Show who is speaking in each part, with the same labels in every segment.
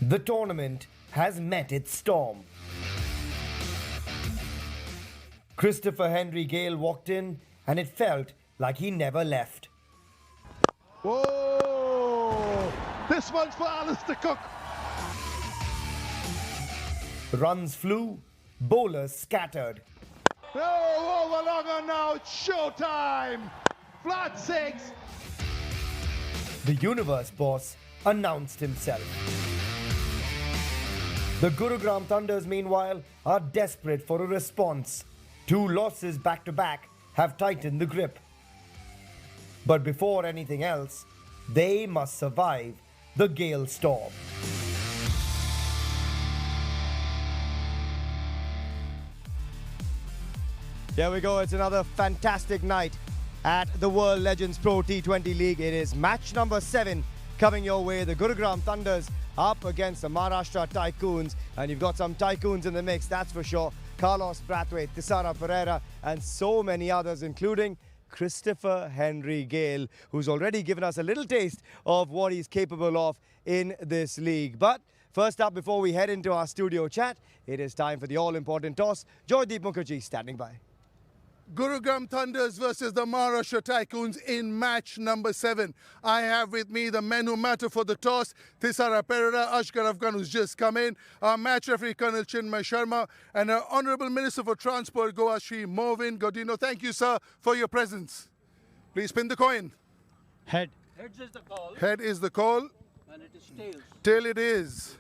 Speaker 1: The tournament has met its storm. Christopher Henry Gayle walked in and it felt like he never left.
Speaker 2: Whoa! This one's for Alistair Cook.
Speaker 1: Runs flew, bowlers scattered.
Speaker 2: Oh, over longer now, it's showtime! Flat six!
Speaker 1: The universe boss announced himself. The Gurugram Thunders, meanwhile, are desperate for a response. 2 losses back-to-back have tightened the grip. But before anything else, they must survive the Gale storm. Here we go, it's another fantastic night at the World Legends Pro T20 League. It is match number 7 coming your way. The Gurugram Thunders up against the Maharashtra Tycoons, and you've got some Tycoons in the mix, that's for sure. Carlos Brathwaite, Thisara, Perera, and so many others, including Christopher Henry Gayle, who's already given us a little taste of what he's capable of in this league. But first up, before we head into our studio chat, it is time for the all-important toss. Joydeep Mukherjee standing by.
Speaker 2: Gurugram Thunders versus the Maharashtra Tycoons in match number 7. I have with me the men who matter for the toss, Thisara Perera, Ashgar Afghan, who's just come in, our match referee Colonel Chinmay Sharma, and our Honourable Minister for Transport, Goa Shri Movin Godino. Thank you, sir, for your presence. Please spin the coin.
Speaker 3: Head.
Speaker 4: Heads is the call.
Speaker 2: Head is the call.
Speaker 4: And it is tails.
Speaker 2: Tail it is.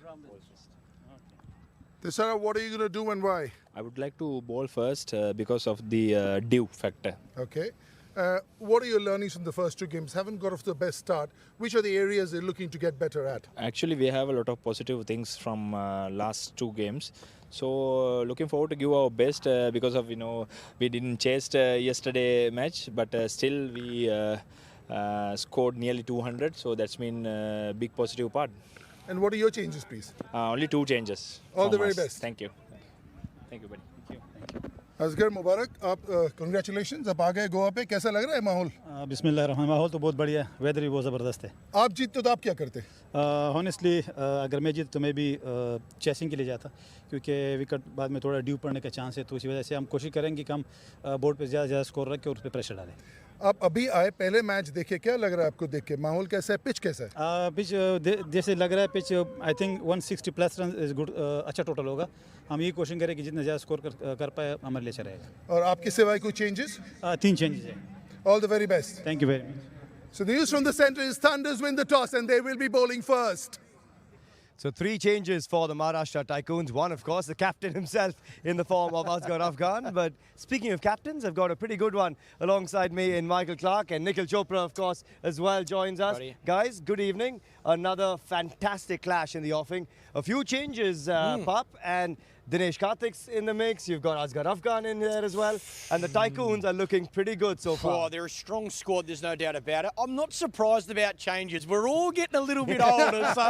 Speaker 2: Thisara, what are you going to do and why?
Speaker 3: I would like to bowl first because of the dew factor.
Speaker 2: Okay. What are your learnings from the first 2 games? Haven't got off to the best start. Which are the areas you're looking to get better at?
Speaker 3: Actually, we have a lot of positive things from last 2 games. So looking forward to give our best because of, we didn't chase yesterday match, but still we scored nearly 200. So that's been a big positive part.
Speaker 2: And what are your changes, please?
Speaker 3: Only 2 changes.
Speaker 2: All the
Speaker 3: from
Speaker 2: very
Speaker 3: us.
Speaker 2: best.
Speaker 3: Thank you. Thank you, buddy. Thank you.
Speaker 2: Asghar मुबारक आप congratulations आप आ गए गोवा पे कैसा लग रहा है माहौल
Speaker 5: बिस्मिल्लाहिर्रहमानिर्रहीम माहौल तो बहुत बढ़िया है वेदर भी बहुत ज़बरदस्त है
Speaker 2: आप जीतते तो आप क्या करते
Speaker 5: हॉनेस्टली अगर मैं जीत तो मैं भी चेसिंग के लिए जाता क्योंकि विकेट बाद में थोड़ा ड्यू पड़ने का चांस है तो इसी वजह से हम कोशिश करेंगे कि हम बोर्ड पे ज़्यादा से ज़्यादा स्कोर रख के और उस पर प्रेशर डालें
Speaker 2: आप अभी आए पहले मैच देखे क्या लग रहा है आपको देख के माहौल कैसा है पिच कैसा है
Speaker 5: पिच जैसे लग रहा है pitch I think 160 plus run is good अच्छा टोटल होगा हम यही कोशिश करें कि जितना ज़्यादा स्कोर कर पाए हमारे लिए अच्छा रहेगा
Speaker 2: और आपके सिवाय कोई चेंजेस
Speaker 5: 3 चेंजेस है
Speaker 2: all the very best
Speaker 5: thank you very much
Speaker 2: so the news from the centre is thunder's win the toss and they will be bowling first
Speaker 1: So 3 changes for the Maharashtra Tycoons. One, of course, the captain himself in the form of Asghar Afghan. But speaking of captains, I've got a pretty good one alongside me in Michael Clark, and Nikhil Chopra, of course, as well joins us.
Speaker 3: Sorry.
Speaker 1: Guys, good evening. Another fantastic clash in the offing. A few changes, Pap, and Dinesh Karthik's in the mix. You've got Asghar Afghan in there as well. And the Tycoons are looking pretty good so far.
Speaker 4: Oh, they're a strong squad, there's no doubt about it. I'm not surprised about changes. We're all getting a little bit older, so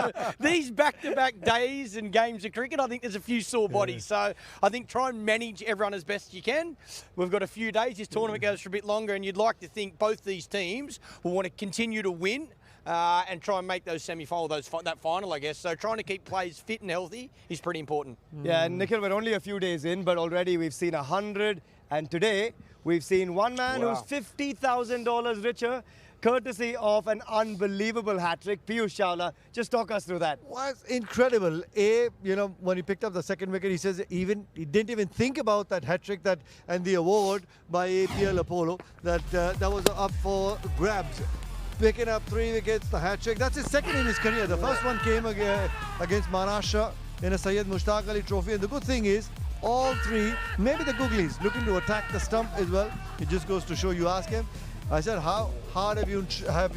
Speaker 4: these back-to-back days and games of cricket, I think there's a few sore bodies. So I think try and manage everyone as best you can. We've got a few days. This tournament goes for a bit longer, and you'd like to think both these teams will want to continue to win. And try and make those semi-final, that final, I guess. So trying to keep players fit and healthy is pretty important.
Speaker 1: Yeah, and Nikhil, we're only a few days in, but already we've seen 100. And today, we've seen one man who's $50,000 richer, courtesy of an unbelievable hat-trick. Piyush Chawla, just talk us through that.
Speaker 6: Was incredible. When he picked up the second wicket, he says he didn't even think about that hat-trick and the award by APL Apollo that was up for grabs. Picking up 3 wickets, the hat-trick. That's his second in his career. The first one came against Maharashtra in a Syed Mushtaq Ali trophy. And the good thing is, all 3, maybe the Googlies, looking to attack the stump as well. It just goes to show. You ask him, I said, how hard have you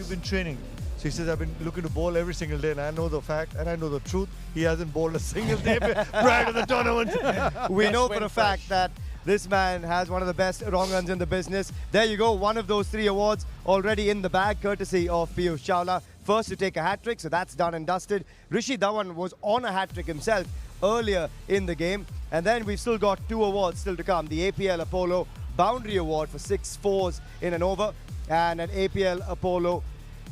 Speaker 6: been training? So he says, I've been looking to bowl every single day, and I know the fact, and I know the truth. He hasn't bowled a single day prior to the tournament.
Speaker 1: We know for a fact that this man has one of the best wrong runs in the business. There you go, one of those 3 awards already in the bag, courtesy of Piyush Chawla. First to take a hat-trick, so that's done and dusted. Rishi Dhawan was on a hat-trick himself earlier in the game. And then we've still got 2 awards still to come. The APL Apollo Boundary Award for 6 fours in an over, and an APL Apollo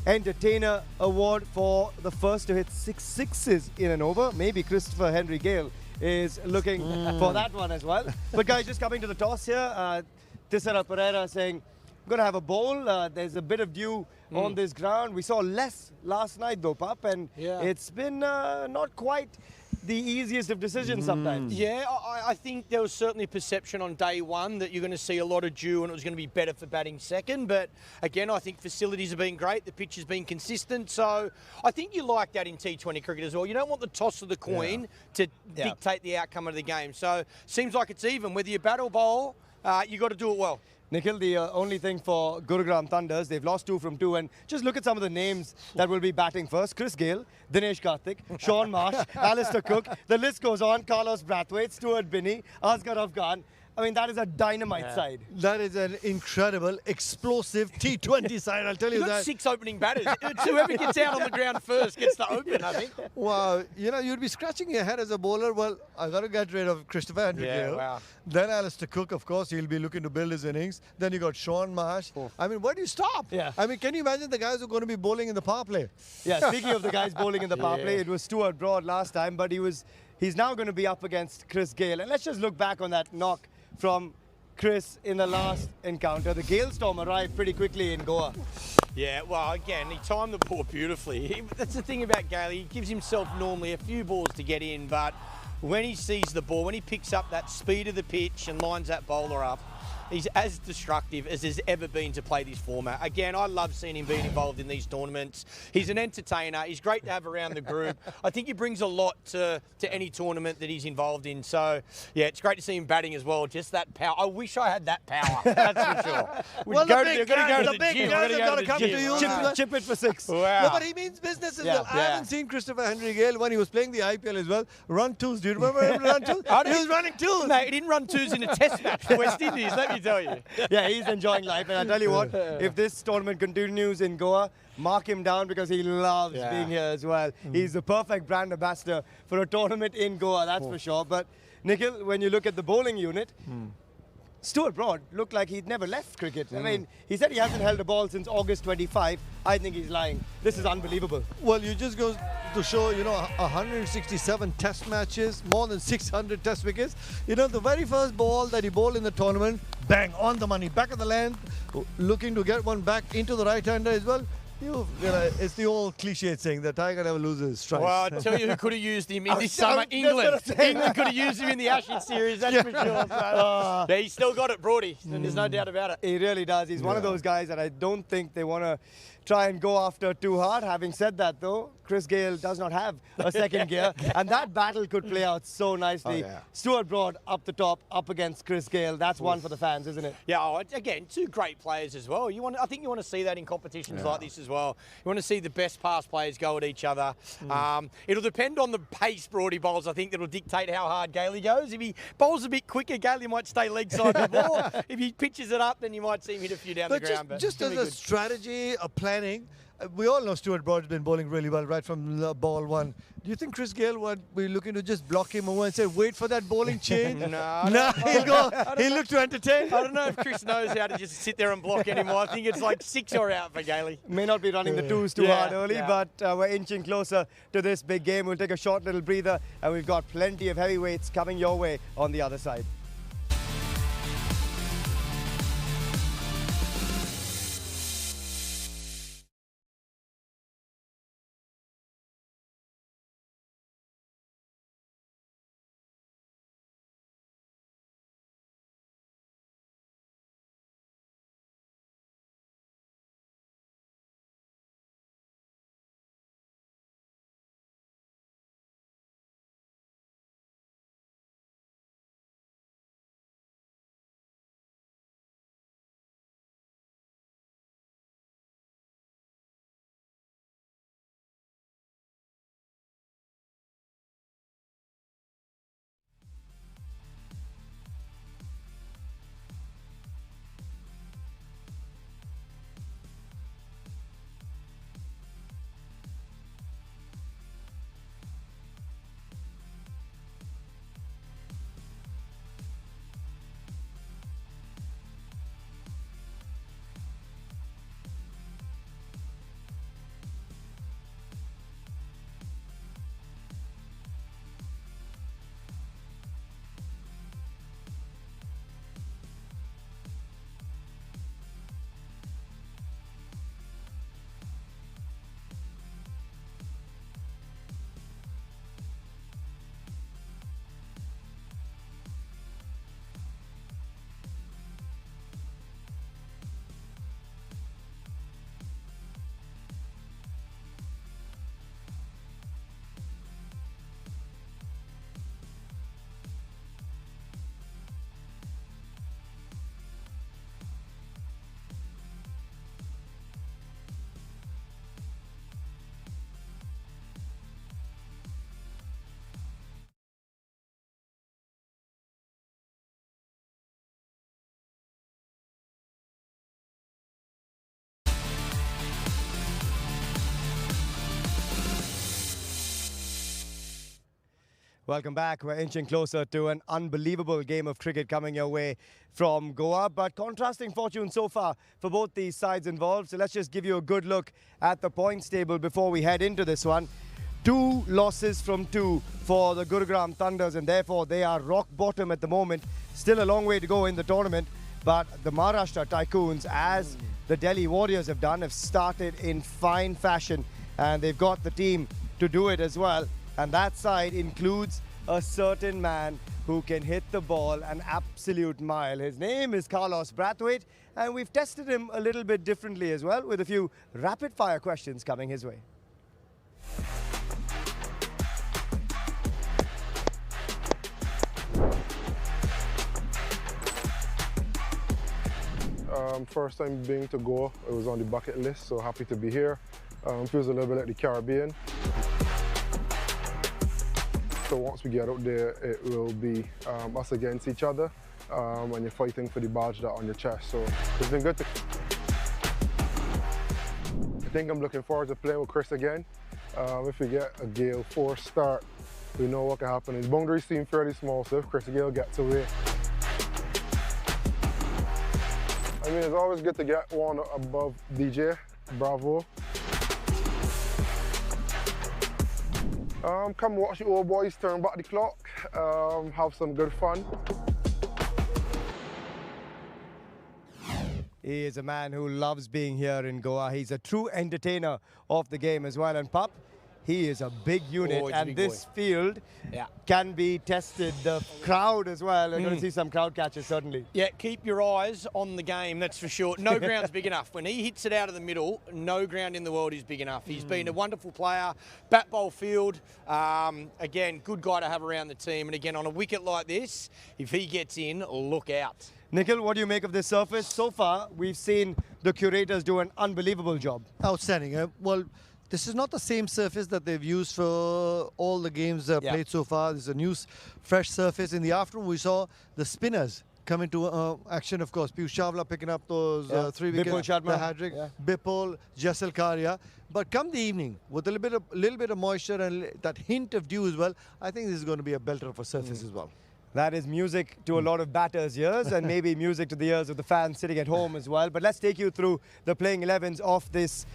Speaker 1: Entertainer Award for the first to hit 6 sixes in an over. Maybe Christopher Henry Gayle is looking for that one as well. But guys, just coming to the toss here, Thisara Perera saying, I'm going to have a bowl. There's a bit of dew on this ground. We saw less last night though, Pup, and it's been not quite the easiest of decisions sometimes.
Speaker 4: Yeah, I think there was certainly a perception on day one that you're going to see a lot of dew and it was going to be better for batting second. But again, I think facilities have been great. The pitch has been consistent. So I think you like that in T20 cricket as well. You don't want the toss of the coin to dictate the outcome of the game. So seems like it's even. Whether you bat or bowl, you got to do it well.
Speaker 1: Nikhil, the only thing for Gurugram Thunders, they've lost 2 from 2, and just look at some of the names that will be batting first. Chris Gayle, Dinesh Karthik, Sean Marsh, Alistair Cook, the list goes on, Carlos Brathwaite, Stuart Binney, Asghar Afghan. I mean, that is a dynamite side.
Speaker 6: That is an incredible, explosive T20 side, I'll tell you
Speaker 4: You've got
Speaker 6: that.
Speaker 4: 6 opening batters. It's whoever gets out on the ground first gets to open, I think.
Speaker 6: Wow, you know, you'd be scratching your head as a bowler. Well, I got to get rid of Christopher Henry Gayle.
Speaker 4: Wow.
Speaker 6: Then Alistair Cook, of course, he'll be looking to build his innings. Then you got Sean Marsh. I mean, where do you stop?
Speaker 1: Yeah.
Speaker 6: I mean, can you imagine the guys who are going to be bowling in the power play?
Speaker 1: Yeah, speaking of the guys bowling in the power play, it was Stuart Broad last time, but he's now going to be up against Chris Gayle. And let's just look back on that knock from Chris in the last encounter. The Gale storm arrived pretty quickly in Goa.
Speaker 4: Yeah, well, again, he timed the ball beautifully. That's the thing about Gayle. He gives himself normally a few balls to get in, but when he sees the ball, when he picks up that speed of the pitch and lines that bowler up, he's as destructive as there's ever been to play this format. Again, I love seeing him being involved in these tournaments. He's an entertainer. He's great to have around the group. I think he brings a lot to any tournament that he's involved in. So, yeah, it's great to see him batting as well. Just that power. I wish I had that power. That's for sure.
Speaker 6: Well,
Speaker 4: Go
Speaker 6: the
Speaker 4: to
Speaker 6: big
Speaker 4: the
Speaker 6: guys
Speaker 4: gym.
Speaker 6: have got to come to you.
Speaker 1: Chip it for 6.
Speaker 4: Wow.
Speaker 6: No, but he means business as well. I haven't seen Christopher Henry Gayle when he was playing the IPL as well. Run twos. Do you remember him run twos? He was running twos.
Speaker 4: Mate, he didn't run twos in a test match for West Indies, let me tell you.
Speaker 1: Yeah, he's enjoying life. And I tell you what, if this tournament continues in Goa, mark him down because he loves being here as well. He's the perfect brand ambassador for a tournament in Goa, that's for sure. But Nikhil, when you look at the bowling unit, Stuart Broad looked like he'd never left cricket. I mean, he said he hasn't held a ball since August 25. I think he's lying. This is unbelievable.
Speaker 6: Well, you just go to show, you know, 167 test matches, more than 600 test wickets. You know, the very first ball that he bowled in the tournament, bang, on the money, back of the length, looking to get one back into the right-hander as well. You know, it's the old cliche saying that Tiger never loses strikes.
Speaker 4: Well, I tell you who could have used him in this summer. England. England could have used him in the Ashes series, that's for sure. So, yeah, he's still got it, Brody, and there's no doubt about it.
Speaker 1: He really does. He's one of those guys that I don't think they want to try and go after too hard. Having said that, though, Chris Gayle does not have a second gear, and that battle could play out so nicely. Stuart Broad up the top, up against Chris Gayle. That's one for the fans, isn't it?
Speaker 4: Yeah, again, 2 great players as well. I think you want to see that in competitions like this as well. You want to see the best past players go at each other. It'll depend on the pace Brody bowls, I think, that'll dictate how hard Gayle goes. If he bowls a bit quicker, Gayle might stay leg side of the ball. If he pitches it up, then you might see him hit a few down the ground. But
Speaker 6: just as a strategy, a planning, we all know Stuart Broad's been bowling really well right from ball 1. Do you think Chris Gayle would be looking to just block him over and say, wait for that bowling change?
Speaker 4: No,
Speaker 6: he'll look to entertain.
Speaker 4: I don't know if Chris knows how to just sit there and block anymore. I think it's like 6 or out for Gayle.
Speaker 1: May not be running the twos too hard early, but we're inching closer to this big game. We'll take a short little breather, and we've got plenty of heavyweights coming your way on the other side. Welcome back. We're inching closer to an unbelievable game of cricket coming your way from Goa, but contrasting fortune so far for both these sides involved. So let's just give you a good look at the points table before we head into this one. 2 losses from 2 for the Gurugram Thunders, and therefore they are rock bottom at the moment. Still a long way to go in the tournament, but the Maharashtra Tycoons, as the Delhi Warriors have done, have started in fine fashion, and they've got the team to do it as well. And that side includes a certain man who can hit the ball an absolute mile. His name is Carlos Brathwaite, and we've tested him a little bit differently as well, with a few rapid-fire questions coming his way.
Speaker 7: First time being to Goa, it was on the bucket list, so happy to be here. Feels a little bit like the Caribbean. So once we get out there, it will be us against each other, and you're fighting for the badge that on your chest. So it's been good. I think I'm looking forward to playing with Chris again. If we get a Gayle 4 start, we know what can happen. His boundaries seem fairly small, so if Chris Gayle gets away, I mean, it's always good to get one above DJ. Bravo. Come watch the old boys turn back the clock, have some good fun.
Speaker 1: He is a man who loves being here in Goa. He's a true entertainer of the game as well. And Pup, he is a big unit, and this field can be tested. The crowd as well. We're going to see some crowd catches, certainly.
Speaker 4: Yeah, keep your eyes on the game, that's for sure. No ground's big enough. When he hits it out of the middle, no ground in the world is big enough. He's been a wonderful player, bat bowl field. Again, good guy to have around the team. And again, on a wicket like this, if he gets in, look out.
Speaker 1: Nikhil, what do you make of this surface? So far, we've seen the curators do an unbelievable job.
Speaker 6: Outstanding. Well, this is not the same surface that they've used for all the games played so far. This is a new, fresh surface. In the afternoon, we saw the spinners come into action, of course. Piyush Chawla picking up those 3 wickets, the hat-trick, Bipul, Jaisal Karia. But come the evening, with a little bit of moisture and that hint of dew as well, I think this is going to be a belter of a surface as well.
Speaker 1: That is music to a lot of batters' ears, and maybe music to the ears of the fans sitting at home as well. But let's take you through the playing 11s of this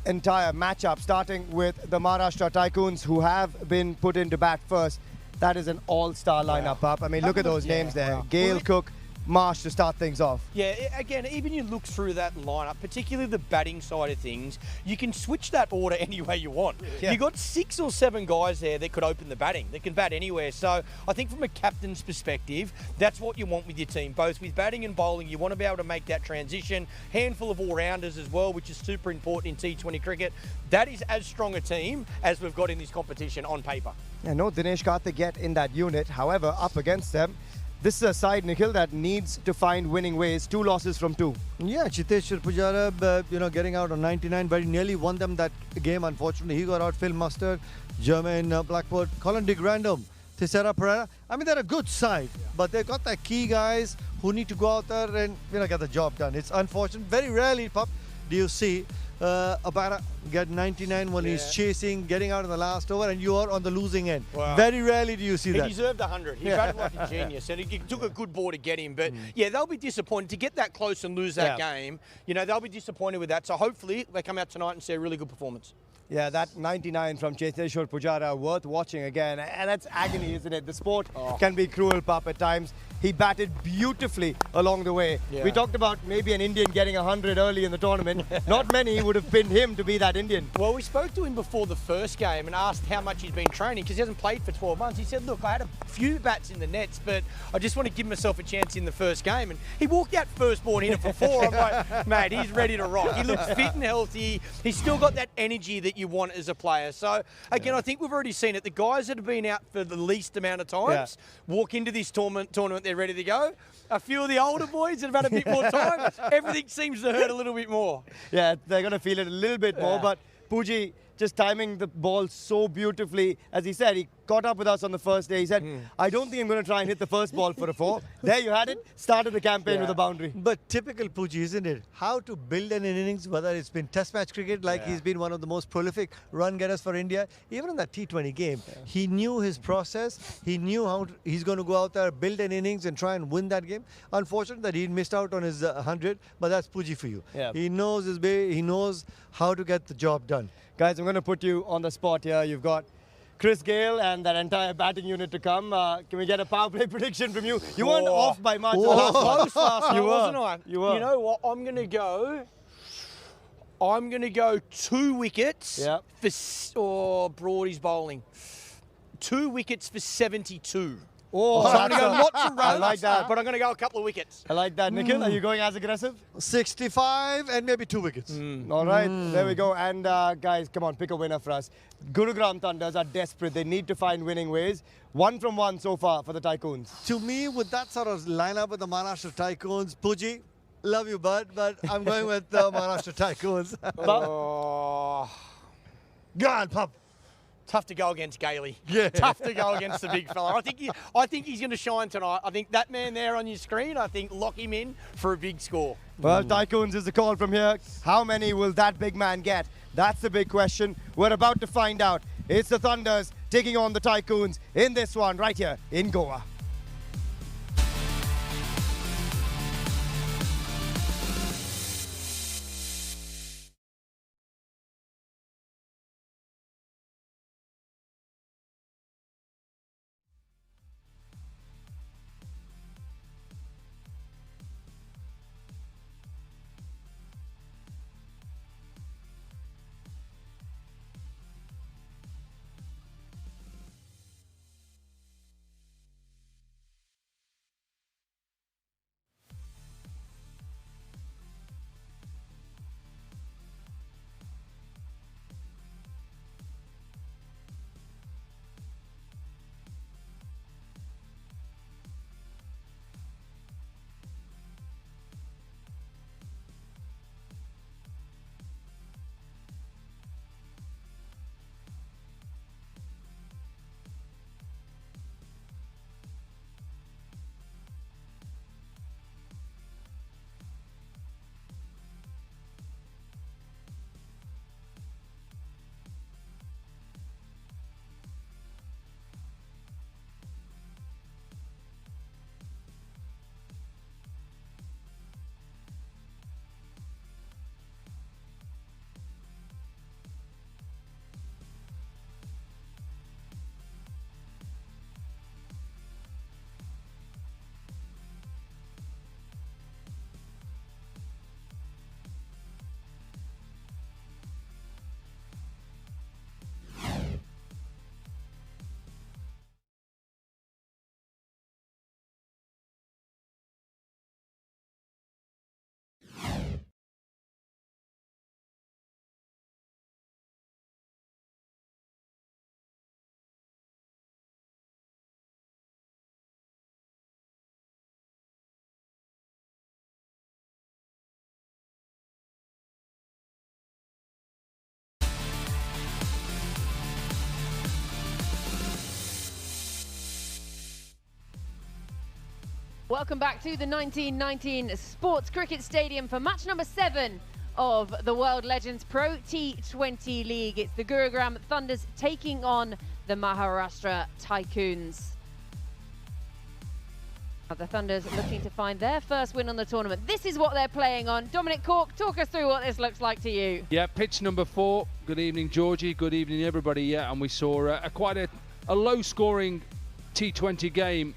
Speaker 1: entire matchup, starting with the Maharashtra Tycoons, who have been put into bat first. That is an all-star lineup up. I mean, look at those names there. Gayle, Cook, Marsh to start things off.
Speaker 4: Yeah, again, even you look through that lineup, particularly the batting side of things, you can switch that order any way you want.
Speaker 1: Yeah.
Speaker 4: You've got 6 or 7 guys there that could open the batting, that can bat anywhere. So I think from a captain's perspective, that's what you want with your team, both with batting and bowling. You want to be able to make that transition. Handful of all-rounders as well, which is super important in T20 cricket. That is as strong a team as we've got in this competition on paper.
Speaker 1: Yeah, no Dinesh, Karthik yet in that unit. However, up against them, this is a side, Nikhil, that needs to find winning ways. 2 losses from 2.
Speaker 6: Yeah, Chiteshwar Pujara, getting out on 99, very nearly won them that game. Unfortunately, he got out. Phil Mustard, Jermaine Blackwood, Colin de Grandhomme, Thisara, Perera. I mean, they're a good side, but they've got their key guys who need to go out there and get the job done. It's unfortunate. Very rarely, Pup, do you see a batter get 99 when he's chasing, getting out in the last over, and you are on the losing end. Wow. Very rarely do you see that.
Speaker 4: He deserved 100. He batted like a genius, and it took a good ball to get him. But yeah, they'll be disappointed to get that close and lose that game. They'll be disappointed with that. So hopefully they come out tonight and see a really good performance.
Speaker 1: Yeah, that 99 from Cheteshwar Pujara, worth watching again. And that's agony, isn't it? The sport can be cruel, Pup, at times. He batted beautifully along the way. Yeah. We talked about maybe an Indian getting 100 early in the tournament. Not many would have pinned him to be that Indian.
Speaker 4: Well, we spoke to him before the first game and asked how much he's been training, because he hasn't played for 12 months. He said, look, I had a few bats in the nets, but I just want to give myself a chance in the first game. And he walked out first ball and hit it for 4. I'm like, mate, he's ready to rock. He looks fit and healthy. He's still got that energy that you want as a player. So, again, I think we've already seen it. The guys that have been out for the least amount of times walk into this tournament, they're ready to go. A few of the older boys that have had a bit more time, everything seems to hurt a little bit more.
Speaker 1: Yeah, they're going to feel it a little bit more. But, Pooji, just timing the ball so beautifully. As he said, he caught up with us on the first day. He said, I don't think I'm going to try and hit the first ball for a 4. There you had it. Started the campaign with a boundary.
Speaker 6: But typical Pooji, isn't it? How to build an innings, whether it's been test match cricket, like he's been one of the most prolific run getters for India. Even in that T20 game, he knew his process. He knew how he's going to go out there, build an innings and try and win that game. Unfortunate that he missed out on his 100, but that's Pooji for you.
Speaker 1: Yeah.
Speaker 6: He knows his way. He knows how to get the job done.
Speaker 1: Guys, I'm going to put you on the spot here. You've got Chris Gayle and that entire batting unit to come. Can we get a power play prediction from you? You weren't off by much.
Speaker 4: Close last night,
Speaker 1: You were.
Speaker 4: wasn't I?
Speaker 1: You were.
Speaker 4: You know what? I'm going to go 2 wickets
Speaker 1: Yep.
Speaker 4: for Broady's bowling. 2 wickets for 72.
Speaker 1: Oh,
Speaker 4: So I'm going to go lots of runs,
Speaker 1: I like that.
Speaker 4: but I'm going to go a couple of wickets.
Speaker 1: I like that. Nikhil, are you going as aggressive?
Speaker 6: 65 and maybe 2 wickets.
Speaker 1: All right, there we go. And guys, come on, pick a winner for us. Gurugram Thunders are desperate. They need to find winning ways. 1 from 1 so far for the Tycoons.
Speaker 6: To me, with that sort of lineup with the Maharashtra Tycoons, Pooji, love you, bud, but I'm going with the Maharashtra Tycoons.
Speaker 4: Oh,
Speaker 6: Go on, pup.
Speaker 4: tough to go against Gayle.
Speaker 6: Yeah.
Speaker 4: Tough to go against the big fella. I think he's going to shine tonight. I think that man there on your screen, I think lock him in for a big score.
Speaker 1: Well, Tycoons is the call from here. How many will that big man get? That's the big question. We're about to find out. It's the Thunders taking on the Tycoons in this one right here in Goa.
Speaker 8: Welcome back to the 1919 Sports Cricket Stadium for match number 7 of the World Legends Pro T20 League. It's the Gurugram Thunders taking on the Maharashtra Tycoons. The Thunders looking to find their first win on the tournament. This is what they're playing on. Dominic Cork, talk us through what this looks like to you.
Speaker 9: Yeah, pitch number 4. Good evening, Georgie. Good evening, everybody. Yeah, and we saw quite a low-scoring T20 game.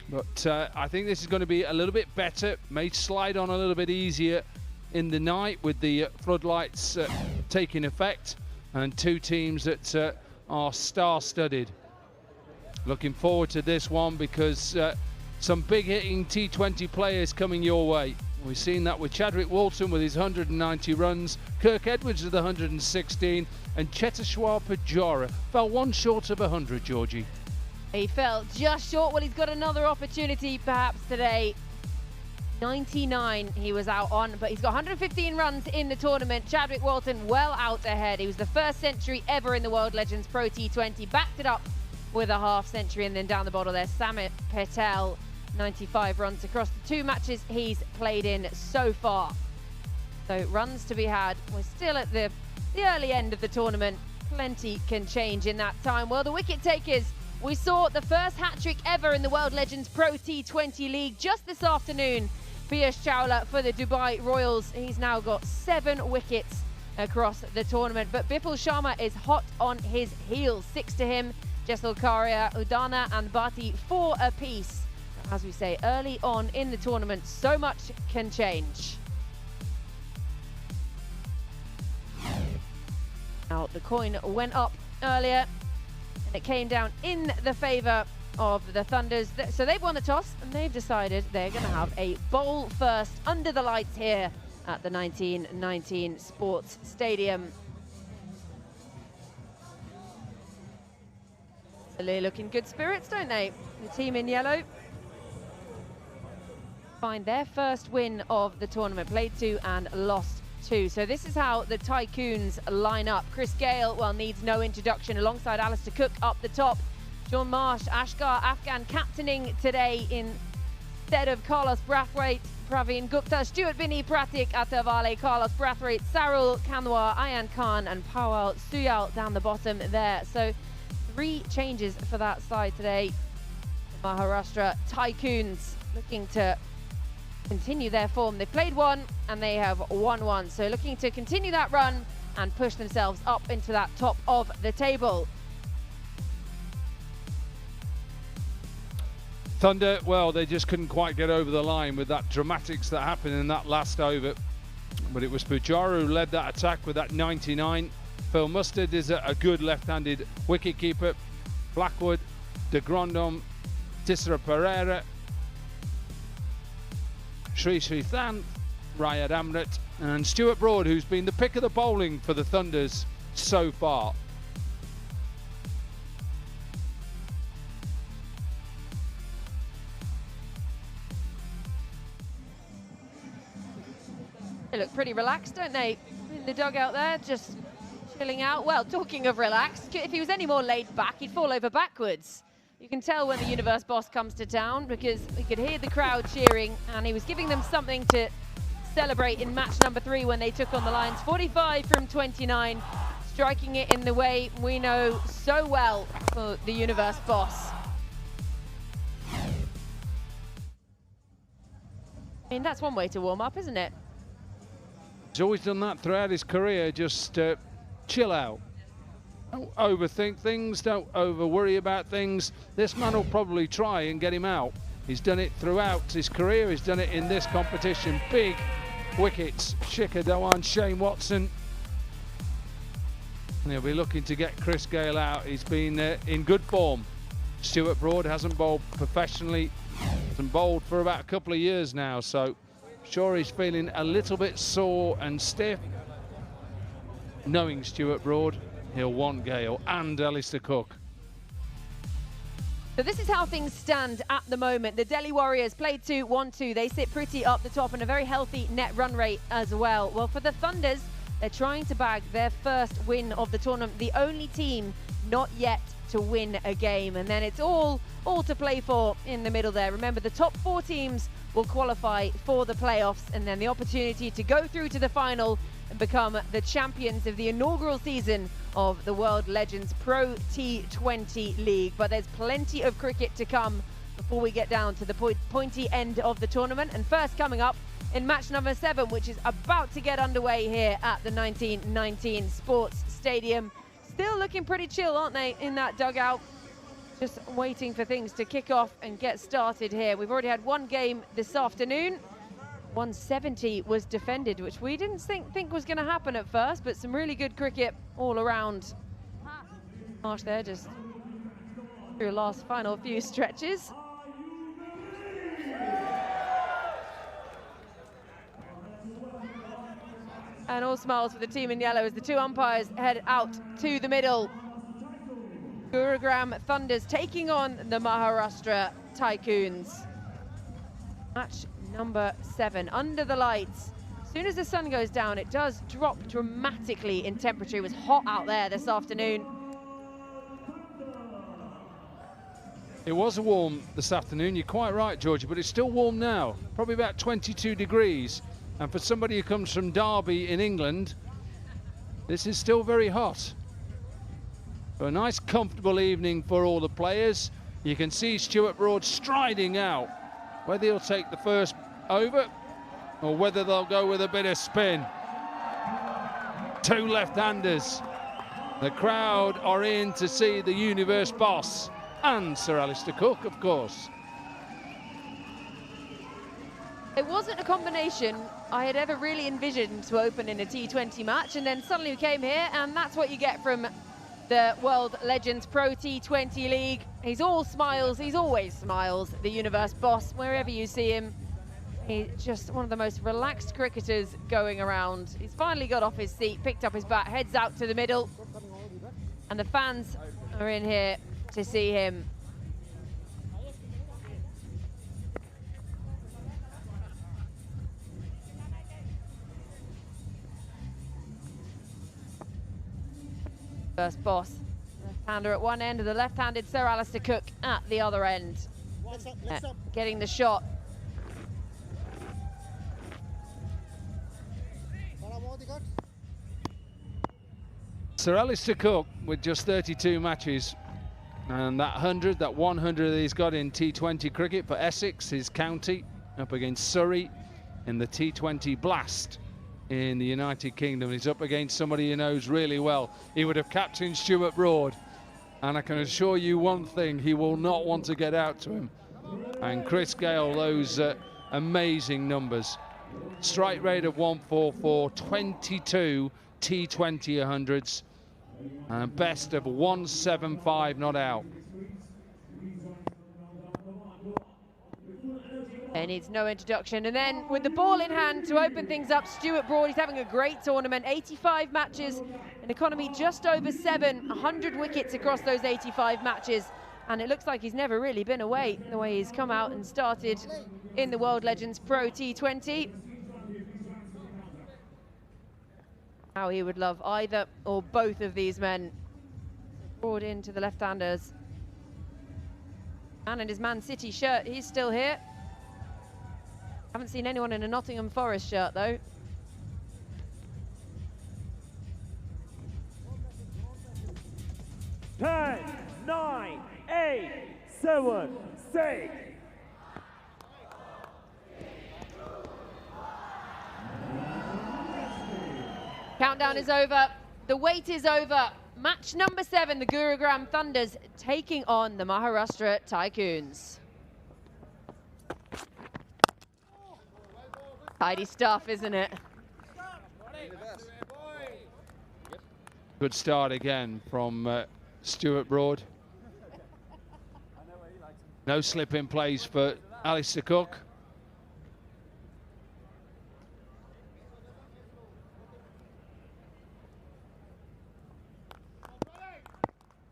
Speaker 9: But I think this is going to be a little bit better, may slide on a little bit easier in the night with the floodlights taking effect, and 2 teams that are star-studded. Looking forward to this one because some big hitting T20 players coming your way. We've seen that with Chadwick Walton with his 190 runs, Kirk Edwards with 116, and Cheteshwar Pujara fell 1 short of 100, Georgie.
Speaker 8: He fell just short. Well, he's got another opportunity perhaps today. 99 he was out on, but he's got 115 runs in the tournament. Chadwick Walton well out ahead. He was the first century ever in the World Legends Pro T20, backed it up with a half century, and then down the bottom there, Samit Patel, 95 runs across the 2 matches he's played in so far. So runs to be had. We're still at the early end of the tournament. Plenty can change in that time. Well, the wicket takers, we saw the first hat-trick ever in the World Legends Pro T20 League just this afternoon. Piyush Chawla for the Dubai Royals. He's now got 7 wickets across the tournament. But Bipul Sharma is hot on his heels. 6 to him. Jessel Karia, Udana and Bhatti 4 apiece. As we say, early on in the tournament, so much can change. Now, the coin went up earlier, and it came down in the favour of the Thunders. So they've won the toss, and they've decided they're going to have a bowl first under the lights here at the 1919 Sports Stadium. They look in good spirits, don't they? The team in yellow find their first win of the tournament, played 2 and lost 2. So this is how the Tycoons line up. Chris Gayle, well, needs no introduction, alongside Alistair Cook up the top. John Marsh, Ashgar Afghan captaining today instead of Carlos Brathwaite, Praveen Gupta, Stuart Binney, Pratik Atavale, Carlos Brathwaite, Sarul Kanwar, Ayan Khan and Pawal Suyal down the bottom there. So 3 changes for that side today. The Maharashtra Tycoons looking to continue their form. They played 1 and they have won 1. So looking to continue that run and push themselves up into that top of the table.
Speaker 9: Thunder, well, they just couldn't quite get over the line with that dramatics that happened in that last over. But it was Pujara who led that attack with that 99. Phil Mustard is a good left-handed wicket-keeper. Blackwood, De Grandom, Thisara Perera, Sri Than, Rayad Amrit, and Stuart Broad, who's been the pick of the bowling for the Thunders so far.
Speaker 8: They look pretty relaxed, don't they? In the dugout there, just chilling out. Well, talking of relaxed, if he was any more laid back, he'd fall over backwards. You can tell when the Universe boss comes to town because we could hear the crowd cheering, and he was giving them something to celebrate in match number 3 when they took on the Lions. 45 from 29, striking it in the way we know so well for the Universe boss. I mean, that's one way to warm up, isn't it?
Speaker 9: He's always done that throughout his career, just chill out. Don't overthink things, don't over worry about things. This man will probably try and get him out. He's done it throughout his career, he's done it in this competition. Big wickets, Shikhar Dhawan, Shane Watson. And he'll be looking to get Chris Gayle out. He's been in good form. Stuart Broad hasn't bowled professionally, hasn't bowled for about a couple of years now, so sure he's feeling a little bit sore and stiff. Knowing Stuart Broad, he'll want Gayle and Alistair Cook.
Speaker 8: So this is how things stand at the moment. The Delhi Warriors played 2, won 2. They sit pretty up the top and a very healthy net run rate as well. Well, for the Thunders, they're trying to bag their first win of the tournament. The only team not yet to win a game. And then it's all to play for in the middle there. Remember, the top 4 teams will qualify for the playoffs, and then the opportunity to go through to the final and become the champions of the inaugural season of the World Legends Pro T20 League. But there's plenty of cricket to come before we get down to the pointy end of the tournament. And first coming up in match number 7, which is about to get underway here at the 1919 Sports Stadium. Still looking pretty chill, aren't they, in that dugout? Just waiting for things to kick off and get started here. We've already had 1 game this afternoon. 170 was defended, which we didn't think was going to happen at first, but some really good cricket all around. Marsh there just through last final few stretches. And all smiles for the team in yellow as the 2 umpires head out to the middle. Gurugram Thunders taking on the Maharashtra Tycoons. Match number 7, under the lights. As soon as the sun goes down, it does drop dramatically in temperature. It was hot out there this afternoon.
Speaker 9: It was warm this afternoon, you're quite right, Georgie, but it's still warm now, probably about 22 degrees. And for somebody who comes from Derby in England, this is still very hot. So a nice, comfortable evening for all the players. You can see Stuart Broad striding out. Whether he'll take the first over or whether they'll go with a bit of spin. 2 left-handers. The crowd are in to see the Universe boss. And Sir Alistair Cook, of course.
Speaker 8: It wasn't a combination I had ever really envisioned to open in a T20 match, and then suddenly we came here, and that's what you get from the World Legends Pro T20 League. He's all smiles, he's always smiles, the Universe boss, wherever you see him. He's just one of the most relaxed cricketers going around. He's finally got off his seat, picked up his bat, heads out to the middle, and the fans are in here to see him. First boss, left-hander at one end of the left-handed Sir Alistair Cook at the other end. Getting the shot.
Speaker 9: Sir Alistair Cook with just 32 matches, and that 100, that 100 that he's got in T20 cricket for Essex, his county, up against Surrey in the T20 Blast in the United Kingdom. He's up against somebody he knows really well. He would have captained Stuart Broad, and I can assure you one thing, he will not want to get out to him. And Chris Gayle, those amazing numbers. Strike rate of 144, 22 T20 100s, and a best of 175 not out.
Speaker 8: It needs no introduction. And then with the ball in hand to open things up, Stuart Broad, he's having a great tournament. 85 matches, an economy just over 7, 100 wickets across those 85 matches. And it looks like he's never really been away, the way he's come out and started in the World Legends Pro T20. How he would love either or both of these men. Broad into the left-handers. And in his Man City shirt, he's still here. Haven't seen anyone in a Nottingham Forest shirt, though.
Speaker 10: Ten, 9, 8, 7, 6.
Speaker 8: Countdown is over. The wait is over. Match number 7, the Gurugram Thunders taking on the Maharashtra Tycoons. Tidy stuff, isn't it?
Speaker 9: Good start again from Stuart Broad. No slip in place for Alistair Cook.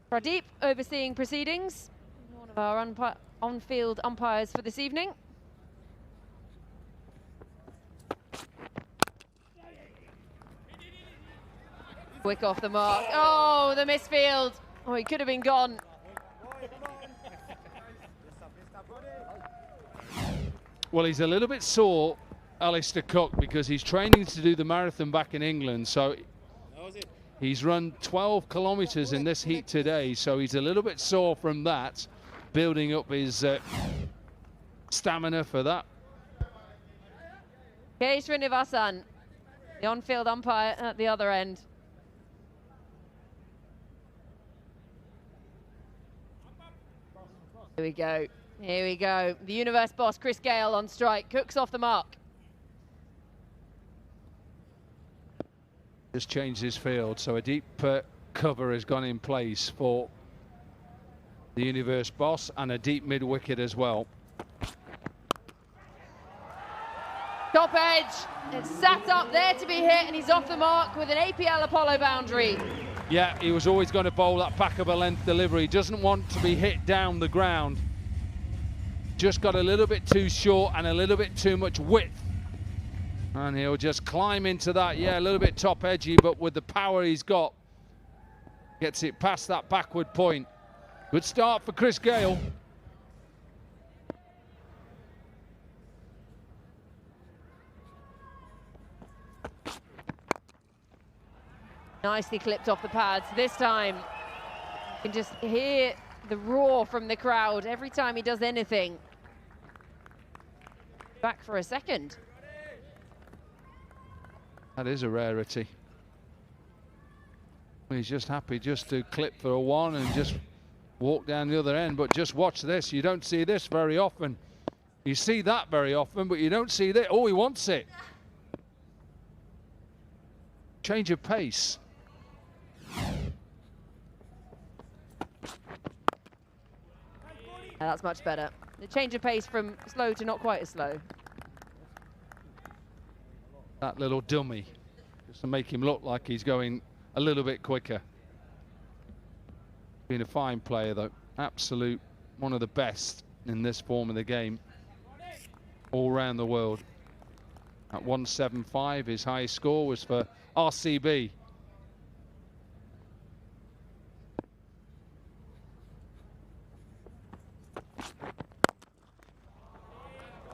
Speaker 8: Pradeep overseeing proceedings, one of our on-field umpires for this evening. Quick off the mark. Oh, the misfield. Oh, he could have been gone.
Speaker 9: Well, he's a little bit sore, Alistair Cook, because he's training to do the marathon back in England. So he's run 12 kilometres in this heat today. So he's a little bit sore from that, building up his stamina for that.
Speaker 8: K. Srinivasan, the on-field umpire at the other end. Here we go. Here we go. The Universe boss, Chris Gayle, on strike. Cook's off the mark.
Speaker 9: Just changed his field, so a deep cover has gone in place for the Universe boss, and a deep mid-wicket as well.
Speaker 8: Top edge. It's sat up there to be hit, and he's off the mark with an APL Apollo boundary.
Speaker 9: Yeah, he was always going to bowl that back of a length delivery. He doesn't want to be hit down the ground. just got a little bit too short and a little bit too much width. And he'll just climb into that. Yeah, a little bit top edgy, but with the power he's got, gets it past that backward point. Good start for Chris Gayle.
Speaker 8: Nicely clipped off the pads. This time, you can just hear the roar from the crowd every time he does anything. Back for a second.
Speaker 9: That is a rarity. He's just happy just to clip for a one and just walk down the other end. But just watch this. You don't see this very often. You see that very often, but you don't see that. Oh, he wants it. Change of pace.
Speaker 8: That's much better. The change of pace from slow to not quite as slow.
Speaker 9: That little dummy, just to make him look like he's going a little bit quicker. Been a fine player though, absolute one of the best in this form of the game all around the world. At 175, his highest score was for RCB.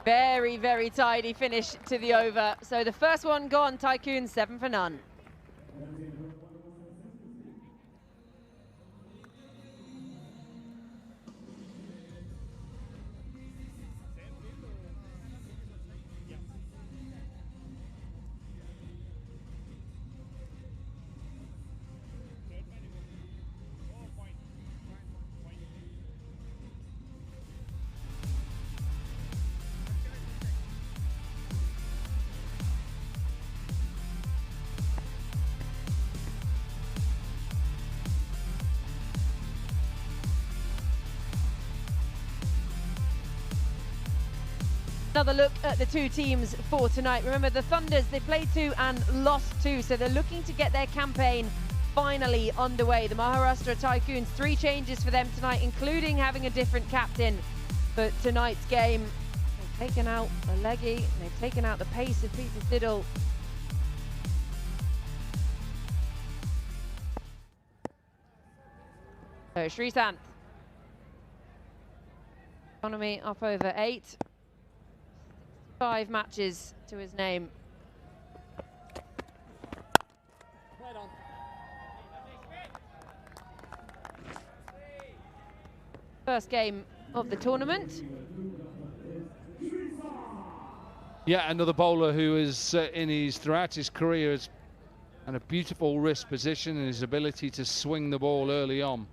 Speaker 8: Very, very tidy finish to the over. So the first one gone, Tycoons 7 for none. Another look at the two teams for tonight. Remember, the Thunders, they played 2 and lost 2, so they're looking to get their campaign finally underway. The Maharashtra Tycoons, 3 changes for them tonight, including having a different captain for tonight's game. They've taken out Alegi, they've taken out the pace of Peter Siddle. So Srisanth. Economy up over 8. 5 matches to his name. First game of the tournament.
Speaker 9: Yeah, another bowler who is throughout his career has had a beautiful wrist position and his ability to swing the ball early on.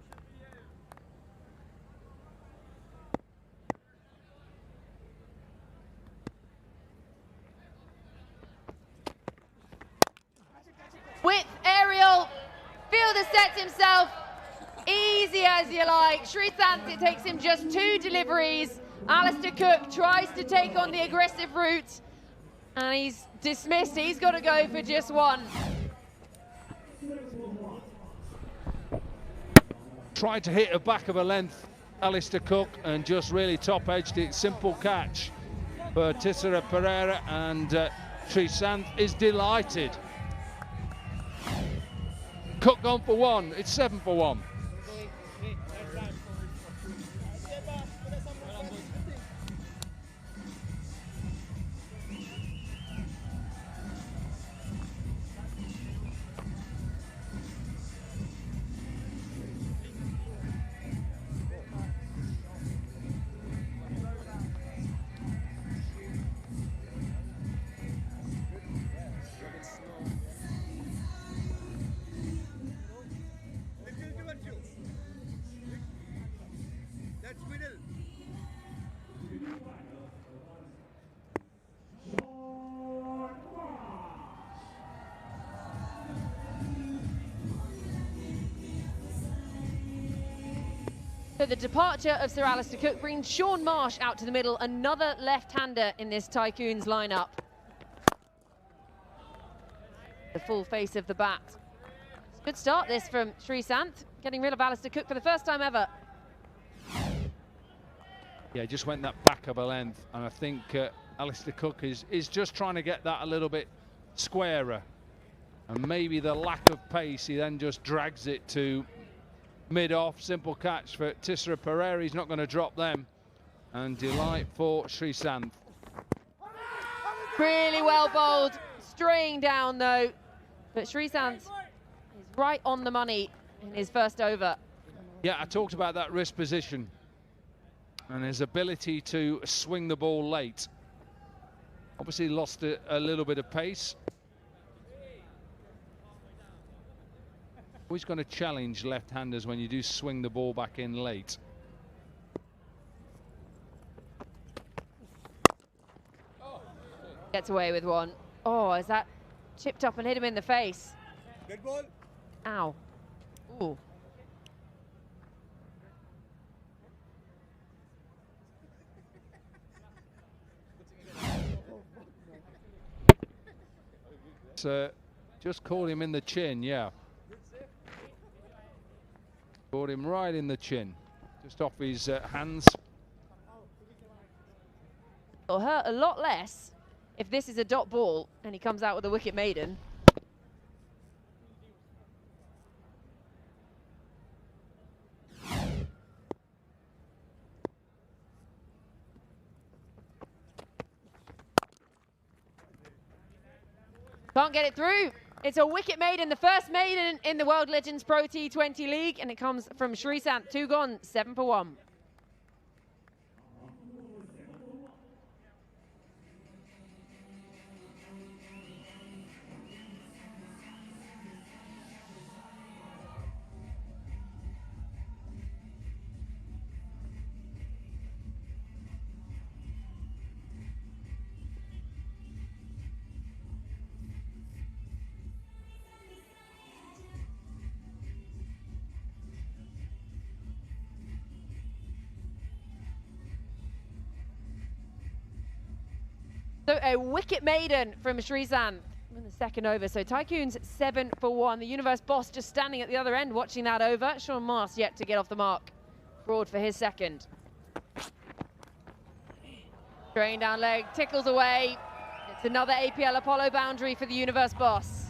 Speaker 8: With aerial, fielder sets himself, easy as you like. Srisanth, it takes him just 2 deliveries. Alistair Cook tries to take on the aggressive route, and he's dismissed. He's got to go for just 1.
Speaker 9: Tried to hit a back of a length, Alistair Cook, and just really top-edged it. Simple catch for Thisara Perera, and Srisanth is delighted. Cook gone for 1. It's 7 for 1.
Speaker 8: So the departure of Sir Alistair Cook brings Sean Marsh out to the middle, another left-hander in this Tycoons lineup. The full face of the bat. Good start this from Srisanth, getting rid of Alistair Cook for the first time ever.
Speaker 9: Yeah, just went that back of a length, and I think Alistair Cook is just trying to get that a little bit squarer. And maybe the lack of pace, he then just drags it to mid-off. Simple catch for Thisara Perera. He's not going to drop them. And delight for Srisanth.
Speaker 8: Really well bowled. Straying down, though. But Srisanth is right on the money in his first over.
Speaker 9: Yeah, I talked about that wrist position and his ability to swing the ball late. Obviously lost a little bit of pace. Always going to challenge left-handers when you do swing the ball back in late.
Speaker 8: Gets away with one. Oh, is that chipped up and hit him in the face?
Speaker 1: Good ball.
Speaker 8: Ow. Ooh.
Speaker 9: Just caught him in the chin, yeah. Caught him right in the chin, just off his hands.
Speaker 8: It'll hurt a lot less if this is a dot ball and he comes out with a wicket maiden. Can't get it through. It's a wicket maiden, the first maiden in the World Legends Pro T20 League, and it comes from Srisanth. 2 gone, 7 for 1. So a wicket maiden from Srisanth in the second over. So Tycoons 7 for 1. The Universe boss just standing at the other end watching that over. Sean Marsh yet to get off the mark. Broad for his second. Drain down leg, tickles away. It's another APL Apollo boundary for the Universe boss.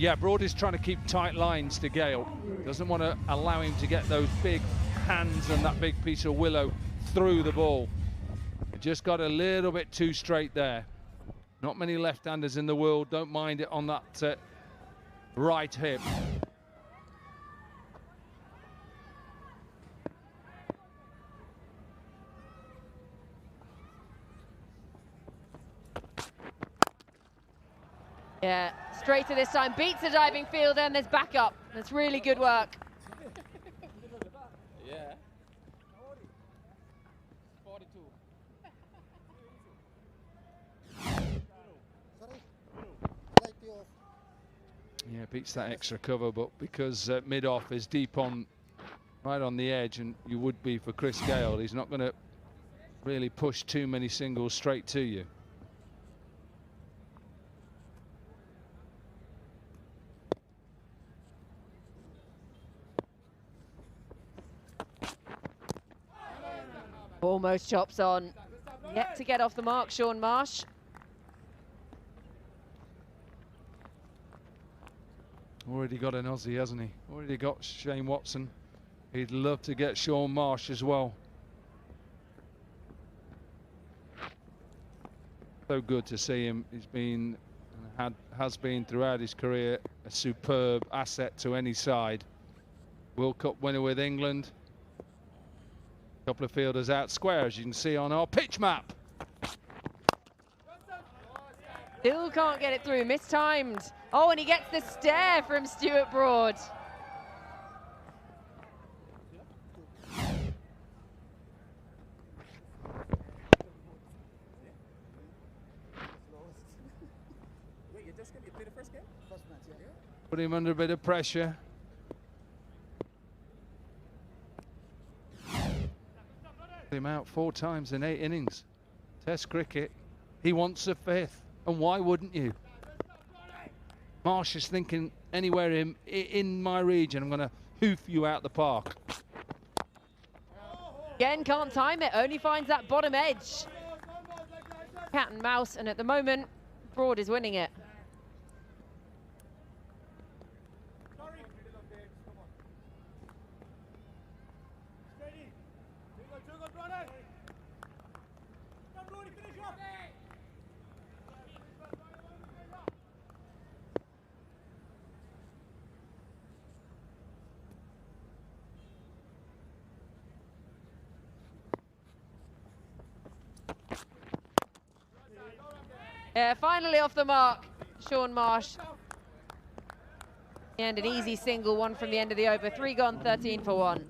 Speaker 9: Yeah, Broad is trying to keep tight lines to Gayle. Doesn't want to allow him to get those big hands and that big piece of willow through the ball. Just got a little bit too straight there. Not many left-handers in the world don't mind it on that right hip.
Speaker 8: Yeah, straighter this time. Beats the diving fielder and there's backup. That's really good work.
Speaker 3: Yeah.
Speaker 9: Yeah, beats that extra cover, but because mid-off is deep on, right on the edge, and you would be for Chris Gayle, he's not going to really push too many singles straight to you.
Speaker 8: Almost chops on. Yet to get off the mark, Sean Marsh.
Speaker 9: Already got an Aussie, hasn't he? Already got Shane Watson. He'd love to get Sean Marsh as well. So good to see him. He's been, has been throughout his career, a superb asset to any side. World Cup winner with England. A couple of fielders out square, as you can see on our pitch map.
Speaker 8: Still can't get it through, mistimed. Oh, and he gets the stare from Stuart Broad.
Speaker 9: Put him under a bit of pressure. Put him out 4 times in 8 innings. Test cricket. He wants a 5th. And why wouldn't you? Marsh is thinking anywhere in my region, I'm going to hoof you out the park.
Speaker 8: Again, can't time it, only finds that bottom edge. Cat and mouse, and at the moment, Broad is winning it. Yeah, finally off the mark, Sean Marsh. And an easy single, one from the end of the over. 3 gone, 13 for 1.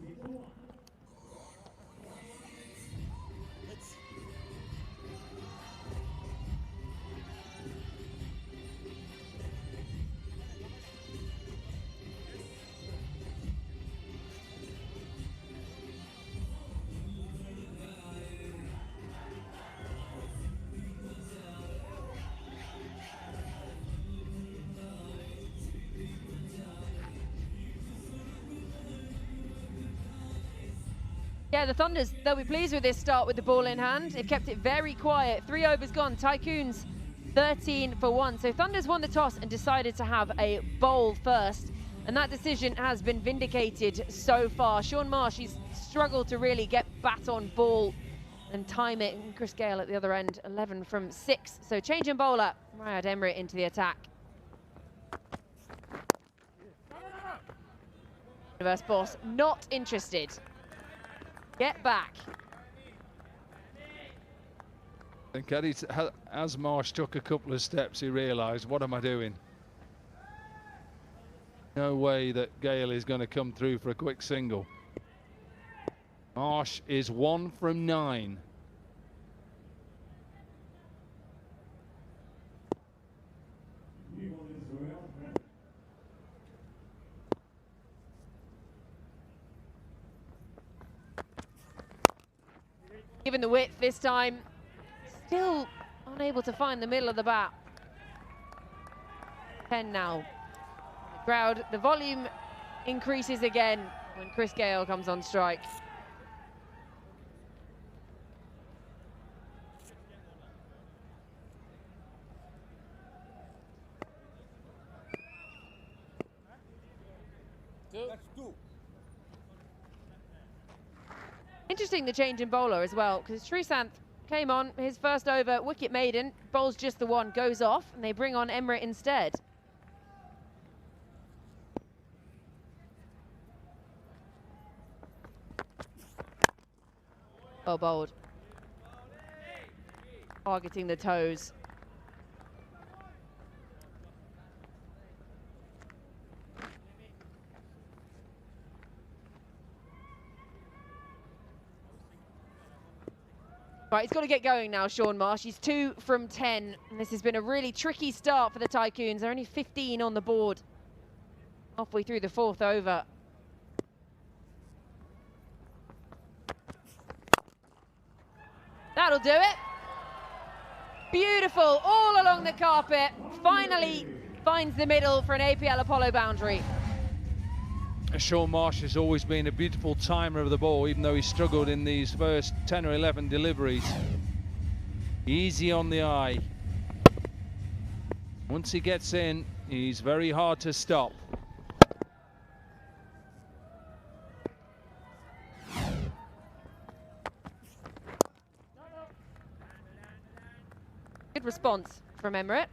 Speaker 8: Yeah, the Thunders, they'll be pleased with this start with the ball in hand. They've kept it very quiet. 3 overs gone. Tycoons 13 for 1. So Thunders won the toss and decided to have a bowl first. And that decision has been vindicated so far. Sean Marsh, he's struggled to really get bat on ball and time it. And Chris Gayle at the other end, 11 from 6. So change in bowler, Riyad Emrit into the attack. Universe boss, not interested. Get back.
Speaker 9: I think as Marsh took a couple of steps, he realised, what am I doing? No way that Gayle is going to come through for a quick single. Marsh is 1 from 9.
Speaker 8: Given the width this time, still unable to find the middle of the bat. 10 now. The crowd, the volume increases again when Chris Gayle comes on strike. Interesting the change in bowler as well, because Srisanth came on his first over, wicket maiden, bowls just the one, goes off, and they bring on Emrit instead. Oh, bowled. Targeting the toes. Right, he's got to get going now, Sean Marsh. He's 2 from 10. And this has been a really tricky start for the Tycoons. They're only 15 on the board. Halfway through the 4th over. That'll do it. Beautiful, all along the carpet. Finally finds the middle for an APL Apollo boundary.
Speaker 9: Sean Marsh has always been a beautiful timer of the ball, even though he struggled in these first 10 or 11 deliveries. Easy on the eye. Once he gets in, he's very hard to stop.
Speaker 8: Good response from Emrit.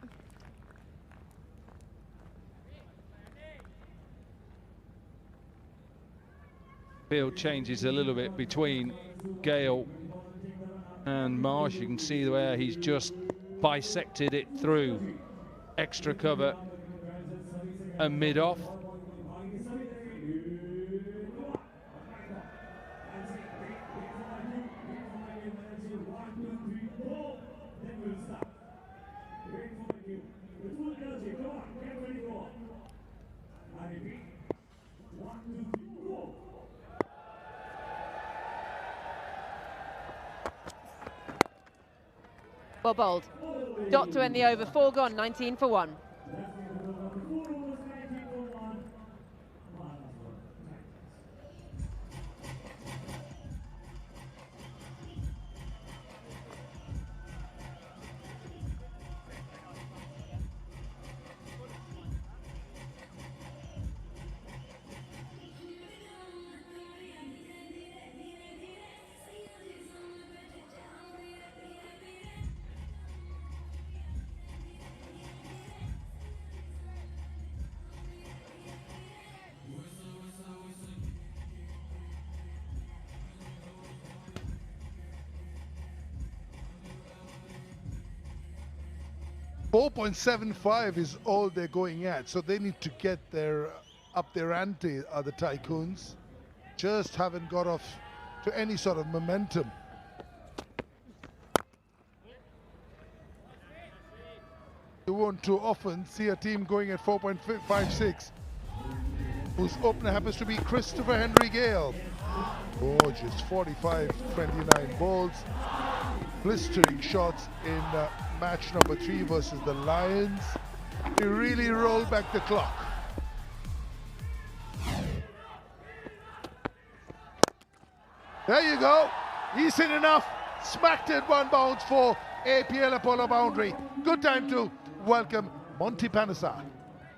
Speaker 9: Field changes a little bit between Gayle and Marsh. You can see where he's just bisected it through. Extra cover and mid-off.
Speaker 8: Well bowled. Dot to end the over. 4 gone, 19 for 1.
Speaker 2: 4.75 is all they're going at, so they need to get up their ante, the Tycoons. Just haven't got off to any sort of momentum. You won't too often see a team going at 4.56, whose opener happens to be Christopher Henry Gayle. Gorgeous 45-29 balls, blistering shots in match number 3 versus the Lions. He really rolled back the clock. There you go. He's hit enough. Smacked it, one bounce for APL Apollo boundary. Good time to welcome Monty Panesar.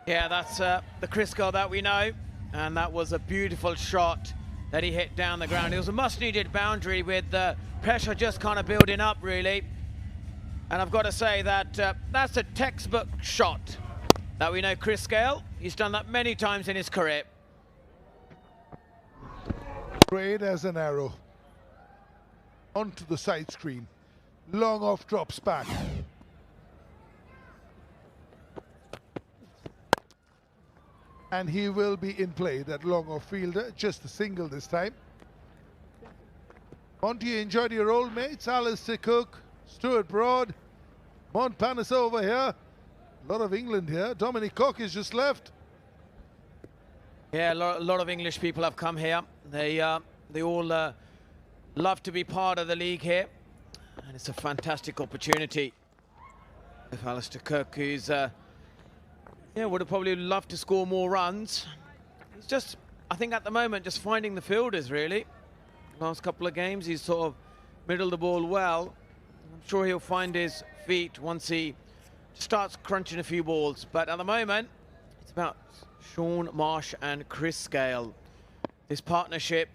Speaker 4: Yeah, that's the Chris Gayle that we know. And that was a beautiful shot that he hit down the ground. It was a much-needed boundary with the pressure just kind of building up, really. And I've got to say that that's a textbook shot that we know Chris Gayle. He's done that many times in his career.
Speaker 2: Straight as an arrow. Onto the side screen. Long off drops back. And he will be in play, that long off fielder. Just a single this time. Monty, you enjoyed your old mates, Alistair Cook, Stuart Broad, Mont Panis over here. A lot of England here. Dominic Cock is just left.
Speaker 4: Yeah, a lot of English people have come here. They all love to be part of the league here. And it's a fantastic opportunity. If Alistair Cook, who's would have probably loved to score more runs. It's just, I think at the moment, just finding the fielders, really. Last couple of games, he's sort of middled the ball well. I'm sure he'll find his feet once he starts crunching a few balls. But at the moment, it's about Sean Marsh and Chris Gayle. This partnership,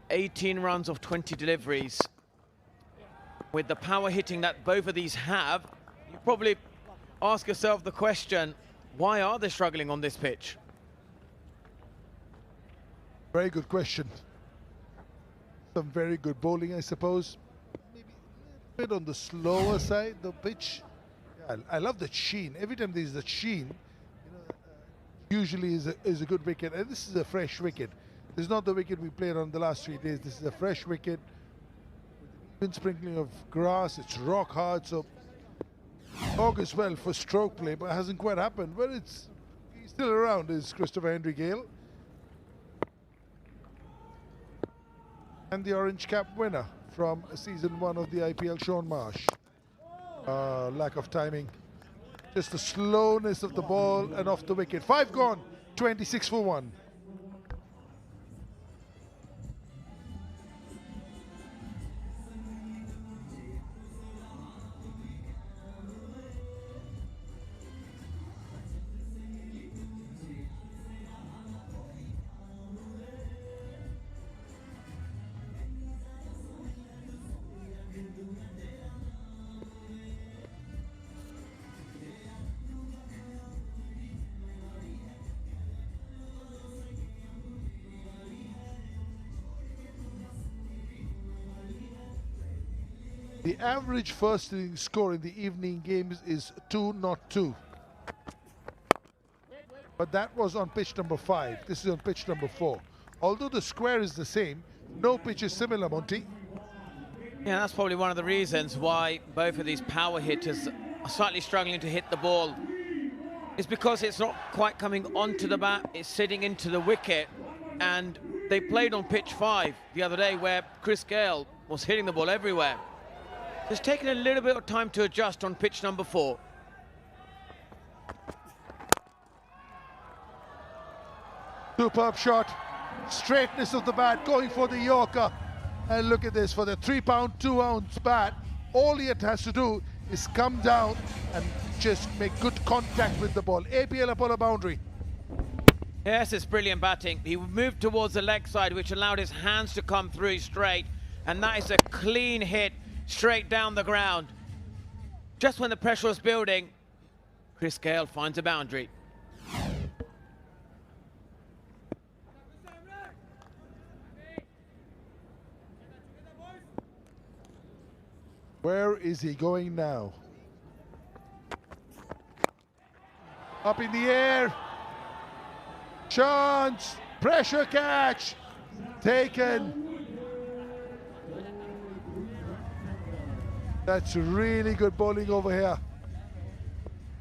Speaker 4: 18 runs of 20 deliveries. With the power hitting that both of these have, you probably ask yourself the question, why are they struggling on this pitch?
Speaker 2: Very good question. Some very good bowling, I suppose. Maybe a bit on the slower side, the pitch. Yeah, I love the sheen. Every time there's the sheen, usually is a good wicket. And this is a fresh wicket. This is not the wicket we played on the last 3 days. This is a fresh wicket with even sprinkling of grass. It's rock hard, so augurs well for stroke play, but it hasn't quite happened. But he's still around, is Christopher Henry Gayle. And the orange cap winner from season 1 of the IPL, Sean Marsh. Lack of timing. Just the slowness of the ball and off the wicket. 5 gone, 26 for 1. The average first inning score in the evening games is 2 not 2. But that was on pitch number 5. This is on pitch number 4. Although the square is the same, no pitch is similar, Monty.
Speaker 4: Yeah, that's probably one of the reasons why both of these power hitters are slightly struggling to hit the ball. It's because it's not quite coming onto the bat, it's sitting into the wicket. And they played on pitch 5 the other day where Chris Gayle was hitting the ball everywhere. It's taken a little bit of time to adjust on pitch number 4.
Speaker 2: Superb shot, straightness of the bat, going for the Yorker. And look at this, for the 3 pound, 2 ounce bat, all he has to do is come down and just make good contact with the ball. APL Apollo boundary.
Speaker 4: Yes, it's brilliant batting. He moved towards the leg side, which allowed his hands to come through straight. And that is a clean hit straight down the ground. Just when the pressure was building, Chris Gayle finds a boundary.
Speaker 2: Where is he going now? Up in the air. Chance. Pressure catch. Taken. That's really good bowling over here.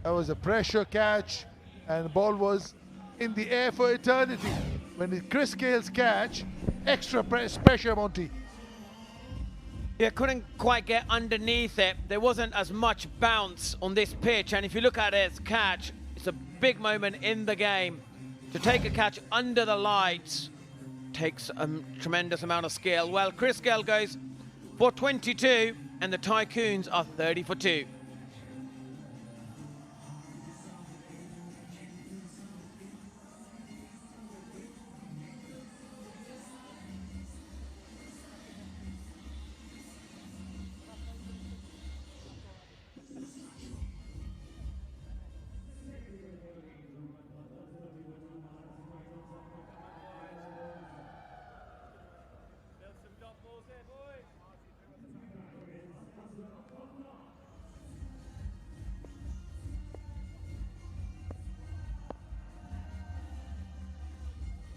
Speaker 2: That was a pressure catch, and the ball was in the air for eternity. When Chris Gayle's catch, extra pressure, Monty.
Speaker 4: Yeah, couldn't quite get underneath it. There wasn't as much bounce on this pitch, and if you look at his catch, it's a big moment in the game. To take a catch under the lights takes a tremendous amount of skill. Well, Chris Gayle goes for 22, and the Tycoons are 30 for 2.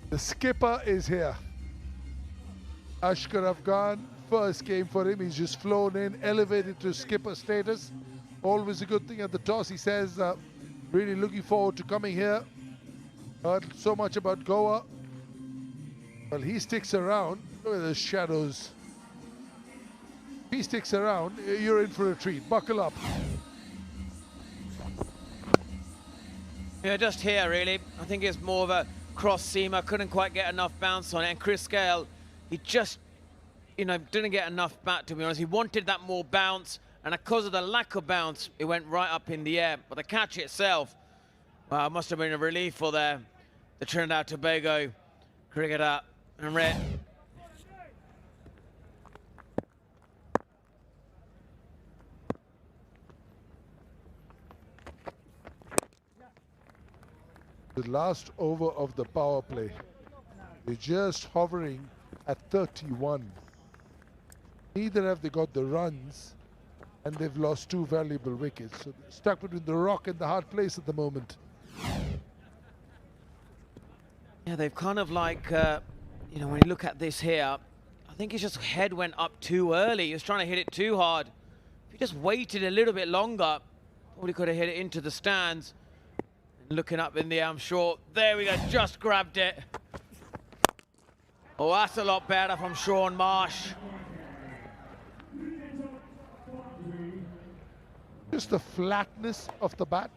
Speaker 2: The skipper is here. Ashkar Afghan, first game for him. He's just flown in, elevated to skipper status. Always a good thing at the toss. He says, really looking forward to coming here. Heard so much about Goa. Well, he sticks around. Look at the shadows. If he sticks around, you're in for a treat. Buckle up.
Speaker 4: Yeah, just here, really. I think it's more of a cross seamer, couldn't quite get enough bounce on it, and Chris Gayle, he just, didn't get enough bat, to be honest. He wanted that more bounce, and because of the lack of bounce, it went right up in the air. But the catch itself, must have been a relief for the Trinidad Tobago cricketer and red.
Speaker 2: The last over of the power play. They're just hovering at 31. Neither have they got the runs, and they've lost 2 valuable wickets. So they're stuck between the rock and the hard place at the moment.
Speaker 4: Yeah, they've kind of like, when you look at this here, I think his just head went up too early. He was trying to hit it too hard. If he just waited a little bit longer, probably could have hit it into the stands. Looking up in the air, I'm sure. There we go, just grabbed it. Oh, that's a lot better from Sean Marsh.
Speaker 2: Just the flatness of the bat.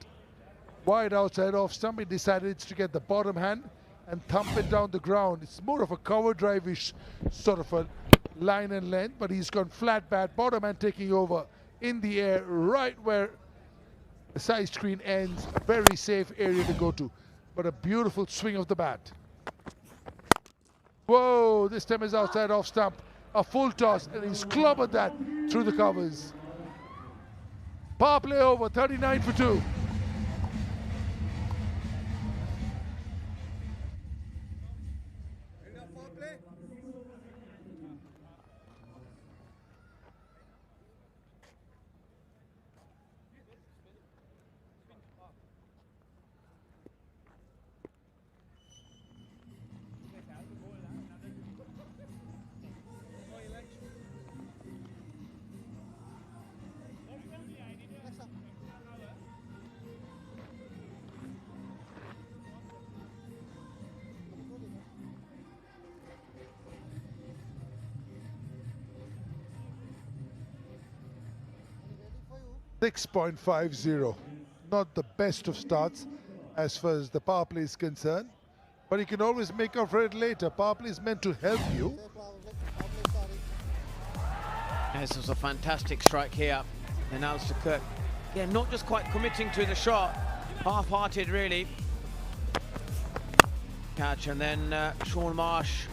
Speaker 2: Wide outside off stump. He decided to get the bottom hand and thump it down the ground. It's more of a cover drive-ish sort of a line and length, but he's gone flat bat, bottom hand taking over in the air, right where the side screen ends. A very safe area to go to, but a beautiful swing of the bat. Whoa, this time is outside off stump. A full toss, and he's clobbered that through the covers. Power play over, 39 for 2. .50, not the best of starts as far as the power play is concerned, but you can always make up for it later. Power play is meant to help you.
Speaker 4: This was a fantastic strike here. And Alistair Kirk, yeah, not just quite committing to the shot, half-hearted really. Catch, and then Sean Marsh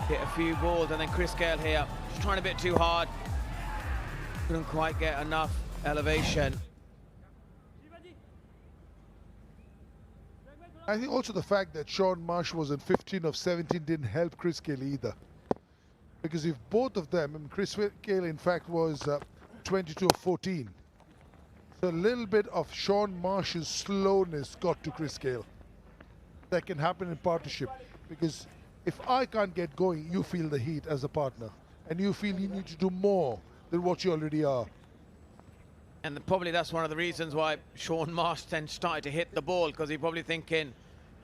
Speaker 4: hit a few balls, and then Chris Gayle here, just trying a bit too hard. Couldn't quite get enough elevation.
Speaker 2: I think also the fact that Sean Marsh was in 15 of 17 didn't help Chris Gayle either. Because if both of them, and Chris Gayle in fact was 22 of 14. A little bit of Sean Marsh's slowness got to Chris Gayle. That can happen in partnership, because if I can't get going, you feel the heat as a partner, and you feel you need to do more than what you already are.
Speaker 11: And probably that's one of the reasons why Sean Marsh then started to hit the ball, because he's probably thinking,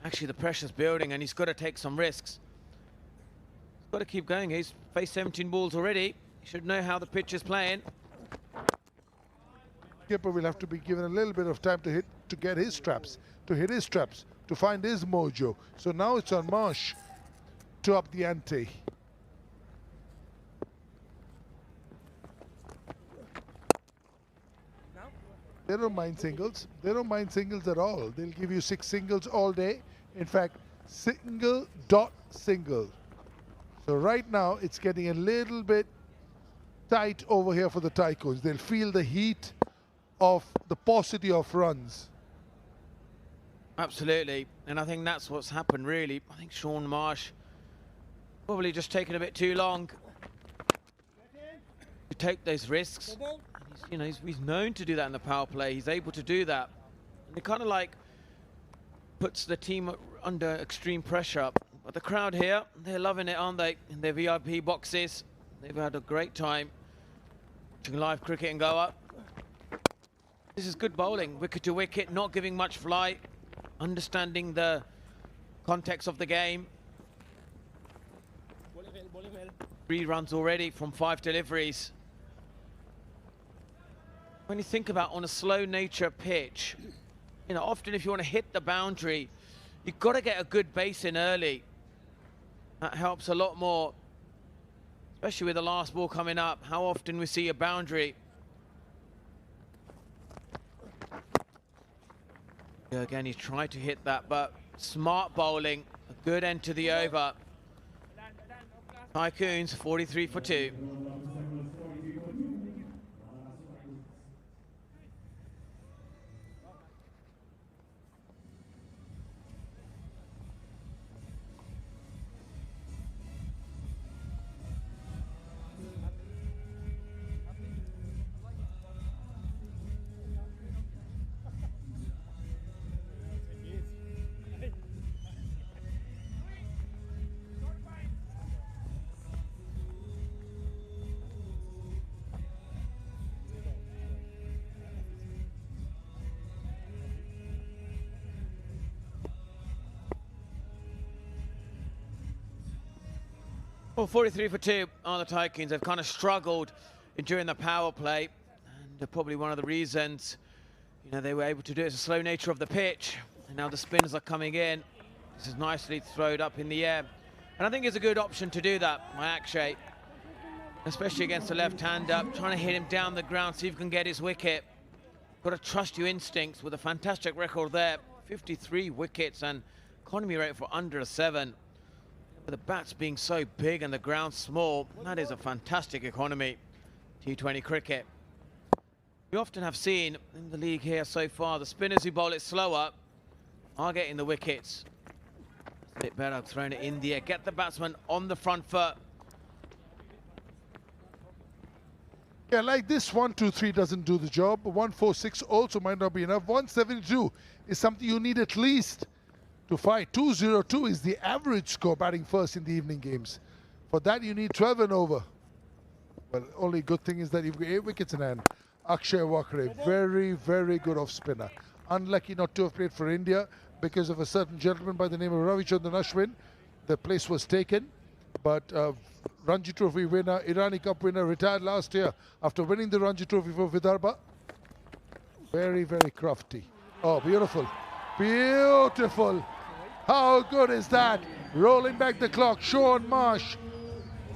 Speaker 11: actually the pressure's building and he's got to take some risks. He's got to keep going. He's faced 17 balls already. He should know how the pitch is playing.
Speaker 2: Skipper will have to be given a little bit of time to get his straps, to hit his straps, to find his mojo. So now it's on Marsh to up the ante. They don't mind singles. They don't mind singles at all. They'll give you 6 singles all day. In fact, single dot single. So right now it's getting a little bit tight over here for the Tycoons. They'll feel the heat of the paucity of runs.
Speaker 11: Absolutely, and I think that's what's happened really. I think Sean Marsh probably just taking a bit too long to take those risks. He's known to do that in the power play. He's able to do that. And it kind of like puts the team under extreme pressure. But the crowd here, they're loving it, aren't they? In their VIP boxes. They've had a great time watching live cricket and go up. This is good bowling, wicket to wicket, not giving much flight, understanding the context of the game. 3 runs already from 5 deliveries. When you think about on a slow nature pitch, often if you want to hit the boundary, you've got to get a good base in early. That helps a lot more, especially with the last ball coming up. How often we see a boundary. Again, he's tried to hit that, but smart bowling, a good end to the over. Tycoons 43 for 2. Well, 43 for 2 are the Tycoons. They've kind of struggled during the power play, and probably one of the reasons, they were able to do it is the slow nature of the pitch. And now the spinners are coming in. This is nicely thrown up in the air, and I think it's a good option to do that by Akshay, especially against the left-hander, trying to hit him down the ground, see if you can get his wicket. Got to trust your instincts with a fantastic record there. 53 wickets and economy rate for under a 7. With the bats being so big and the ground small, that is a fantastic economy. T20 cricket. We often have seen in the league here so far, the spinners who bowl it slower are getting the wickets. A bit better throwing it in the air. Get the batsman on the front foot.
Speaker 2: Yeah, like this 1-2-3 doesn't do the job. 1-4-6 also might not be enough. 172 is something you need at least to fight. 202 is the average score batting first in the evening games. For that you need 12 and over. Well, only good thing is that you've got 8 wickets in hand. Akshay Wakre, very, very good off spinner. Unlucky not to have played for India because of a certain gentleman by the name of Ravichandran Ashwin. The place was taken, but Ranji Trophy winner, Irani Cup winner, retired last year after winning the Ranji Trophy for Vidarbha. Very, very crafty. Oh, beautiful. Beautiful. How good is that? Rolling back the clock, Sean Marsh.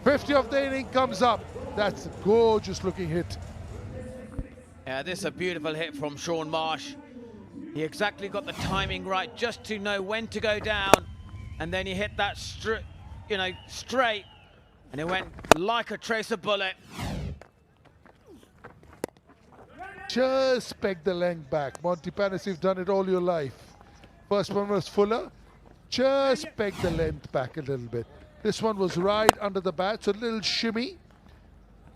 Speaker 2: 50 of the inning comes up. That's a gorgeous looking hit.
Speaker 11: Yeah, this is a beautiful hit from Sean Marsh. He exactly got the timing right just to know when to go down. And then he hit that straight. And it went like a tracer bullet.
Speaker 2: Just peg the length back. Monty Panis, you've done it all your life. First one was fuller. Just peg the length back a little bit. This one was right under the bat, so a little shimmy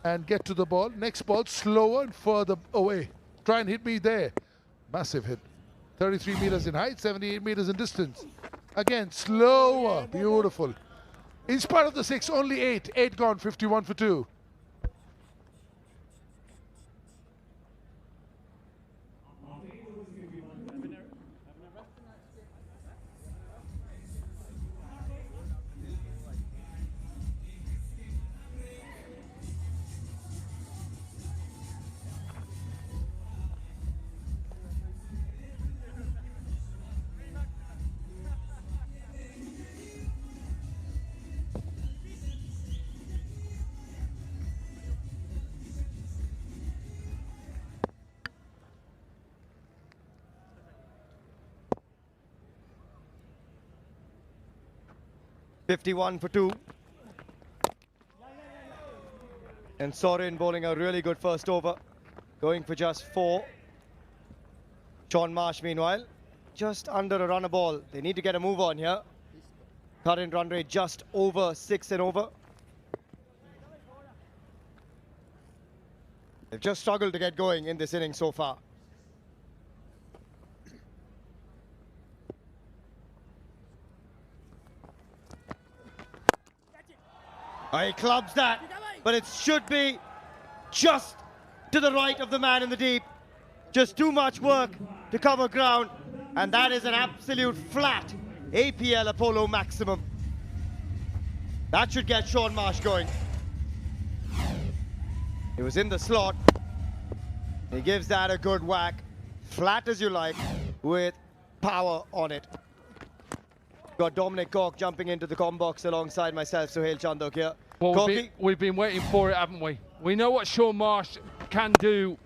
Speaker 2: and get to the ball. Next ball, slower and further away. try and hit me there. Massive hit. 33 meters in height, 78 meters in distance. Again, slower, beautiful. In spite of the 6, only 8. 8 gone, 51 for 2.
Speaker 1: $51 for 2. And Sorin bowling a really good first over, going for just 4. Sean Marsh, meanwhile, just under a run a ball. They need to get a move on here. Current run rate just over 6 and over. They've just struggled to get going in this inning so far. He clubs that, but it should be just to the right of the man in the deep. Just too much work to cover ground, and that is an absolute flat APL Apollo maximum. That should get Sean Marsh going. It was in the slot. He gives that a good whack, flat as you like, with power on it. Got Dominic Cork jumping into the comm box alongside myself, Suhail Chandok here.
Speaker 9: Well, we've been waiting for it, haven't we? We know what Sean Marsh can do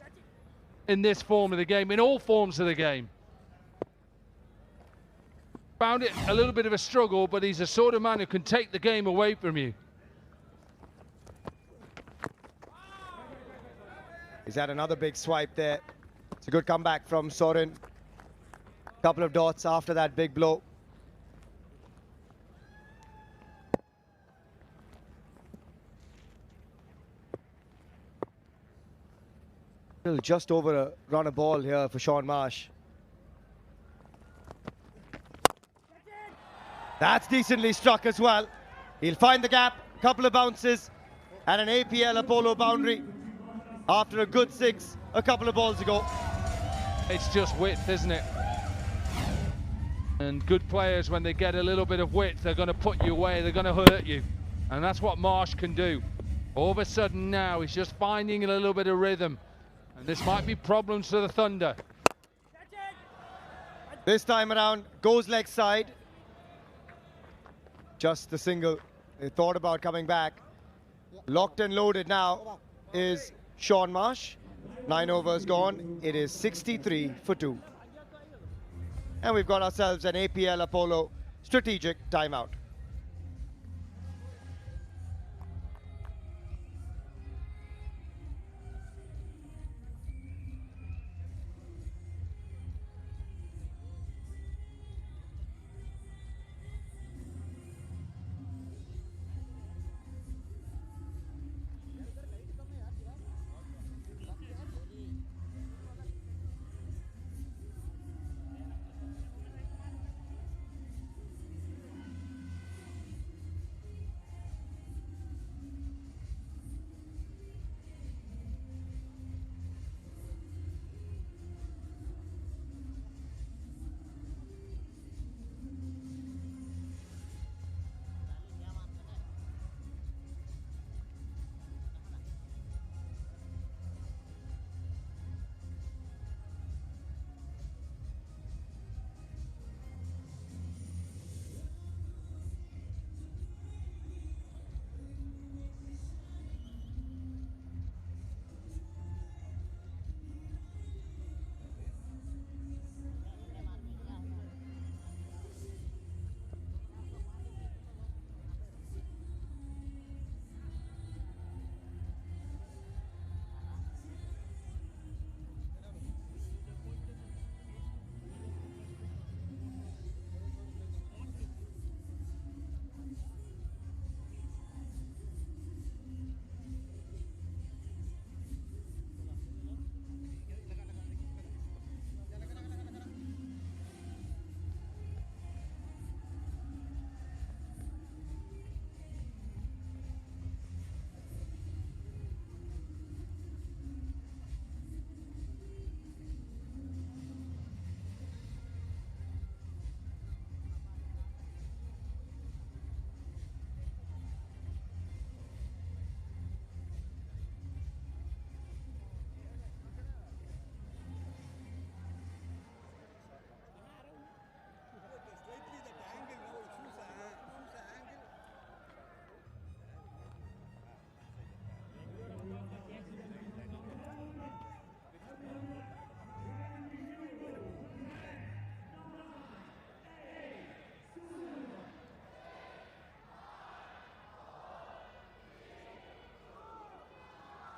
Speaker 9: in this form of the game, in all forms of the game. Found it a little bit of a struggle, but he's the sort of man who can take the game away from you.
Speaker 1: He's had another big swipe there. It's a good comeback from Sorin. Couple of dots after that big blow. Still just over a run a ball here for Sean Marsh. That's decently struck as well. He'll find the gap, couple of bounces, and an APL Apollo boundary after a good 6 a couple of balls ago.
Speaker 9: It's just width, isn't it? And good players, when they get a little bit of width, they're going to put you away, they're going to hurt you. And that's what Marsh can do. All of a sudden now, he's just finding a little bit of rhythm. And this might be problems for the Thunder.
Speaker 1: This time around, goes leg side. Just the single. They thought about coming back. Locked and loaded now is Sean Marsh. 9 overs gone. It is 63 for 2. And we've got ourselves an APL Apollo strategic timeout.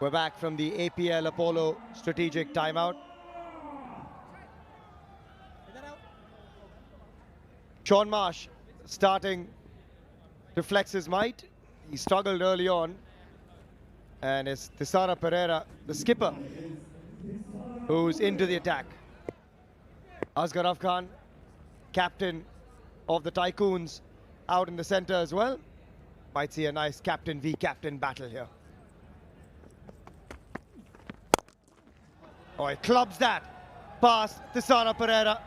Speaker 1: We're back from the APL Apollo strategic timeout. Sean Marsh starting to flex his might. He struggled early on. And it's Thisara Perera, the skipper, who's into the attack. Asghar Khan, captain of the Tycoons, out in the center as well. Might see a nice captain v captain battle here. Oh, he clubs that past Thisara Perera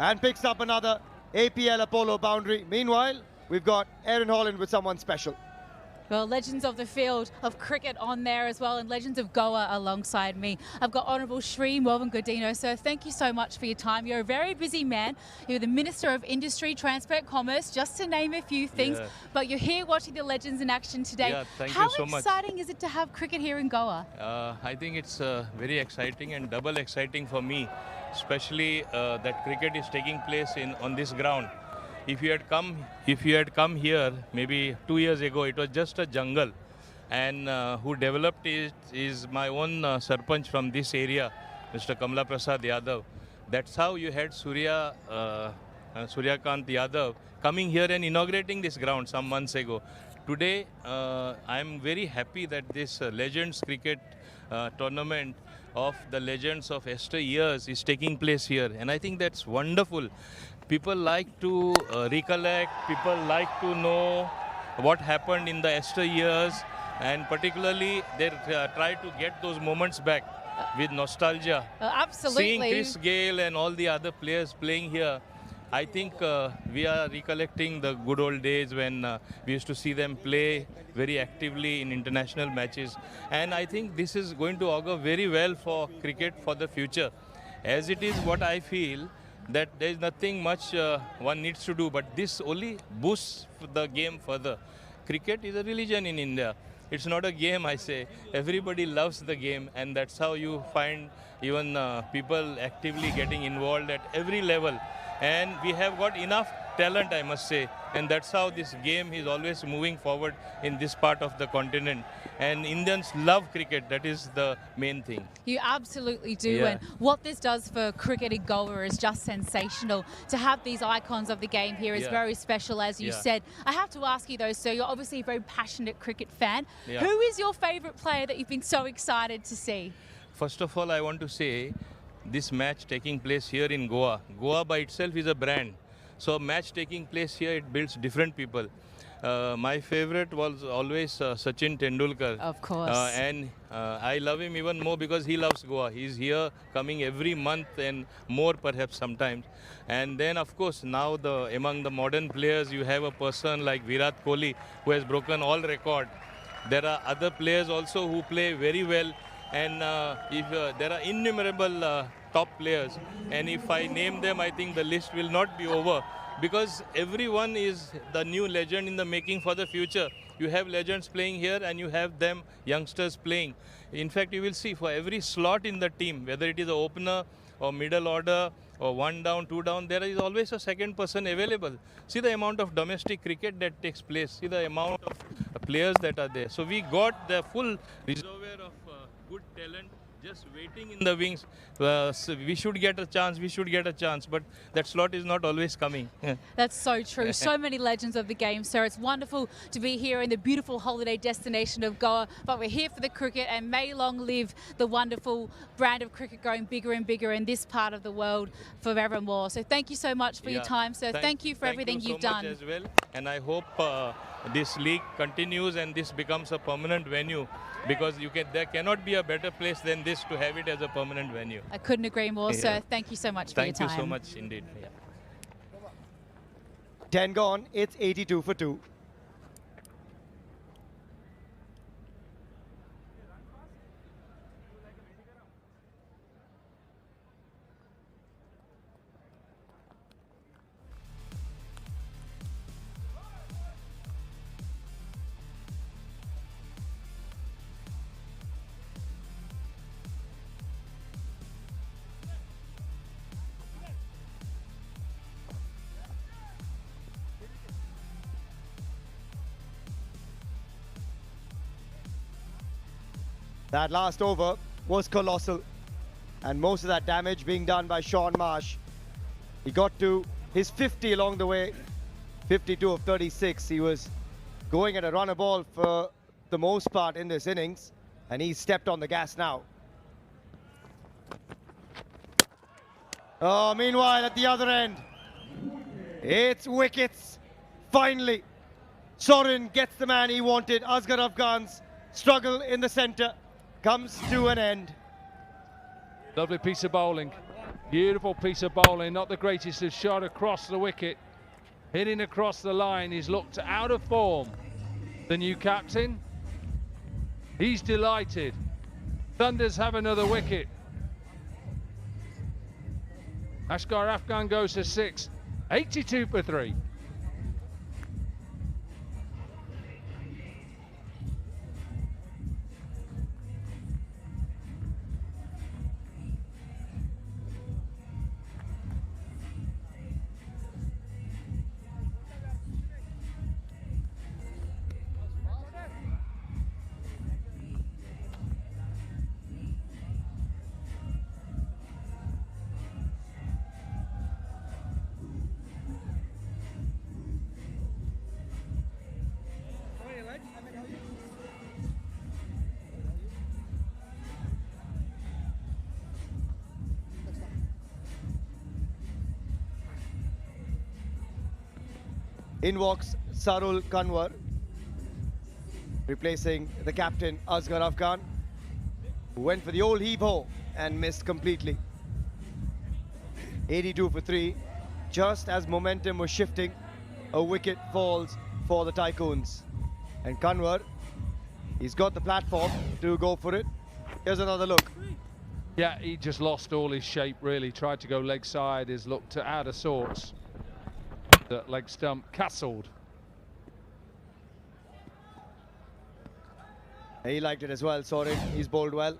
Speaker 1: and picks up another APL Apollo boundary. Meanwhile, we've got Aaron Holland with someone special.
Speaker 12: Well, legends of the field of cricket on there as well, and legends of Goa alongside me. I've got Honourable Shri Melvin Godino. Sir, thank you so much for your time. You're a very busy man. You're the Minister of Industry, Transport, Commerce, just to name a few things.
Speaker 13: Yeah.
Speaker 12: But you're here watching the legends in action today.
Speaker 13: Yeah, thank
Speaker 12: How
Speaker 13: you so much.
Speaker 12: exciting is it to have cricket here in Goa?
Speaker 13: I think it's very exciting and double exciting for me, especially that cricket is taking place on this ground. If you had come here maybe 2 years ago, it was just a jungle, and who developed it is my own Sarpanch from this area, Mr. Kamla Prasad Yadav. That's how you had Suryakant Yadav coming here and inaugurating this ground some months ago. Today, I am very happy that this Legends Cricket tournament of the legends of yesteryears is taking place here, and I think that's wonderful. People like to recollect, people like to know what happened in the yesteryears, and particularly they try to get those moments back with nostalgia.
Speaker 12: Absolutely.
Speaker 13: Seeing Chris Gayle and all the other players playing here, I think we are recollecting the good old days when we used to see them play very actively in international matches. And I think this is going to augur very well for cricket for the future. As it is, what I feel, that there is nothing much one needs to do, but this only boosts the game further. Cricket is a religion in India. It's not a game, I say. Everybody loves the game, and that's how you find even people actively getting involved at every level. And we have got enough talent, I must say, and that's how this game is always moving forward in this part of the continent. And Indians love cricket. That is the main thing.
Speaker 12: You absolutely do.
Speaker 13: Yeah.
Speaker 12: And what this does for cricket in Goa is just sensational. To have these icons of the game here is
Speaker 13: Yeah.
Speaker 12: very special, as you
Speaker 13: Yeah.
Speaker 12: said. I have to ask you though, sir, you're obviously a very passionate cricket fan.
Speaker 13: Yeah.
Speaker 12: Who is your favourite player that you've been so excited to see?
Speaker 13: First of all, I want to say this match taking place here in Goa. Goa by itself is a brand. So a match taking place here, it builds different people. My favorite was always Sachin Tendulkar.
Speaker 12: Of course.
Speaker 13: And I love him even more because he loves Goa. He's here coming every month and more perhaps sometimes. And then of course now among the modern players you have a person like Virat Kohli who has broken all record. There are other players also who play very well. And there are innumerable top players, and if I name them, I think the list will not be over, because everyone is the new legend in the making for the future. You have legends playing here, and you have them youngsters playing. In fact, you will see for every slot in the team, whether it is an opener or middle order or 1 down, 2 down, there is always a second person available. See the amount of domestic cricket that takes place. See the amount of players that are there. So we got the full reservoir of good talent just waiting in the wings. So we should get a chance, but that slot is not always coming.
Speaker 12: That's so true. So many legends of the game, sir. It's wonderful to be here in the beautiful holiday destination of Goa, but we're here for the cricket, and may long live the wonderful brand of cricket growing bigger and bigger in this part of the world forevermore. So thank you so much for your time, sir. Thank you for everything you've done.
Speaker 13: As well. And I hope this league continues and this becomes a permanent venue, because there cannot be a better place than this to have it as a permanent venue.
Speaker 12: I couldn't agree more, sir. Thank you so much for your time.
Speaker 13: Thank you so much indeed.
Speaker 1: 10 gone, it's 82 for 2. That last over was colossal, and most of that damage being done by Sean Marsh. He got to his 50 along the way, 52 of 36. He was going at a runner ball for the most part in this innings, and he's stepped on the gas now. Oh, meanwhile, at the other end, it's wickets. Finally, Soren gets the man he wanted. Asghar Afghan's struggle in the centre comes to an end.
Speaker 9: Lovely piece of bowling. Beautiful piece of bowling. Not the greatest of shot across the wicket. Hitting across the line. He's looked out of form. The new captain. He's delighted. Thunders have another wicket. Asghar Afghan goes to 6. 82 for 3.
Speaker 1: In walks Sarul Kanwar, replacing the captain Asghar Afghan, who went for the old heave-ho and missed completely. 82 for 3. Just as momentum was shifting, a wicket falls for the Tycoons. And Kanwar, he's got the platform to go for it. Here's another look.
Speaker 9: Yeah, he just lost all his shape, really. Tried to go leg side, is looked out of sorts. The leg stump castled.
Speaker 1: He liked it as well, Soren. He's bowled well.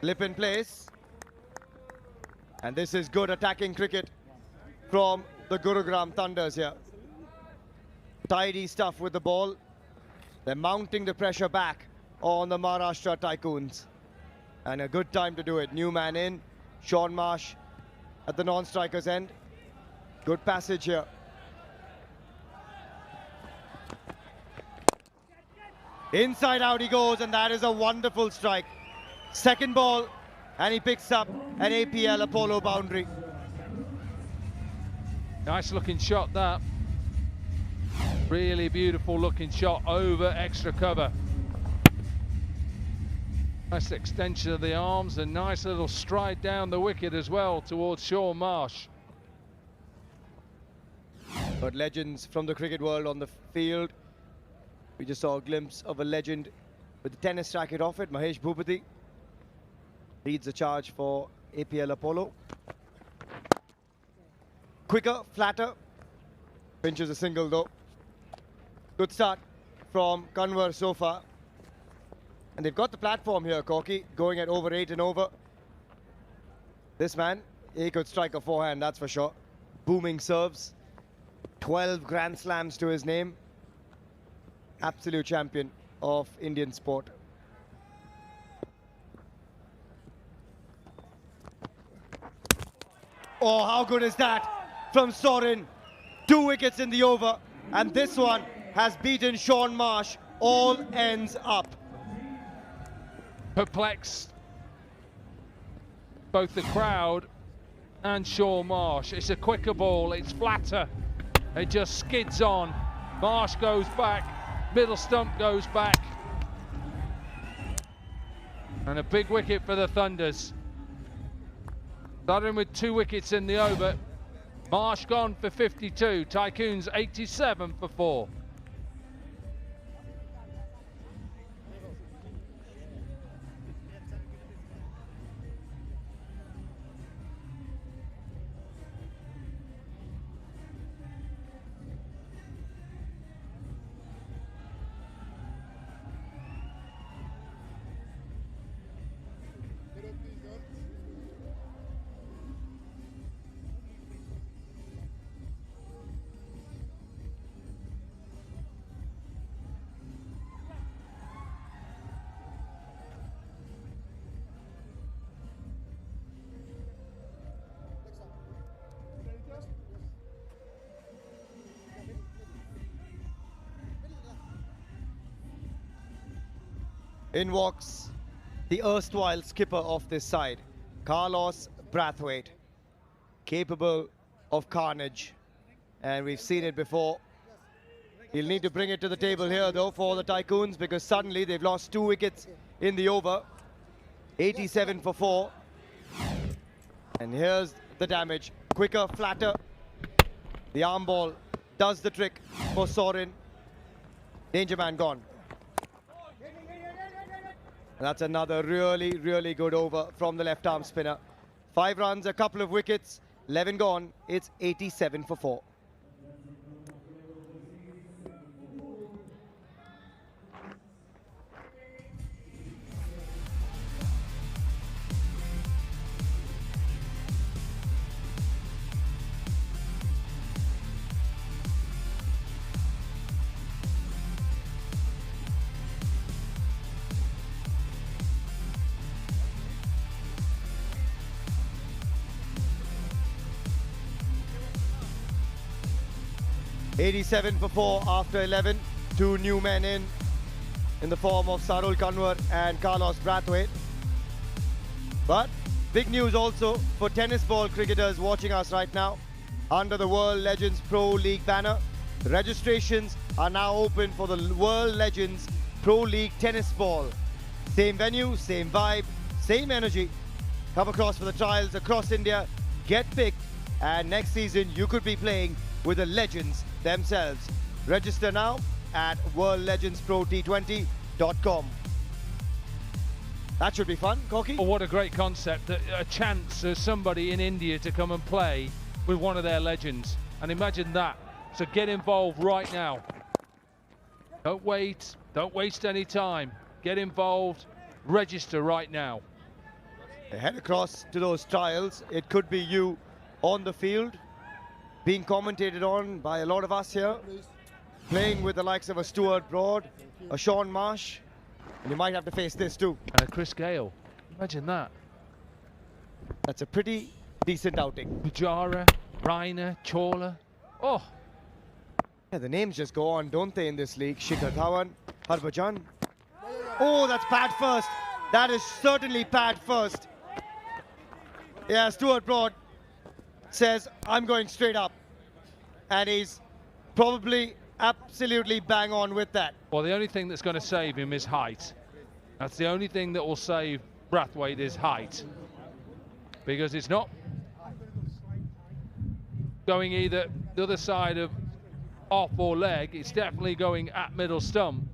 Speaker 1: Lip in place. And this is good attacking cricket from the Gurugram Thunders here. Tidy stuff with the ball. They're mounting the pressure back on the Maharashtra Tycoons. And a good time to do it. New man in. Sean Marsh at the non-striker's end. Good passage here. Inside out he goes, and that is a wonderful strike. Second ball, and he picks up an APL Apollo boundary.
Speaker 9: Nice looking shot, that. Really beautiful looking shot over extra cover. Nice extension of the arms, and nice little stride down the wicket as well towards Sean Marsh.
Speaker 1: But legends from the cricket world on the field. We just saw a glimpse of a legend with the tennis racket off it. Mahesh Bhupati leads the charge for APL Apollo. Quicker, flatter. Pinches a single though. Good start from Kanwar so far. And they've got the platform here, Corky, going at over 8 and over. This man, he could strike a forehand, that's for sure. Booming serves. 12 Grand Slams to his name. Absolute champion of Indian sport. Oh, how good is that from Soren? 2 wickets in the over, and this one has beaten Sean Marsh. All ends up.
Speaker 9: Perplexed both the crowd and Sean Marsh. It's a quicker ball, it's flatter. It just skids on. Marsh goes back, middle stump goes back. And a big wicket for the Thunders. Starting with 2 wickets in the over. Marsh gone for 52, Tycoons 87 for 4.
Speaker 1: In walks the erstwhile skipper of this side, Carlos Brathwaite, capable of carnage, and we've seen it before. He'll need to bring it to the table here though for the Tycoons, because suddenly they've lost 2 wickets in the over. 87 for 4. And here's the damage. Quicker, flatter. The arm ball does the trick for Soren. Danger man gone. And that's another really, really good over from the left arm spinner. 5 runs, a couple of wickets, 11 gone. It's 87 for 4. .87 for 4 after 11. 2 new men in the form of Sarul Kanwar and Carlos Brathwaite. But big news also for tennis ball cricketers watching us right now. Under the World Legends Pro League banner, registrations are now open for the World Legends Pro League tennis ball. Same venue, same vibe, same energy. Come across for the trials across India, get picked, and next season you could be playing with the legends themselves. Register now at worldlegendspro-t20.com. That should be fun, Corky.
Speaker 9: Oh, what a great concept. A chance for somebody in India to come and play with one of their legends. And imagine that. So get involved right now. Don't wait. Don't waste any time. Get involved. Register right now.
Speaker 1: Head across to those trials. It could be you on the field, being commentated on by a lot of us here, playing with the likes of a Stuart Broad, a Sean Marsh, and you might have to face this too.
Speaker 9: And a Chris Gayle. Imagine that.
Speaker 1: That's a pretty decent outing.
Speaker 9: Pujara, Raina, Chawla. Oh.
Speaker 1: Yeah, the names just go on, don't they, in this league? Shikhar Dhawan, Harbhajan. Oh, that's pad first. That is certainly pad first. Yeah, Stuart Broad says, I'm going straight up. And he's probably absolutely bang on with that.
Speaker 9: Well, the only thing that's going to save him is height. That's the only thing that will save Brathwaite is height. Because it's not going either the other side of off or leg. It's definitely going at middle stump.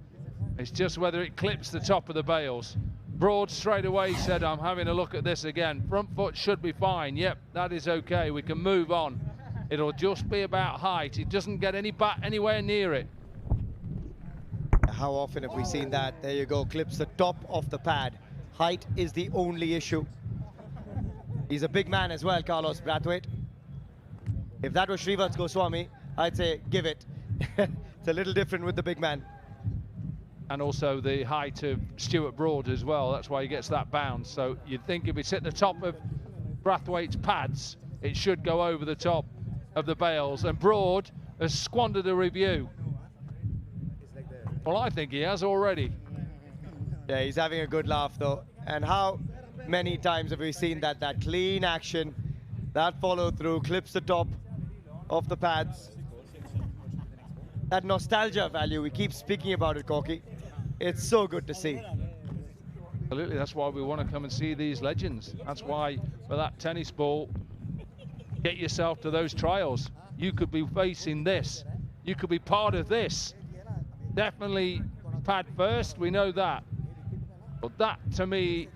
Speaker 9: It's just whether it clips the top of the bails. Broad straight away said, I'm having a look at this again. Front foot should be fine. Yep, that is okay. We can move on. It'll just be about height. It doesn't get any bat anywhere near it.
Speaker 1: How often have we seen that? There you go, clips the top of the pad. Height is the only issue. He's a big man as well, Carlos Brathwaite. If that was Shrivats Goswami, I'd say give it. It's a little different with the big man.
Speaker 9: And also the height of Stuart Broad as well. That's why he gets that bounce. So you'd think if it's at the top of Brathwaite's pads, it should go over the top of the bails. And Broad has squandered a review. Well, I think he has already.
Speaker 1: Yeah, he's having a good laugh though. And how many times have we seen that clean action, that follow through, clips the top of the pads. That nostalgia value, we keep speaking about it, Corky. It's so good to see.
Speaker 9: Absolutely, that's why we want to come and see these legends. That's why, for that tennis ball, get yourself to those trials. You could be facing this. You could be part of this. Definitely pad first, we know that. But that, to me,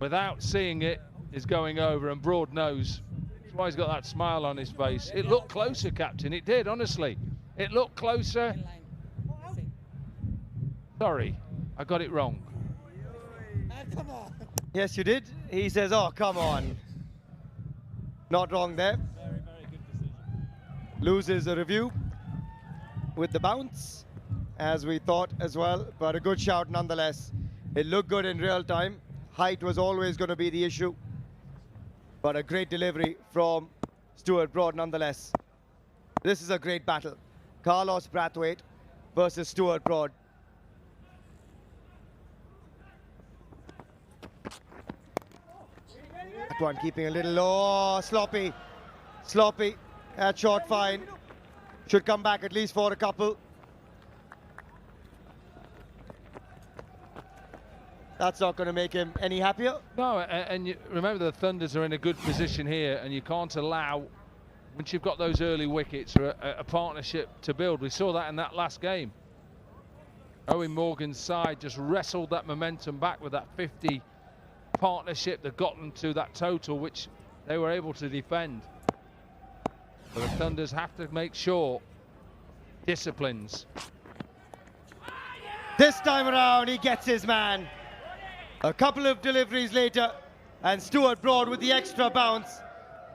Speaker 9: without seeing it, is going over, and Broad knows. That's why he's got that smile on his face. It looked closer, Captain. It did, honestly. It looked closer. Sorry, I got it wrong.
Speaker 1: Yes, you did. He says, oh, come on. Not wrong there. Loses a review with the bounce, as we thought as well, but a good shout nonetheless. It looked good in real time. Height was always going to be the issue, but a great delivery from Stuart Broad nonetheless. This is a great battle. Carlos Brathwaite versus Stuart Broad. That one keeping a little low, sloppy. Sloppy at short fine. Should come back at least for a couple. That's not going to make him any happier.
Speaker 9: No, and you remember the Thunders are in a good position here, and you can't allow, once you've got those early wickets, or a partnership to build. We saw that in that last game. Owen Morgan's side just wrestled that momentum back with that 50 partnership that got them to that total, which they were able to defend. But the Thunders have to make sure disciplines.
Speaker 1: This time around, he gets his man. A couple of deliveries later, and Stuart Broad with the extra bounce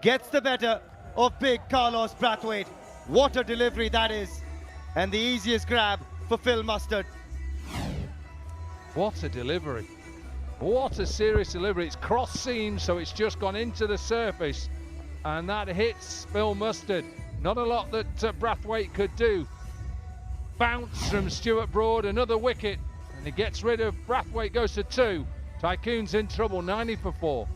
Speaker 1: gets the better of big Carlos Brathwaite. What a delivery that is. And the easiest grab for Phil Mustard.
Speaker 9: What a delivery. What a serious delivery. It's cross seam, so it's just gone into the surface. And that hits Phil Mustard. Not a lot that Brathwaite could do. Bounce from Stuart Broad, another wicket. And he gets rid of Brathwaite, goes to 2. Tycoons in trouble, 90 for 4.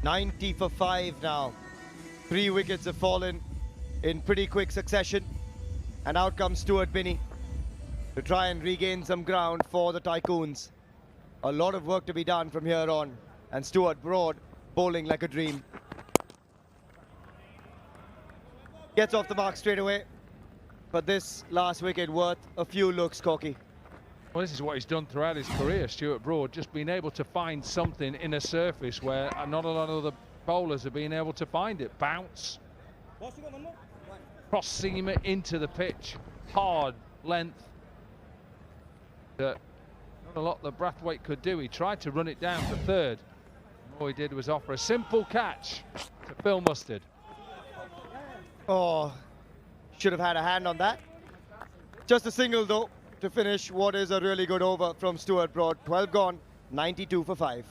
Speaker 1: .90 for 5 now. 3 wickets have fallen in pretty quick succession. And out comes Stuart Binney to try and regain some ground for the Tycoons. A lot of work to be done from here on. And Stuart Broad bowling like a dream. Gets off the mark straight away. But this last wicket worth a few looks, Corky.
Speaker 9: Well, this is what he's done throughout his career, Stuart Broad, just being able to find something in a surface where not a lot of other bowlers have been able to find it. Bounce, cross seamer into the pitch, hard length. Not a lot that Brathwaite could do. He tried to run it down for 3rd. All he did was offer a simple catch to Phil Mustard.
Speaker 1: Oh, should have had a hand on that. Just a single though, to finish what is a really good over from Stuart Broad. 12 gone, 92 for 5.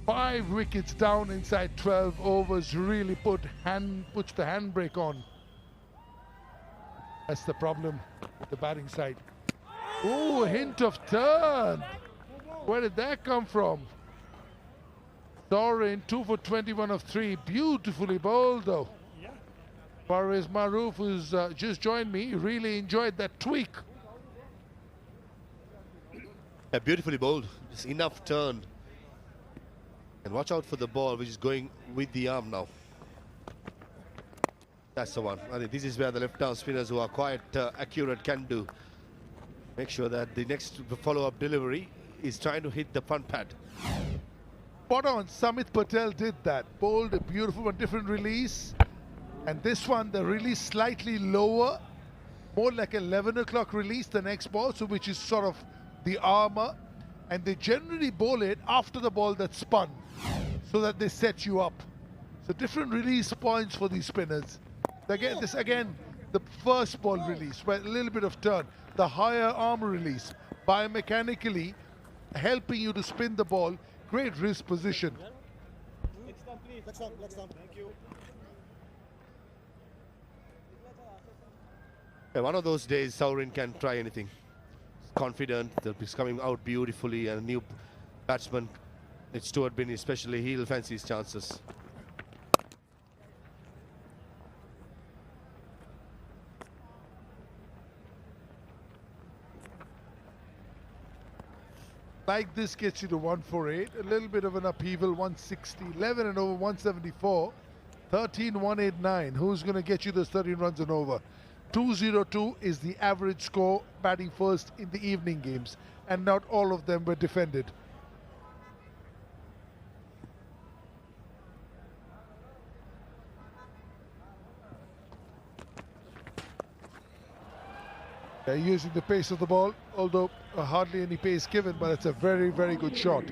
Speaker 2: Five wickets down inside 12 overs really puts the handbrake on. That's the problem with the batting side. Oh, a hint of turn. Where did that come from? Sorin, 2 for 21 of 3. Beautifully bowled though. Parvez Maroof, who's just joined me, really enjoyed that tweak.
Speaker 6: Yeah, beautifully bowled. Just enough turn. And watch out for the ball, which is going with the arm now. That's the one. I think this is where the left-arm spinners who are quite accurate can do. Make sure that the next follow-up delivery is trying to hit the front pad.
Speaker 2: Spot on. Samit Patel did that. Bowled a beautiful one, different release. And this one, the release slightly lower. More like 11 o'clock release, the next ball, so which is sort of the armor. And they generally bowl it after the ball that's spun, so that they set you up. So different release points for these spinners. Again, this again, the first ball release, where a little bit of turn. The higher arm release, biomechanically helping you to spin the ball. Great wrist position.
Speaker 10: Let's stop. Thank you.
Speaker 14: Yeah, one of those days, Saurin can try anything. Confident, he's coming out beautifully, and a new batsman, it's Stuart Binney especially, he'll fancy his chances.
Speaker 2: Like this gets you to 148, a little bit of an upheaval, 160, 11 and over 174, 13 189. Who's going to get you those 13 runs and over? 202 is the average score batting first in the evening games, and not all of them were defended. They're using the pace of the ball, although hardly any pace given, but it's a very, very good shot.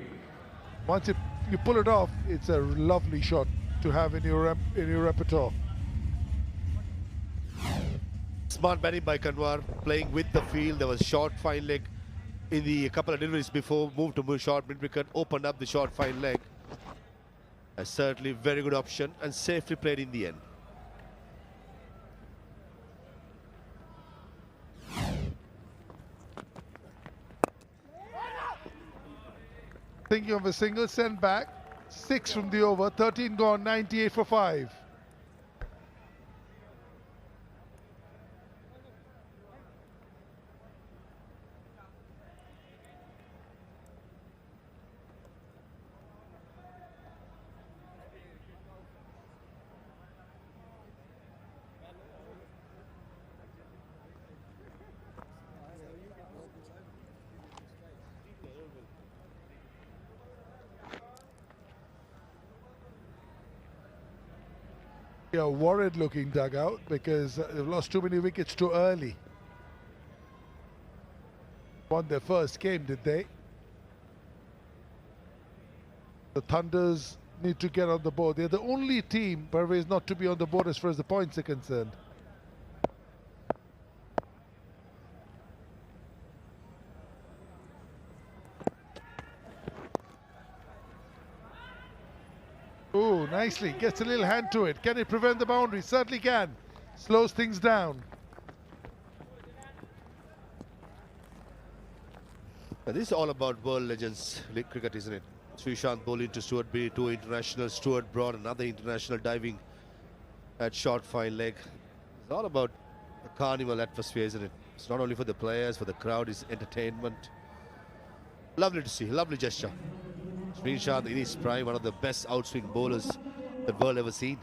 Speaker 2: Once you pull it off, it's a lovely shot to have in your repertoire.
Speaker 14: Smart batting by Kanwar, playing with the field. There was short fine leg in the couple of deliveries before, moved to short mid wicket, opened up the short fine leg. A certainly very good option and safely played in the end.
Speaker 2: Thinking of a single, send back, 6 from the over, 13 gone, 98 for 5. A worried looking dugout because they've lost too many wickets too early. Won their first game, did they? The Thunders need to get on the board. They're the only team, Pervez, not to be on the board as far as the points are concerned. Oh, nicely. Gets a little hand to it. Can it prevent the boundary? Certainly can. Slows things down.
Speaker 14: Now, this is all about world legends cricket, isn't it? Srishant bowling to Stuart Binney, 2 internationals. Stuart Broad, another international, diving at short fine leg. It's all about the carnival atmosphere, isn't it? It's not only for the players, for the crowd, it's entertainment. Lovely to see, lovely gesture. Srishant in his prime, one of the best outswing bowlers the world ever seen.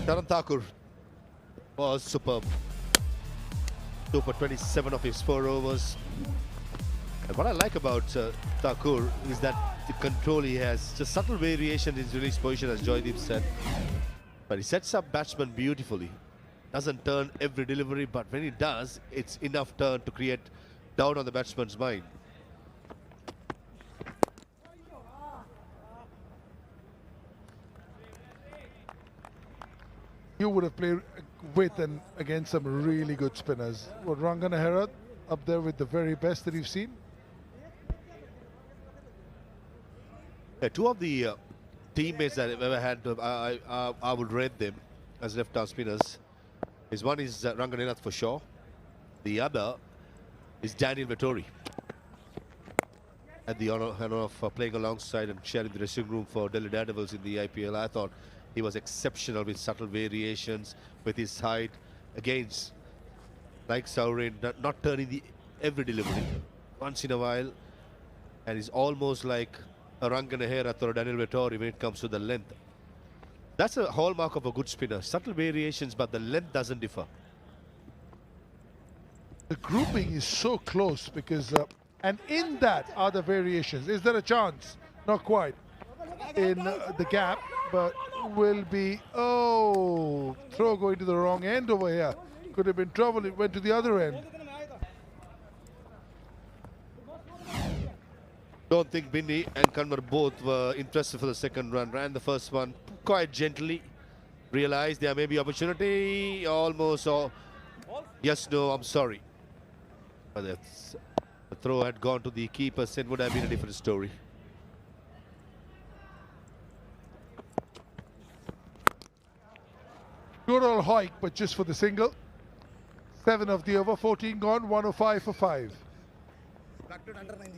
Speaker 14: Taran Thakur was superb. 2 for 27 of his 4 overs. And what I like about Thakur is that the control he has, just subtle variation in his release position, as Joydeep said. But he sets up batsmen beautifully. Doesn't turn every delivery, but when he does, it's enough turn to create doubt on the batsman's mind.
Speaker 2: You would have played with and against some really good spinners. What, Rangana Herath up there with the very best that you've seen?
Speaker 14: Yeah, 2 of the teammates that I've ever had, I would rate them as left-arm spinners. One is Rangana Herath for sure. The other is Daniel Vettori. Had the honor of playing alongside and sharing the dressing room for Delhi Daredevils in the IPL. I thought he was exceptional with subtle variations, with his height, against, like Saurin, not turning every delivery once in a while, and he's almost like a Rangana Herath or a Daniel Vettori when it comes to the length. That's a hallmark of a good spinner. Subtle variations, but the length doesn't differ.
Speaker 2: The grouping is so close because, and in that are the variations. Is there a chance? Not quite. In the gap, but will be, oh, throw going to the wrong end over here. Could have been trouble, it went to the other end.
Speaker 14: Don't think Binney and Kanwar both were impressive for the second run. Ran the first one quite gently. Realized there may be opportunity. Almost, yes, no, I'm sorry. The throw had gone to the keeper, it would have been a different story.
Speaker 2: Good old hike, but just for the single. 7 of the over, 14 gone, 105 for 5.
Speaker 15: Back to under 90.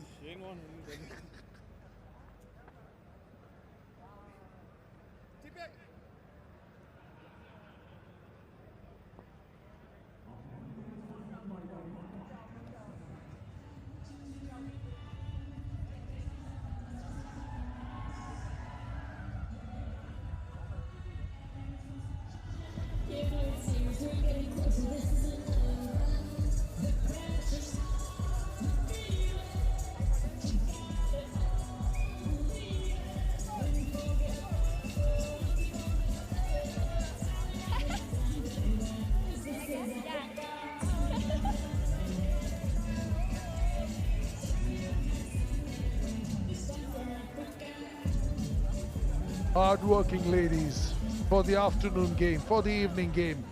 Speaker 2: Hard-working ladies for the afternoon game, for the evening game.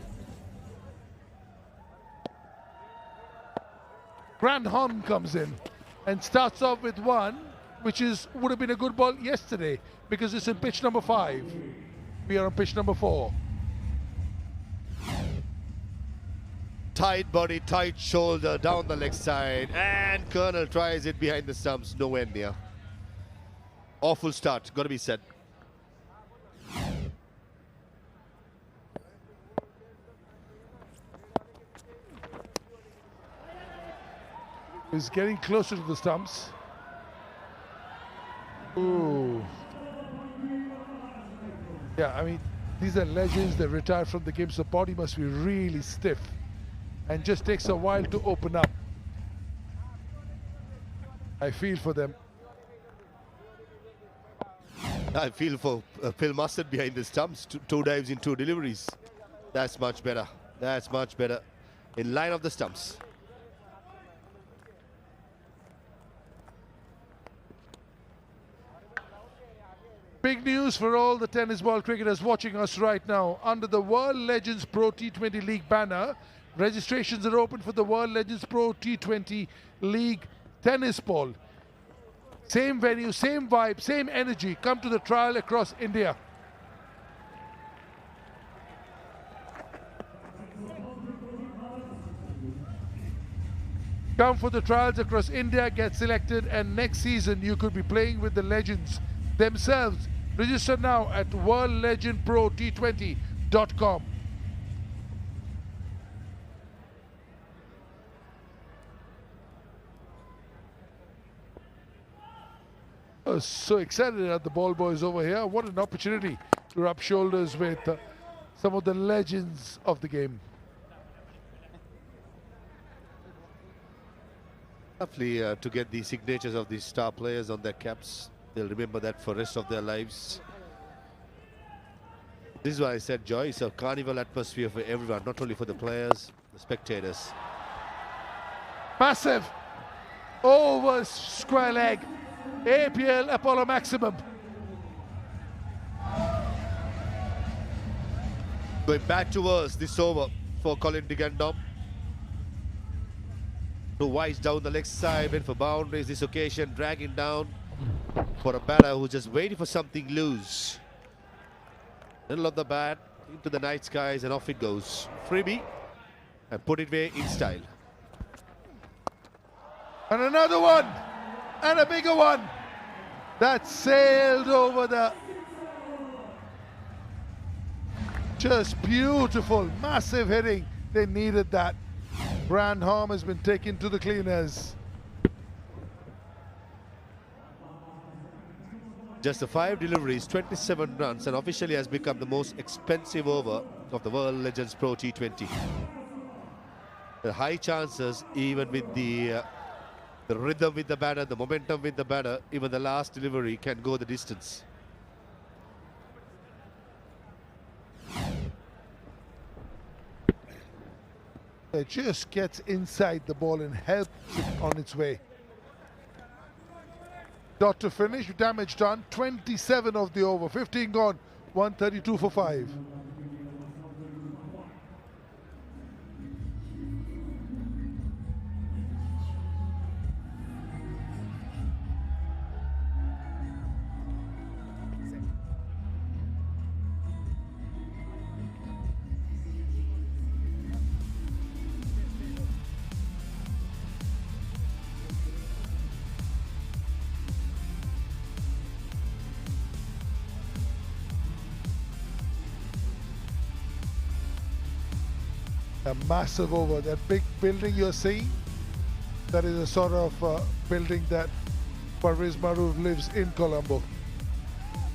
Speaker 2: Grandham comes in and starts off with one, which would have been a good ball yesterday because it's in pitch number 5. We are on pitch number 4.
Speaker 14: Tight body, tight shoulder, down the leg side, and Colonel tries it behind the stumps, nowhere near. Awful start, got to be said.
Speaker 2: Is getting closer to the stumps. Ooh. Yeah, I mean, these are legends. They retired from the game, so the body must be really stiff and just takes a while to open up. I feel for them.
Speaker 14: I feel for Phil Mustard behind the stumps. Two dives in 2 deliveries. That's much better. That's much better. In line of the stumps.
Speaker 2: Big news for all the tennis ball cricketers watching us right now. Under the World Legends Pro T20 League banner, registrations are open for the World Legends Pro T20 League tennis ball. Same venue, same vibe, same energy. Come to the trial across India. Come for the trials across India, get selected, and next season you could be playing with the legends themselves. Register now at worldlegendprot20.com. I was so excited at the ball boys over here. What an opportunity to rub shoulders with some of the legends of the game.
Speaker 14: Lovely to get the signatures of these star players on their caps. They'll remember that for the rest of their lives. This is why I said, Joy, it's a carnival atmosphere for everyone, not only for the players, the spectators.
Speaker 2: Massive over square leg. APL Apollo maximum.
Speaker 14: Going back towards this over for Colin Digandom. To Wise down the leg side, went for boundaries this occasion, dragging down for a batter who's just waiting for something loose. Middle of the bat, into the night skies, and off it goes. Freebie, and put it away in style.
Speaker 2: And another one, and a bigger one. That sailed over the... Just beautiful, massive hitting. They needed that. Grandham has been taken to the cleaners.
Speaker 14: Just the 5 deliveries, 27 runs, and officially has become the most expensive over of the World Legends Pro T20. The high chances, even with the rhythm with the batter, the momentum with the batter, even the last delivery can go the distance.
Speaker 2: It just gets inside the ball and helps it on its way. Dot to finish, damage done, 27 of the over, 15 gone, 132 for 5. A massive over. That big building you're seeing, that is a sort of building that Parvez Maroof lives in Colombo.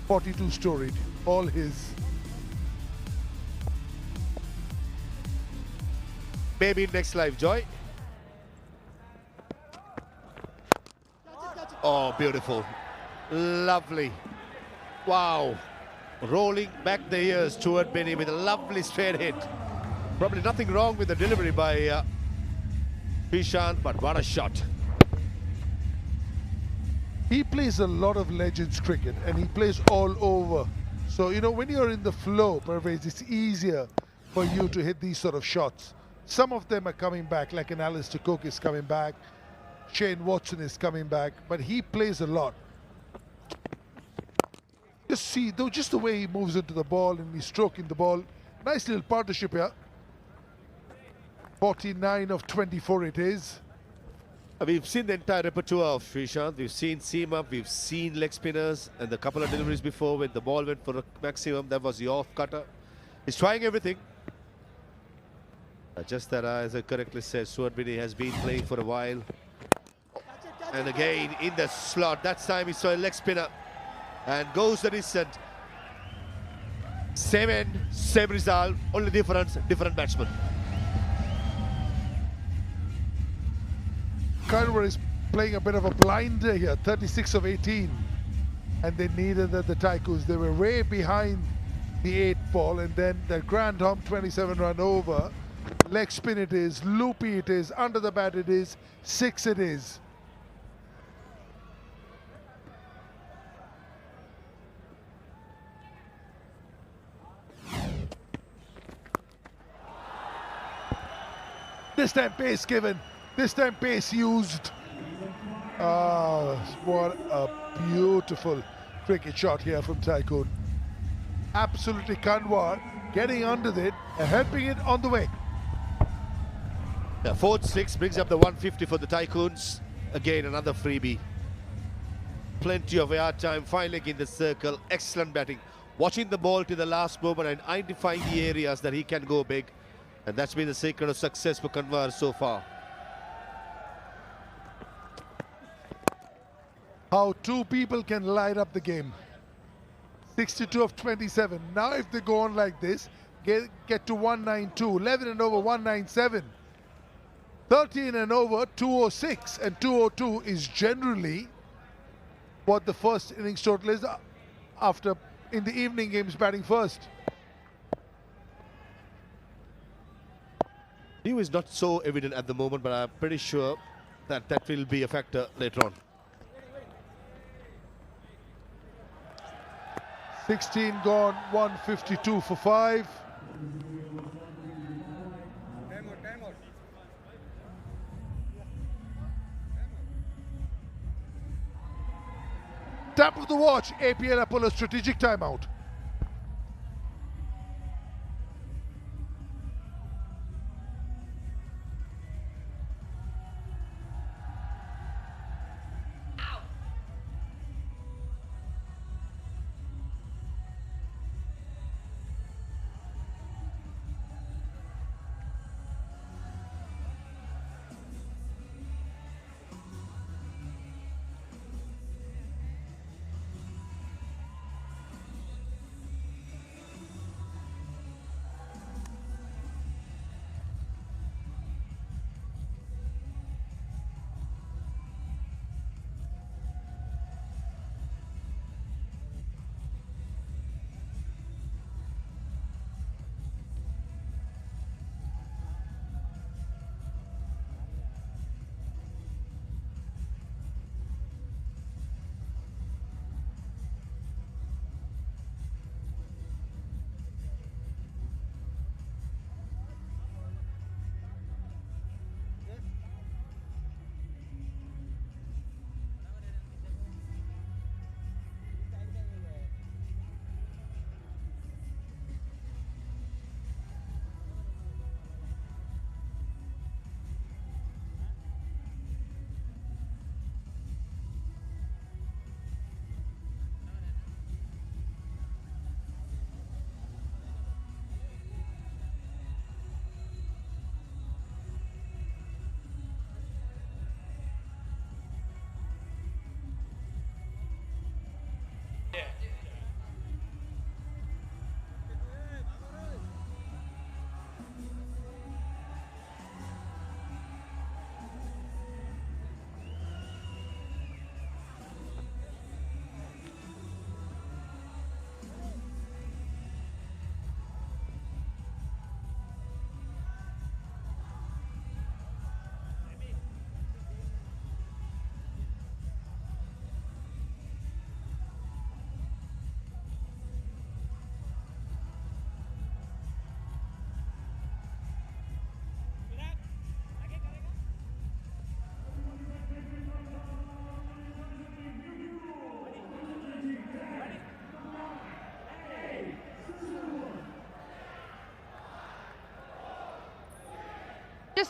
Speaker 2: 42 storied, all his.
Speaker 14: Maybe next live, Joy. Oh, beautiful. Lovely. Wow. Rolling back the ears toward Benny with a lovely straight hit. Probably nothing wrong with the delivery by Prashant, but what a shot.
Speaker 2: He plays a lot of Legends cricket and he plays all over. So, you know, when you're in the flow, Parvez, it's easier for you to hit these sort of shots. Some of them are coming back, like an Alistair Cook is coming back, Shane Watson is coming back, but he plays a lot. Just see, though, just the way he moves into the ball and he's stroking the ball. Nice little partnership here. 49 of 24 it is.
Speaker 14: We've seen the entire repertoire of Prashant. We've seen seam up, we've seen leg spinners, and the couple of deliveries before when the ball went for a maximum, that was the off cutter. He's trying everything. Just that, as I correctly said, Suwarbini has been playing for a while. And again, in the slot, that time he saw a leg spinner. And goes the distance. Same end, same result, only difference, different batsman.
Speaker 2: Kanwar is playing a bit of a blinder here, 36 of 18. And they needed the Tycoons. They were way behind the 8th ball, and then the grand hump 27 run over. Leg spin it is, loopy it is, under the bat it is, 6 it is. This time pace given, this time pace used. Oh, what a beautiful cricket shot here from Tycoon. Absolutely Kanwar getting under it and helping it on the way.
Speaker 14: The 4th 6 brings up the 150 for the Tycoons. Again, another freebie. Plenty of air time, fine leg in the circle, excellent batting. Watching the ball to the last moment and identifying the areas that he can go big. And that's been the secret of success for Kanwar so far.
Speaker 2: How two people can light up the game. 62 of 27. Now if they go on like this, get to 192. 11 and over 197. 13 and over 206. And 202 is generally what the first innings total is after in the evening games batting first.
Speaker 14: New is not so evident at the moment, but I'm pretty sure that that will be a factor later on.
Speaker 2: 16 gone, 152 for 5. Tap of the watch, APL pull a strategic timeout.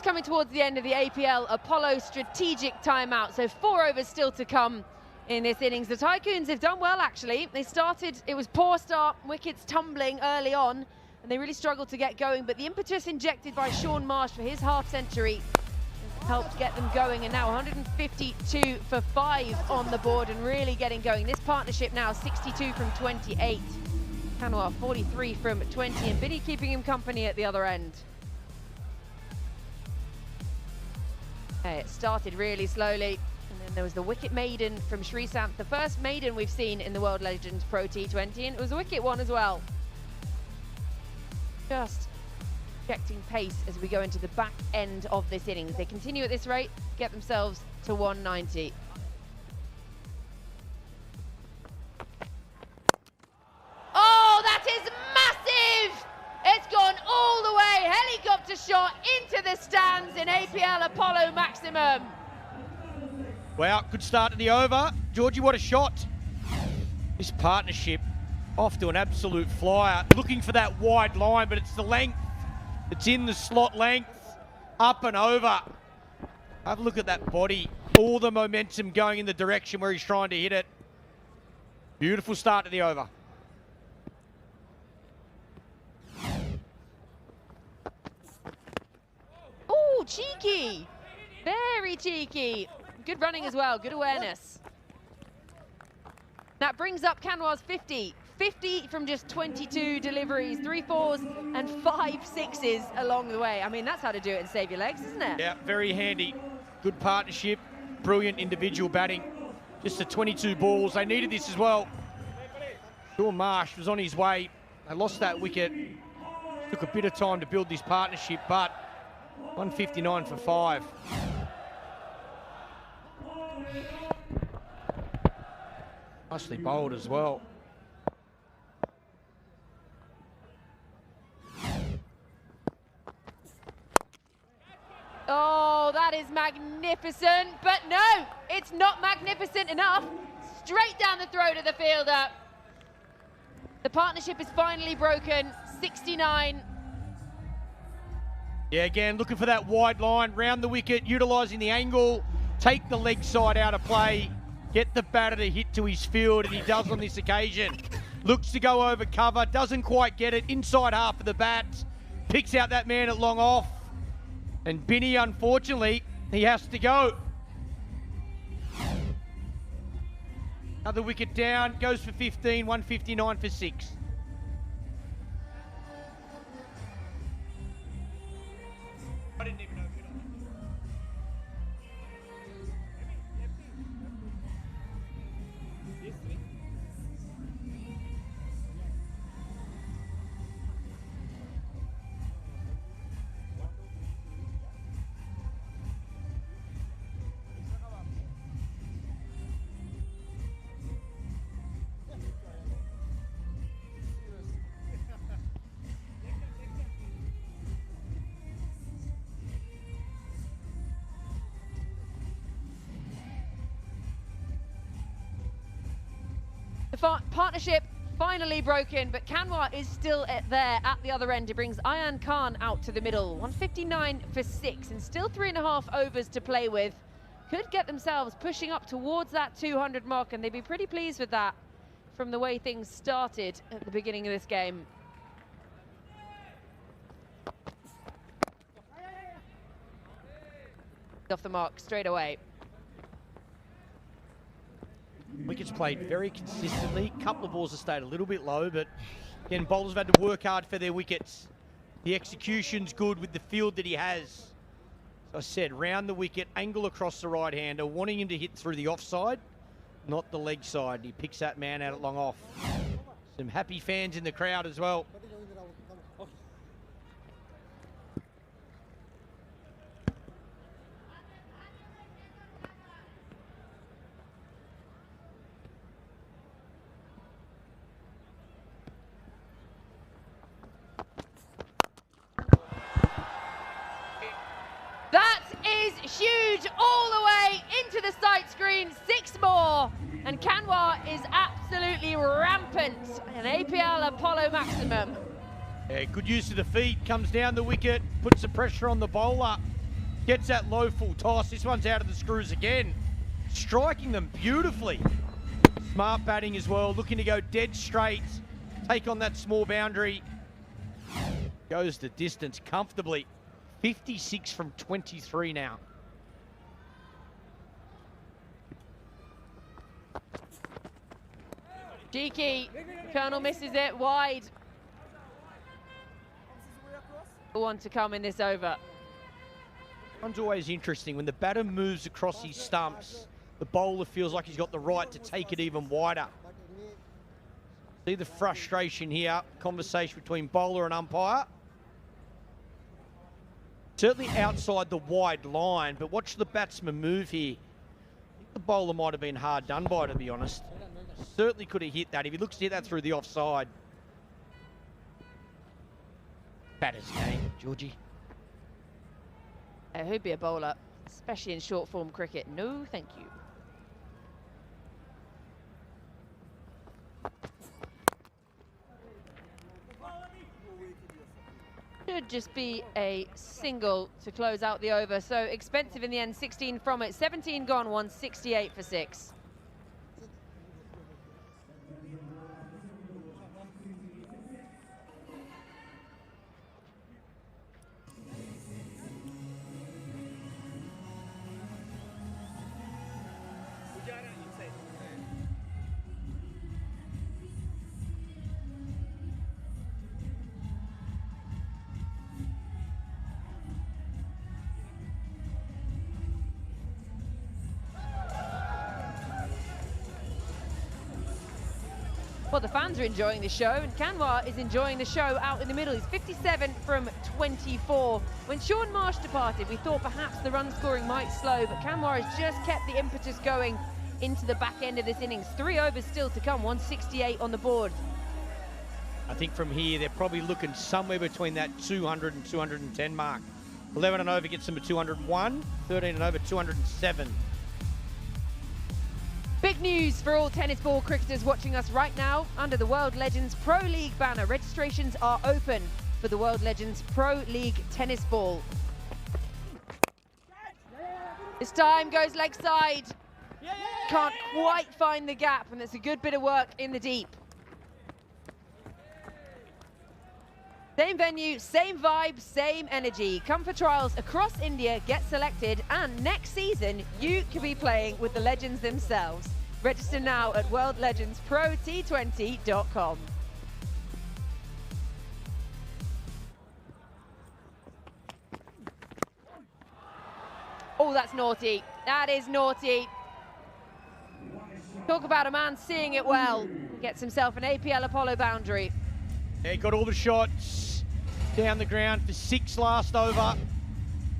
Speaker 8: just coming towards the end of the APL Apollo strategic timeout. So 4 overs still to come in this innings. The Tycoons have done well, actually. They started, it was poor start, wickets tumbling early on, and they really struggled to get going. But the impetus injected by Sean Marsh for his half century helped get them going, and now 152 for 5 on the board and really getting going. This partnership now 62 from 28. Kanwar 43 from 20, and Biddy keeping him company at the other end. Okay, it started really slowly, and then there was the wicket maiden from Srisanth, the first maiden we've seen in the World Legends Pro T20, and it was a wicket one as well. Just injecting pace as we go into the back end of this innings. They continue at this rate, get themselves to 190. Oh, that is massive! It's gone all the way, helicopter shot into the stands in APL Apollo Maximum.
Speaker 4: Wow, good start to the over. Georgie, what a shot. This partnership off to an absolute flyer. Looking for that wide line, but it's the length. It's in the slot length, up and over. Have a look at that body. All the momentum going in the direction where he's trying to hit it. Beautiful start to the over.
Speaker 8: Oh, cheeky. Very cheeky. Good running as well, good awareness. That brings up Kanwar's 50. 50 from just 22 deliveries, 3 4s and 5 6s along the way. I mean, that's how to do it and save your legs, isn't it?
Speaker 4: Yeah, very handy. Good partnership, brilliant individual batting. Just the 22 balls. They needed this as well. Sean Marsh was on his way. They lost that wicket. Took a bit of time to build this partnership, but 159 for 5. Nicely bowled as well.
Speaker 8: Oh, that is magnificent, but no, it's not magnificent enough. Straight down the throat of the fielder. The partnership is finally broken, 69.
Speaker 4: Yeah, again, looking for that wide line, round the wicket, utilising the angle, take the leg side out of play, get the batter to hit to his field, and he does on this occasion. Looks to go over cover, doesn't quite get it, inside half of the bat, picks out that man at long off, and Binny, unfortunately, he has to go. Another wicket down, goes for 15, 159 for 6. I didn't even know.
Speaker 8: The partnership finally broken, but Kanwar is still there at the other end. It brings Ayan Khan out to the middle. 159 for 6 and still 3.5 overs to play with. Could get themselves pushing up towards that 200 mark, and they'd be pretty pleased with that from the way things started at the beginning of this game. Off the mark straight away.
Speaker 4: Wickets played very consistently. A couple of balls have stayed a little bit low, but again, bowlers have had to work hard for their wickets. The execution's good with the field that he has. So I said, round the wicket, angle across the right-hander, wanting him to hit through the offside, not the leg side. He picks that man out at long off. Some happy fans in the crowd as well.
Speaker 8: Huge all the way into the sight screen, 6 more, and Kanwar is absolutely rampant. An APL Apollo Maximum.
Speaker 4: Yeah, good use of the feet, comes down the wicket, puts the pressure on the bowler. Gets that low full toss. This one's out of the screws again. Striking them beautifully. Smart batting as well. Looking to go dead straight. Take on that small boundary. Goes the distance comfortably. 56 from 23 now.
Speaker 8: Cheeky. Colonel misses it wide. One to come in this over.
Speaker 4: One's always interesting. When the batter moves across his stumps, the bowler feels like he's got the right to take it even wider. See the frustration here. Conversation between bowler and umpire. Certainly outside the wide line, but watch the batsman move here. I think the bowler might have been hard done by, to be honest. Certainly could have hit that. If he looks to hit that through the offside. Batter's game, Georgie.
Speaker 8: Who'd be a bowler, especially in short form cricket? No, thank you. Should just be a single to close out the over. So expensive in the end, 16 from it. 17 gone, 168 for 6. Well, the fans are enjoying the show, and Kanwar is enjoying the show out in the middle. He's 57 from 24. When Sean Marsh departed, we thought perhaps the run scoring might slow, but Kanwar has just kept the impetus going into the back end of this innings. 3 overs still to come, 168 on the board.
Speaker 4: I think from here, they're probably looking somewhere between that 200 and 210 mark. 11 and over gets them to 201, 13 and over 207.
Speaker 8: Big news for all tennis ball cricketers watching us right now. Under the World Legends Pro League banner, registrations are open for the World Legends Pro League tennis ball. This time goes leg side. Can't quite find the gap, and it's a good bit of work in the deep. Same venue, same vibe, same energy. Come for trials across India, get selected, and next season you could be playing with the legends themselves. Register now at worldlegendsprot20.com. Oh, that's naughty. That is naughty. Talk about a man seeing it well. Gets himself an APL Apollo boundary.
Speaker 4: Yeah, got all the shots down the ground for 6 last over.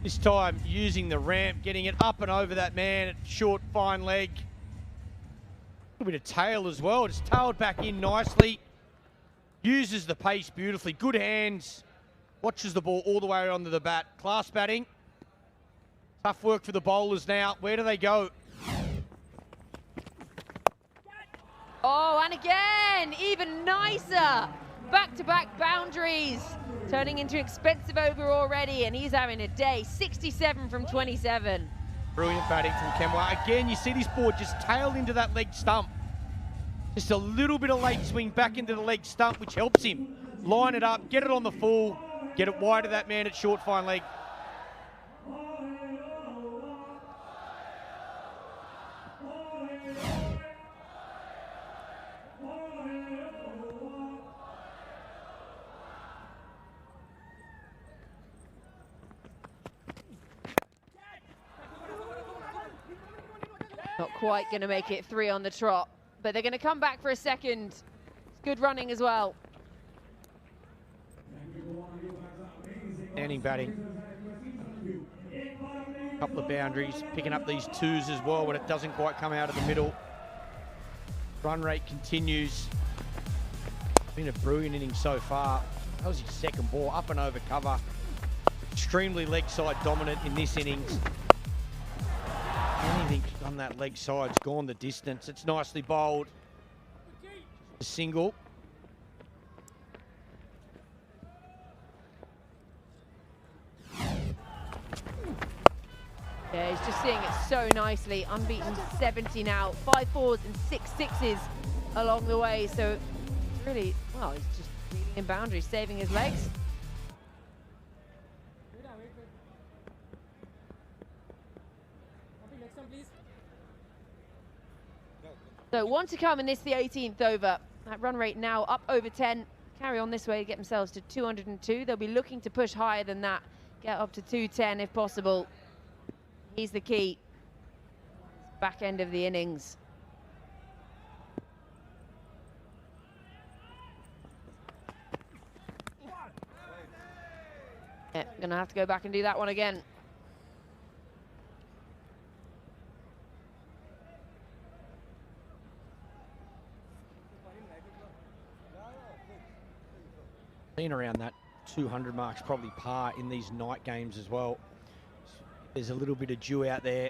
Speaker 4: This time using the ramp, getting it up and over that man at short, fine leg. A bit of tail as well, just tailed back in nicely. Uses the pace beautifully, good hands. Watches the ball all the way onto the bat. Class batting. Tough work for the bowlers now. Where do they go?
Speaker 8: Oh, and again, even nicer. Back-to-back boundaries, turning into expensive over already, and he's having a day. 67 from 27.
Speaker 4: Brilliant batting from Kenwa. Again, you see this board just tailed into that leg stump. Just a little bit of late swing back into the leg stump, which helps him line it up, get it on the full, get it wide of that man at short, fine leg.
Speaker 8: Not quite going to make it 3 on the trot, but they're going to come back for a second. It's good running as well.
Speaker 4: Standing batting. Couple of boundaries, picking up these 2s as well when it doesn't quite come out of the middle. Run rate continues. Been a brilliant inning so far. That was his second ball, up and over cover. Extremely leg side dominant in this innings. Anything on that leg side's gone the distance. It's nicely bowled. A single.
Speaker 8: Yeah, he's just seeing it so nicely. Unbeaten 70 now, 5 fours and 6 sixes along the way. So really, well, he's just leading in boundaries, saving his legs. So 1 to come in this, the 18th over. That run rate now up over 10. Carry on this way to get themselves to 202. They'll be looking to push higher than that, get up to 210 if possible. He's the key. Back end of the innings. Yeah, gonna have to go back and do that one again.
Speaker 4: Been around that 200 marks, probably par in these night games as well. There's a little bit of dew out there.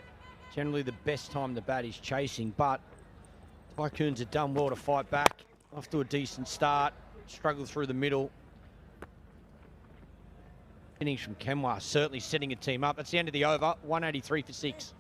Speaker 4: Generally the best time to bat is chasing, but Tycoons have done well to fight back. Off to a decent start, struggled through the middle. Innings from Kenwa certainly setting a team up. That's the end of the over, 183 for 6.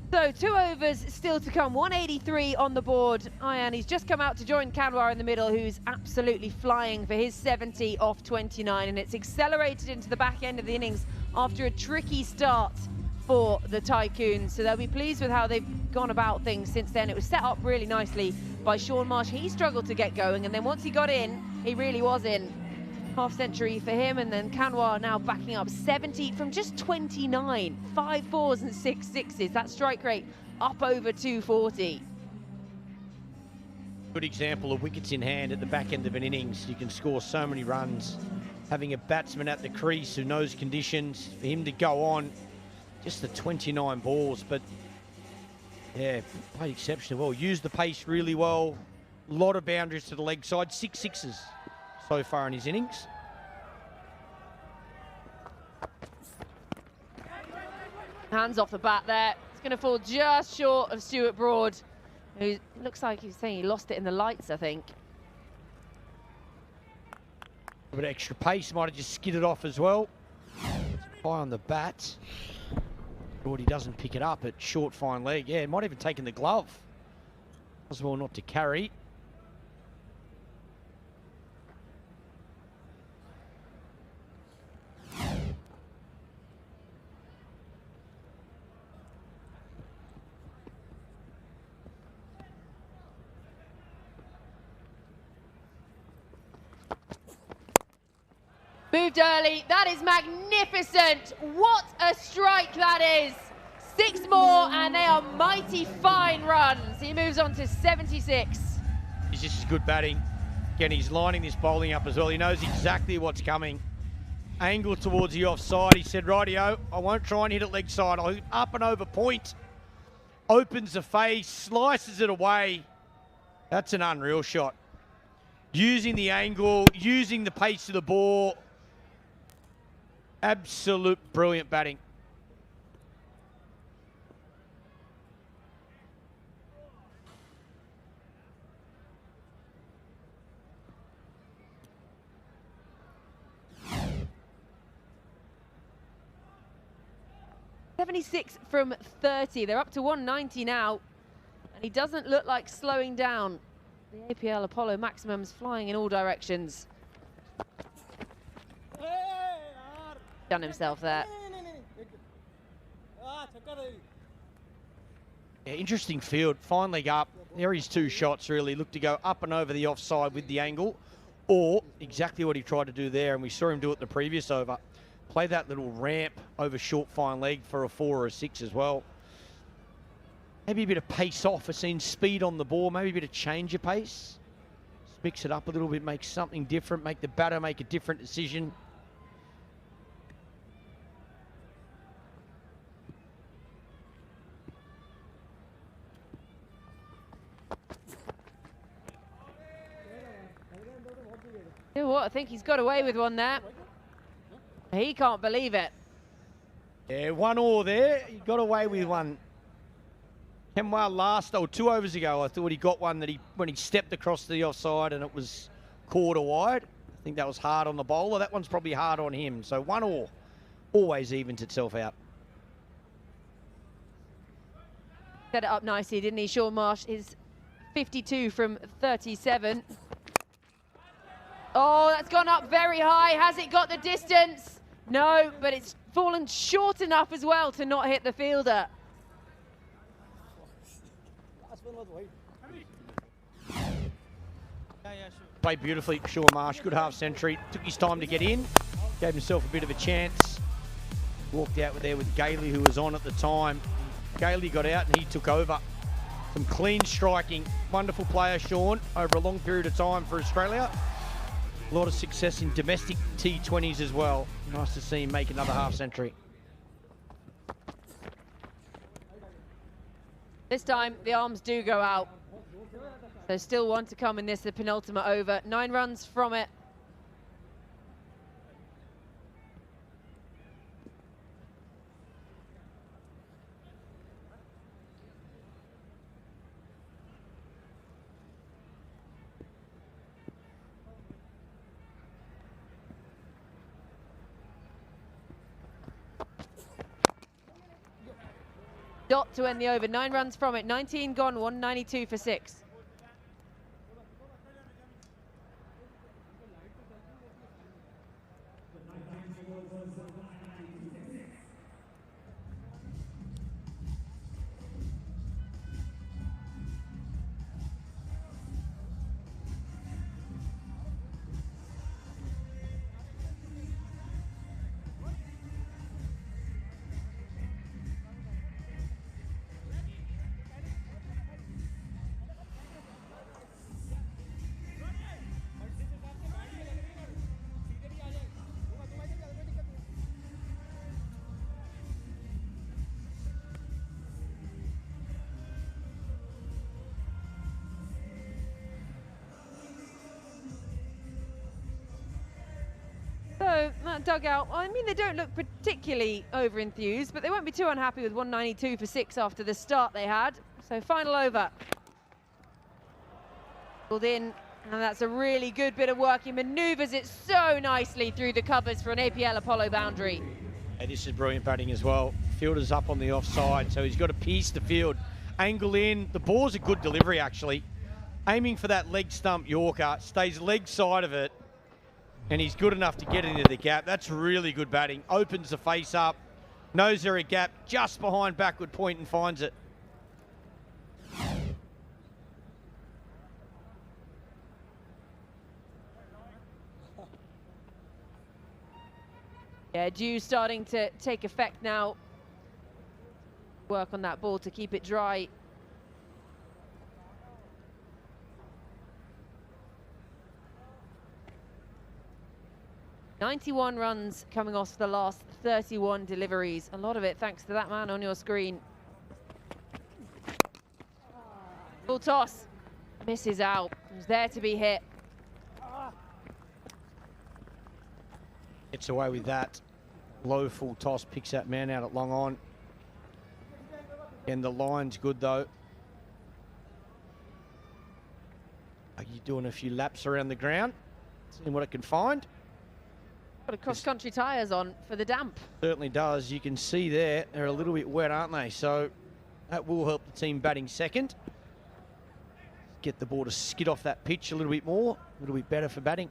Speaker 8: So 2 overs still to come, 183 on the board. Ayan, he's just come out to join Kanwar in the middle, who's absolutely flying for his 70 off 29, and it's accelerated into the back end of the innings after a tricky start for the Tycoons. So they'll be pleased with how they've gone about things since then. It was set up really nicely by Sean Marsh. He struggled to get going, and then once he got in, he really was in. Half century for him, and then Kanwar now backing up 70 from just 29. 5 fours and 6 sixes. That strike rate up over 240.
Speaker 4: Good example of wickets in hand at the back end of an innings. You can score so many runs. Having a batsman at the crease who knows conditions, for him to go on just the 29 balls, but yeah, played exceptionally well. Used the pace really well. A lot of boundaries to the leg side. 6 sixes so far in his innings.
Speaker 8: Hands off the bat there. It's going to fall just short of Stuart Broad, who looks like he's saying he lost it in the lights, I think.
Speaker 4: A bit of extra pace, might have just skidded off as well. High on the bat. Broad, he doesn't pick it up at short, fine leg. Yeah, might have even taken the glove. As well not to carry.
Speaker 8: Moved early. That is magnificent. What a strike that is. 6 more, and they are mighty fine runs. He moves on to 76.
Speaker 4: He's just as good batting. Again, he's lining this bowling up as well. He knows exactly what's coming. Angle towards the offside. He said, rightio, I won't try and hit it leg side. I'll hit up and over point. Opens the face, slices it away. That's an unreal shot. Using the angle, using the pace of the ball. Absolute brilliant batting.
Speaker 8: .76 from 30. They're up to 190 now, and he doesn't look like slowing down. The APL Apollo maximums flying in all directions. Done himself there.
Speaker 4: Yeah, interesting field. Fine leg up. There his 2 shots really. Looked to go up and over the offside with the angle, or exactly what he tried to do there, and we saw him do it the previous over. Play that little ramp over short fine leg for a 4 or a 6 as well. Maybe a bit of pace off. I've seen speed on the ball. Maybe a bit of change of pace. Just mix it up a little bit, make something different, make the batter make a different decision.
Speaker 8: what? I think he's got away with one there. He can't believe it.
Speaker 4: Yeah, 1 all there. He got away with one. Kenwell last, 2 overs ago, I thought he got one that when he stepped across the offside and it was quarter wide. I think that was hard on the bowler. That one's probably hard on him. So 1 all. Always evens itself out.
Speaker 8: Set it up nicely, didn't he? Sean Marsh is 52 from 37. Oh, that's gone up very high. Has it got the distance? No, but it's fallen short enough as well to not hit the fielder.
Speaker 4: Played beautifully, Sean Marsh. Good half century. Took his time to get in. Gave himself a bit of a chance. Walked out there with Gayle, who was on at the time. Gayle got out and he took over. Some clean striking. Wonderful player, Sean, over a long period of time for Australia. A lot of success in domestic T20s as well. Nice to see him make another half century.
Speaker 8: This time, the arms do go out. There's still one to come in this, the penultimate over. 9 runs from it. Dot to end the over. 9 runs from it. 19 gone, 192 for 6. So that dugout, I mean, they don't look particularly over-enthused, but they won't be too unhappy with 192 for 6 after the start they had. So final over. Pulled in, and that's a really good bit of work. He manoeuvres it so nicely through the covers for an APL Apollo boundary.
Speaker 4: And this is brilliant batting as well. Fielder's up on the offside, so he's got to pierce the field. Angle in. The ball's a good delivery, actually. Aiming for that leg stump Yorker, stays leg side of it, and he's good enough to get into the gap. That's really good batting. Opens the face up, knows there a gap just behind backward point and finds it.
Speaker 8: Yeah, dew starting to take effect now. Work on that ball to keep it dry. .91 runs coming off the last 31 deliveries. A lot of it thanks to that man on your screen. Full toss. Misses out. It was there to be hit.
Speaker 4: Gets away with that. Low full toss, picks that man out at long on. And the line's good though. Are you doing a few laps around the ground? Seeing what it can find?
Speaker 8: Got a cross-country tyres on for the damp.
Speaker 4: Certainly does. You can see there, they're a little bit wet, aren't they? So that will help the team batting second. Get the ball to skid off that pitch a little bit more, a little bit better for batting.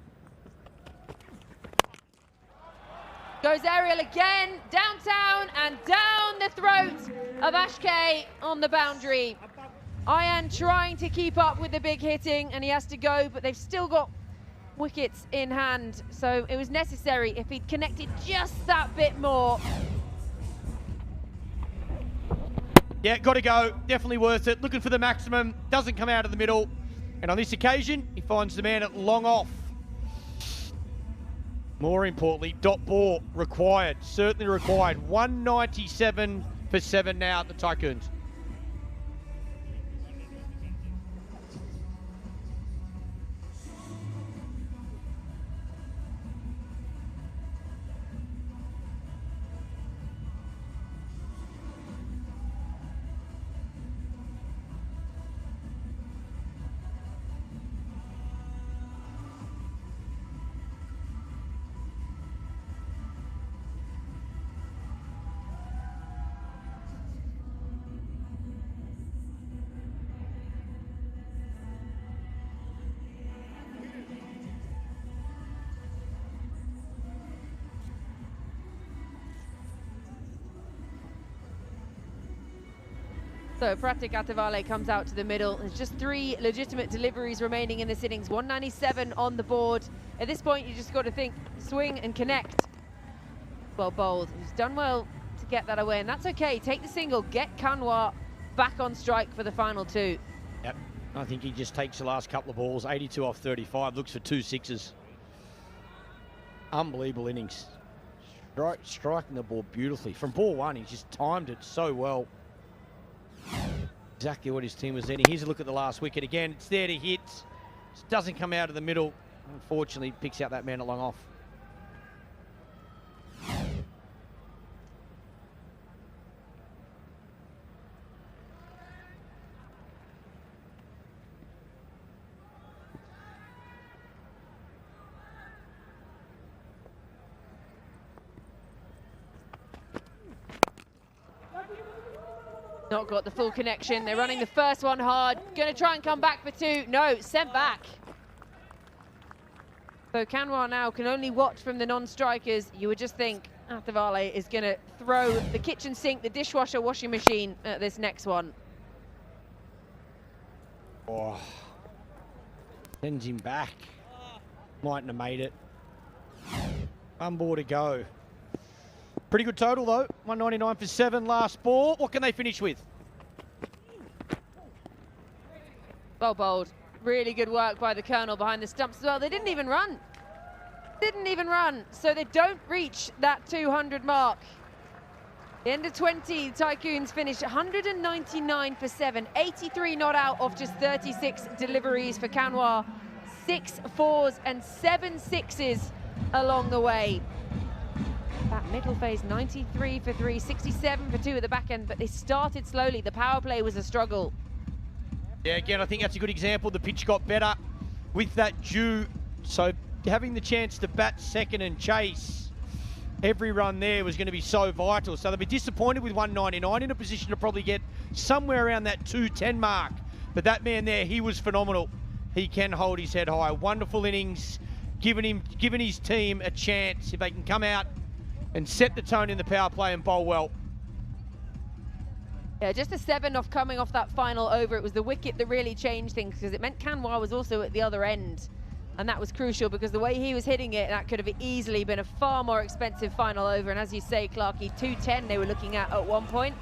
Speaker 8: Goes aerial again, downtown and down the throat of Ashkay on the boundary. Ayan trying to keep up with the big hitting and he has to go, but they've still got wickets in hand, so it was necessary if he'd connected just that bit more.
Speaker 4: Yeah, got to go. Definitely worth it. Looking for the maximum. Doesn't come out of the middle. And on this occasion, he finds the man at long off. More importantly, dot ball required. Certainly required. 197 for 7 now at the Tycoons.
Speaker 8: So Pratik Atavale comes out to the middle. There's just 3 legitimate deliveries remaining in this innings. 197 on the board. At this point, you just got to think swing and connect. Well bowled. He's done well to get that away, and that's okay. Take the single, get Kanwar back on strike for the final 2.
Speaker 4: Yep. I think he just takes the last couple of balls. 82 off 35. Looks for 2 sixes. Unbelievable innings. Striking the ball beautifully. From ball 1, he's just timed it so well. Exactly what his team was needing. Here's a look at the last wicket again. It's there to hit. Just doesn't come out of the middle. Unfortunately, picks out that man at long off.
Speaker 8: Not got the full connection. They're running the first one hard. Going to try and come back for 2. No, sent back. So Kanwar now can only watch from the non-strikers. You would just think Atavale is going to throw the kitchen sink, the dishwasher, washing machine at this next one.
Speaker 4: Oh. Sends him back. Mightn't have made it. 1 ball to go. Pretty good total, though. 199 for 7 last ball. What can they finish with?
Speaker 8: Well bowled. Really good work by the Colonel behind the stumps as well. They didn't even run. Didn't even run. So they don't reach that 200 mark. The end of 20, the Tycoons finished 199 for 7. 83 not out off just 36 deliveries for Kanwar. 6 fours and 7 sixes along the way. That middle phase, 93 for 3, 67 for 2 at the back end, but they started slowly. The power play was a struggle.
Speaker 4: Yeah, again, I think that's a good example. The pitch got better with that dew. So having the chance to bat second and chase every run there was going to be so vital. So they'll be disappointed with 199, in a position to probably get somewhere around that 210 mark. But that man there, he was phenomenal. He can hold his head high. Wonderful innings, giving his team a chance if they can come out and set the tone in the power play and bowl well.
Speaker 8: Yeah, just a 7 off coming off that final over. It was the wicket that really changed things, because it meant Kanwar was also at the other end. And that was crucial, because the way he was hitting it, that could have easily been a far more expensive final over. And as you say, Clarkie, 210 they were looking at one point.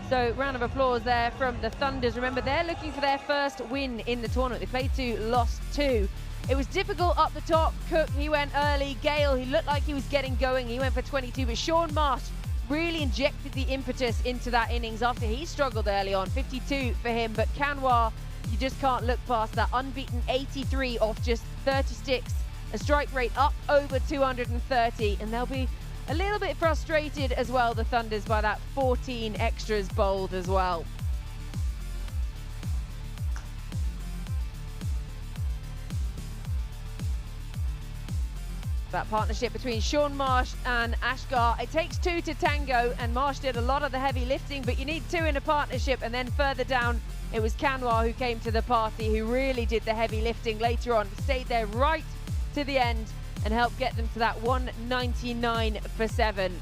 Speaker 8: So round of applause there from the Thunders. Remember, they're looking for their first win in the tournament. They played 2, lost 2. It was difficult up the top. Cook, he went early. Gayle, he looked like he was getting going. He went for 22, but Sean Marsh really injected the impetus into that innings after he struggled early on. 52 for him, but Kanwar, you just can't look past that. Unbeaten 83 off just 36. A strike rate up over 230, and they'll be a little bit frustrated as well, the Thunders, by that 14 extras bowled as well. That partnership between Sean Marsh and Ashgar. It takes 2 to tango, and Marsh did a lot of the heavy lifting, but you need 2 in a partnership. And then further down, it was Kanwar who came to the party, who really did the heavy lifting later on, stayed there right to the end and helped get them to that 199 for 7.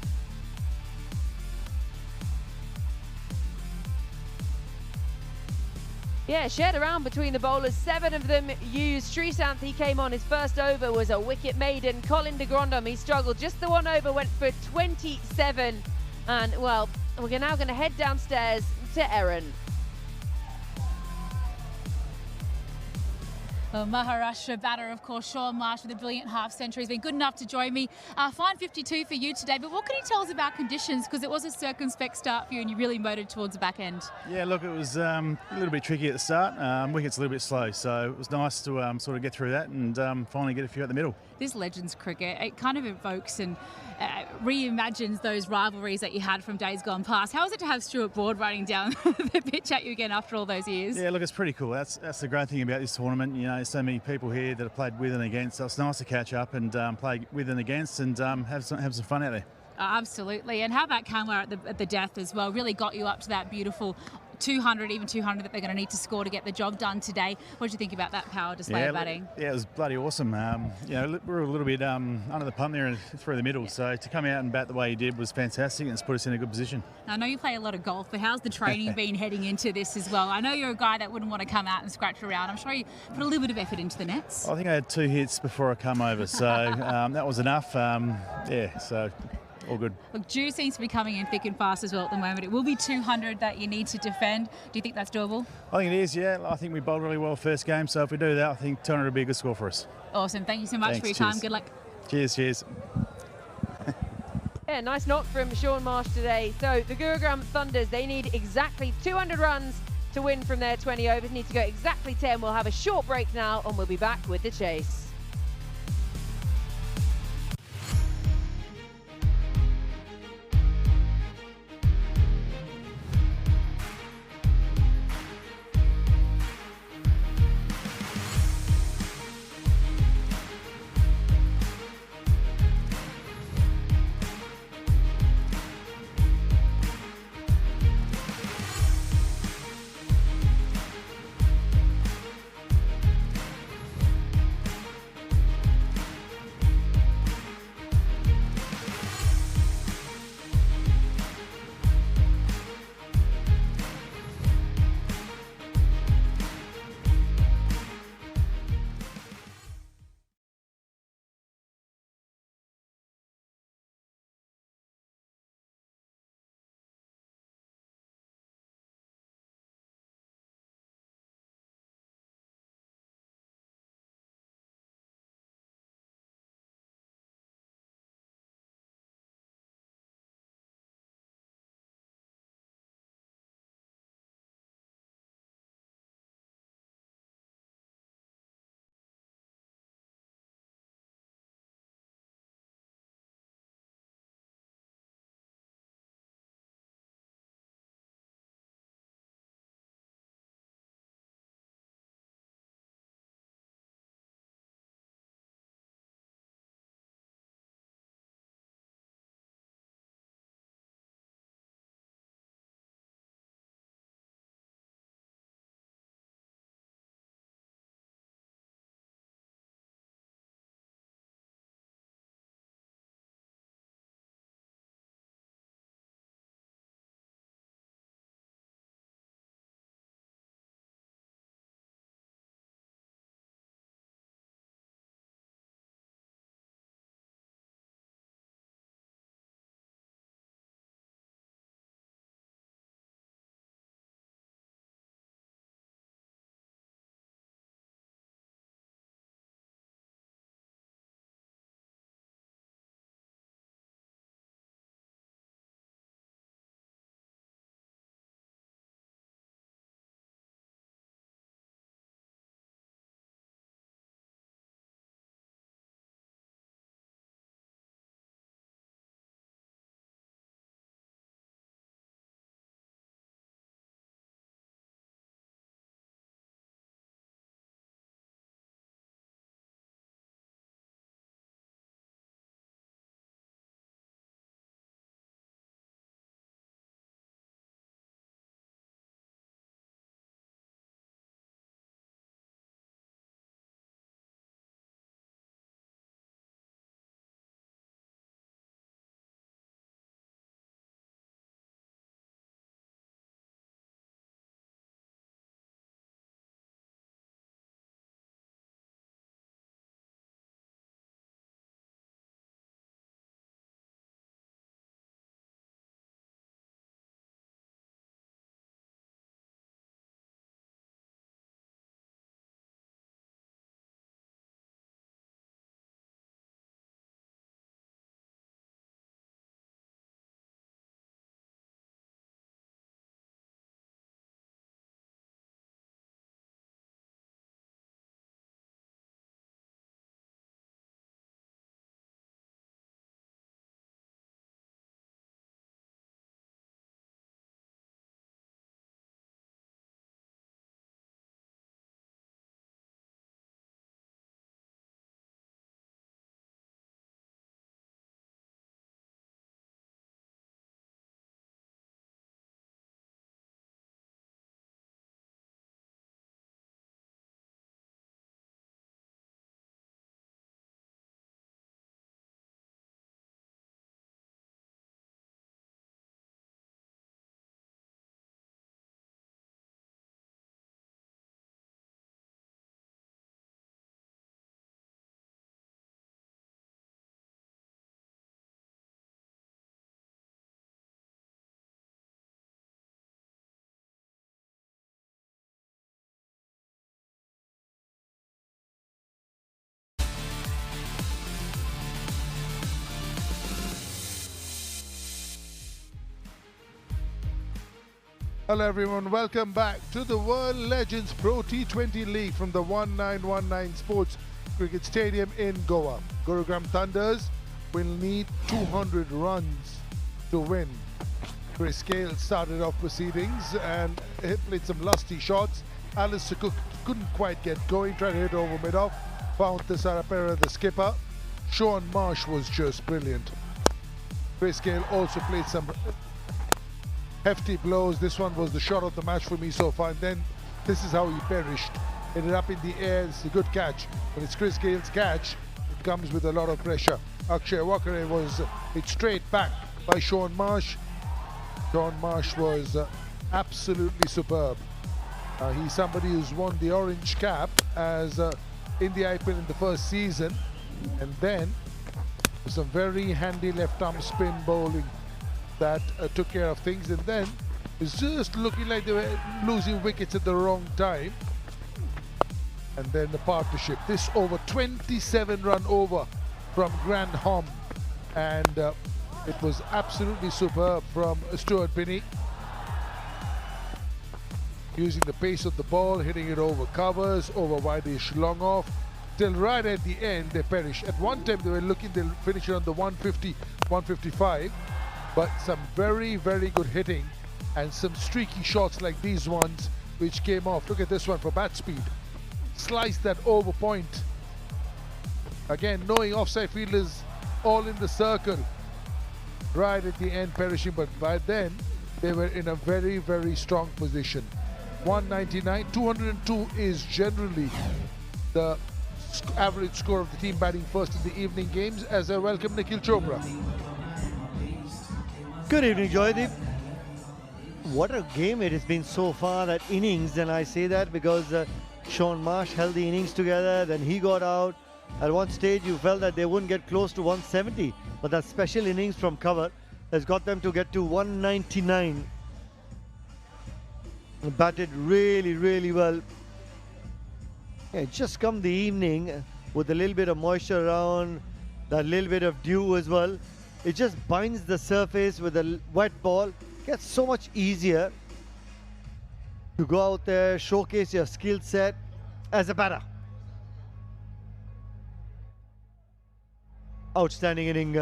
Speaker 8: Yeah, shared around between the bowlers. 7 of them used. Srisanth, he came on. His first over was a wicket maiden. Colin de Grandhomme, he struggled. Just the one over, went for 27. And, well, we're now going to head downstairs to Erin.
Speaker 12: Well, Maharashtra batter, of course, Sean Marsh with a brilliant half-century. He's been good enough to join me. Fine 52 for you today, but what can you tell us about conditions? Because it was a circumspect start for you and you really motored towards the back end.
Speaker 5: Yeah, look, it was a little bit tricky at the start. Wicket's a little bit slow, so it was nice to sort of get through that and finally get a few out the middle.
Speaker 12: This Legends cricket, it kind of evokes and reimagines those rivalries that you had from days gone past. How is it to have Stuart Broad running down the pitch at you again after all those years?
Speaker 5: Yeah, look, it's pretty cool. That's the great thing about this tournament. You know, there's so many people here that have played with and against, so it's nice to catch up and play with and against and have some fun out there.
Speaker 12: Absolutely. And how about Kanwar at the death as well? Really got you up to that beautiful 200, even 200 that they're going to need to score to get the job done today. What did you think about that power display of batting?
Speaker 16: Yeah, it was bloody awesome. We were a little bit under the pump there and through the middle, so to come out and bat the way he did was fantastic, and it's put us in a good position.
Speaker 12: Now, I know you play a lot of golf, but how's the training been heading into this as well? I know you're a guy that wouldn't want to come out and scratch around. I'm sure you put a little bit of effort into the nets.
Speaker 16: I think I had 2 hits before I come over, so that was enough. So all good.
Speaker 12: Look, Dew seems to be coming in thick and fast as well at the moment. It will be 200 that you need to defend. Do you think that's doable?
Speaker 16: I think it is, yeah. I think we bowled really well first game, so if we do that, I think 200 will be a good score for us.
Speaker 12: Awesome. Thank you so much for your time. Good luck.
Speaker 16: Cheers.
Speaker 8: Yeah, nice knock from Sean Marsh today. So the Gurugram Thunders, they need exactly 200 runs to win from their 20 overs. Need to go exactly 10. We'll have a short break now, and we'll be back with the chase.
Speaker 2: Hello everyone, welcome back to the World Legends Pro T20 League from the 1919 Sports Cricket Stadium in Goa. Gurugram Thunders will need 200 runs to win. Chris Gayle started off proceedings and played some lusty shots. Alistair Cook couldn't quite get going, tried to hit over mid-off, found Thisara Perera, the skipper. Sean Marsh was just brilliant. Chris Gayle also played some hefty blows. This one was the shot of the match for me so far, and then this is how he perished. Ended up in the air. It's a good catch. When it's Chris Gayle's catch, it comes with a lot of pressure. Akshay Wakare was hit straight back by Sean Marsh. Sean Marsh was absolutely superb. He's somebody who's won the orange cap as in the IPL in the first season, and then some very handy left arm spin bowling that took care of things, and then it's just looking like they were losing wickets at the wrong time. And then the partnership, this over 27 run over from Grand Hom, and it was absolutely superb from Stuart Binney, using the pace of the ball, hitting it over covers, over wide-ish long off, till right at the end they perished. At one time they were looking, they'll finish it on the 150, 155, but some very, very good hitting and some streaky shots like these ones which came off. Look at this one for bat speed. Sliced that over point. Again, knowing offside fielders all in the circle. Right at the end perishing, but by then they were in a very, very strong position. 199, 202 is generally the average score of the team batting first in the evening games. As I welcome Nikhil Chopra.
Speaker 6: Good evening, Joydeep. What a game it has been so far, that innings, and I say that because Sean Marsh held the innings together, then he got out. At one stage you felt that they wouldn't get close to 170, but that special innings from cover has got them to get to 199. Batted really, really well. Yeah, just come the evening with a little bit of moisture around, that little bit of dew as well. It just binds the surface with a wet ball. Gets so much easier to go out there, showcase your skill set as a batter. Outstanding inning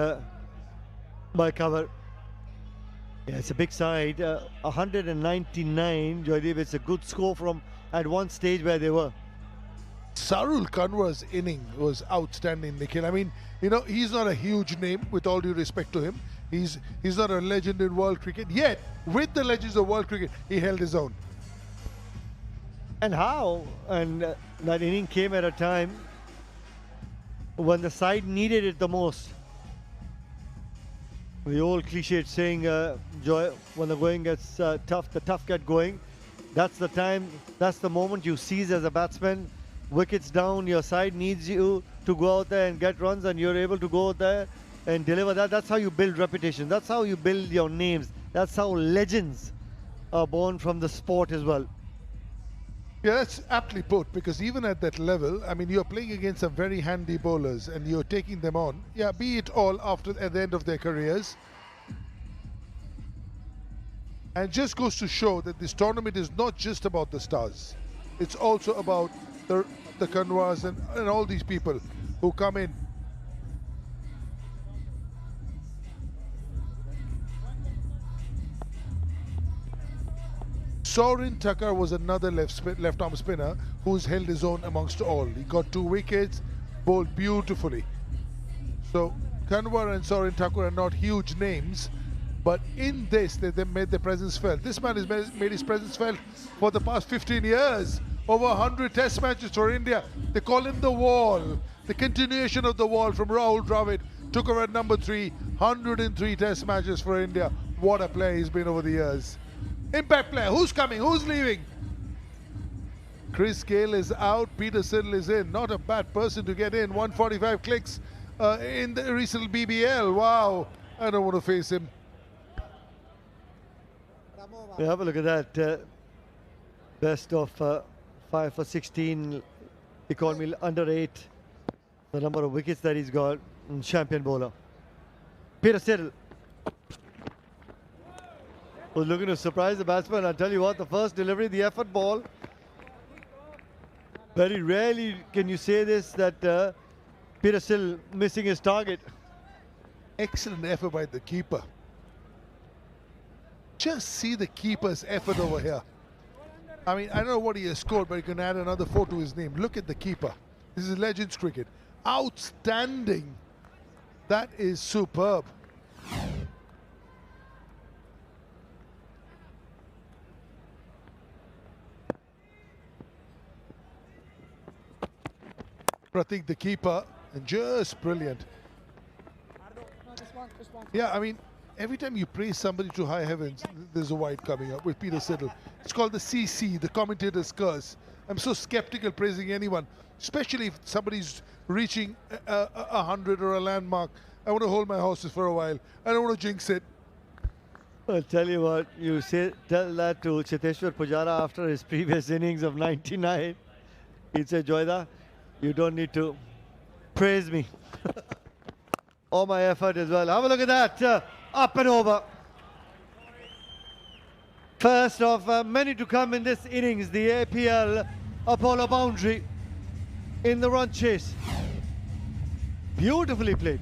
Speaker 6: by cover. Yeah, it's a big side. 199, Joydeep. It's a good score from at one stage where they were.
Speaker 2: Sarul Kanwar's inning was outstanding, Nikhil. I mean, you know, he's not a huge name, with all due respect to him. He's not a legend in world cricket, yet with the legends of world cricket, he held his own.
Speaker 6: And how? And that inning came at a time when the side needed it the most. The old cliched saying, Joy, when the going gets tough, the tough get going. That's the time, that's the moment you seize as a batsman. Wickets down, your side needs you to go out there and get runs, and you're able to go out there and deliver that. That's how you build reputation. That's how you build your names. That's how legends are born from the sport as well.
Speaker 2: Yeah, that's aptly put, because even at that level, I mean, you're playing against some very handy bowlers and you're taking them on. Yeah, be it all at the end of their careers. And just goes to show that this tournament is not just about the stars. It's also about the Kanwars and all these people who come in. Sorin Tucker was another left arm spinner who's held his own amongst all. He got 2 wickets, bowled beautifully. So Kanwar and Sorin Tucker are not huge names, but in this they made their presence felt. This man has made his presence felt for the past 15 years. Over 100 test matches for India. They call him the Wall. The continuation of the Wall from Rahul Dravid took over at number 3. 103 test matches for India. What a player he's been over the years. Impact player. Who's coming? Who's leaving? Chris Gayle is out. Peter Siddle is in. Not a bad person to get in. 145 clicks in the recent BBL. Wow. I don't want to face him.
Speaker 6: Yeah, have a look at that. Best of 5 for 16 economy under 8. The number of wickets that he's got. Champion bowler. Peter Siddle. was looking to surprise the batsman. I'll tell you what, the first delivery, the effort ball. Very rarely can you say this, that Peter still missing his target.
Speaker 2: Excellent effort by the keeper. Just see the keeper's effort over here. I mean, I don't know what he has scored, but he can add another 4 to his name. Look at the keeper. This is Legends cricket. Outstanding. That is superb. Pratik, the keeper, and just brilliant. Yeah, I mean, every time you praise somebody to high heavens, there's a wide coming up with Peter Siddle. It's called the CC, the commentator's curse. I'm so skeptical praising anyone, especially if somebody's reaching 100 or a landmark. I want to hold my horses for a while. I don't want to jinx it.
Speaker 6: I'll tell you what, you tell that to Cheteshwar Pujara after his previous innings of 99. He'd say, Joyda, you don't need to praise me. All my effort as well. Have a look at that. Up and over. First of many to come in this innings, the APL Apollo boundary in the run chase. Beautifully played.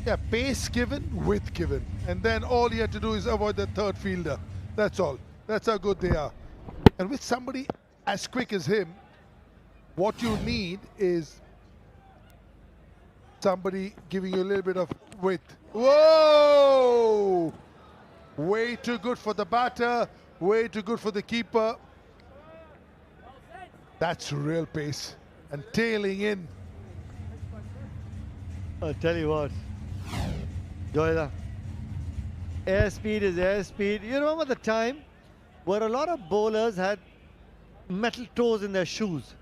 Speaker 2: Yeah, pace given, width given. And then all you had to do is avoid the third fielder. That's all. That's how good they are. And with somebody as quick as him, what you need is somebody giving you a little bit of width. Whoa! Way too good for the batter, way too good for the keeper. That's real pace. And tailing in.
Speaker 6: I'll tell you what, Joyda, airspeed is airspeed. You remember the time where a lot of bowlers had metal toes in their shoes?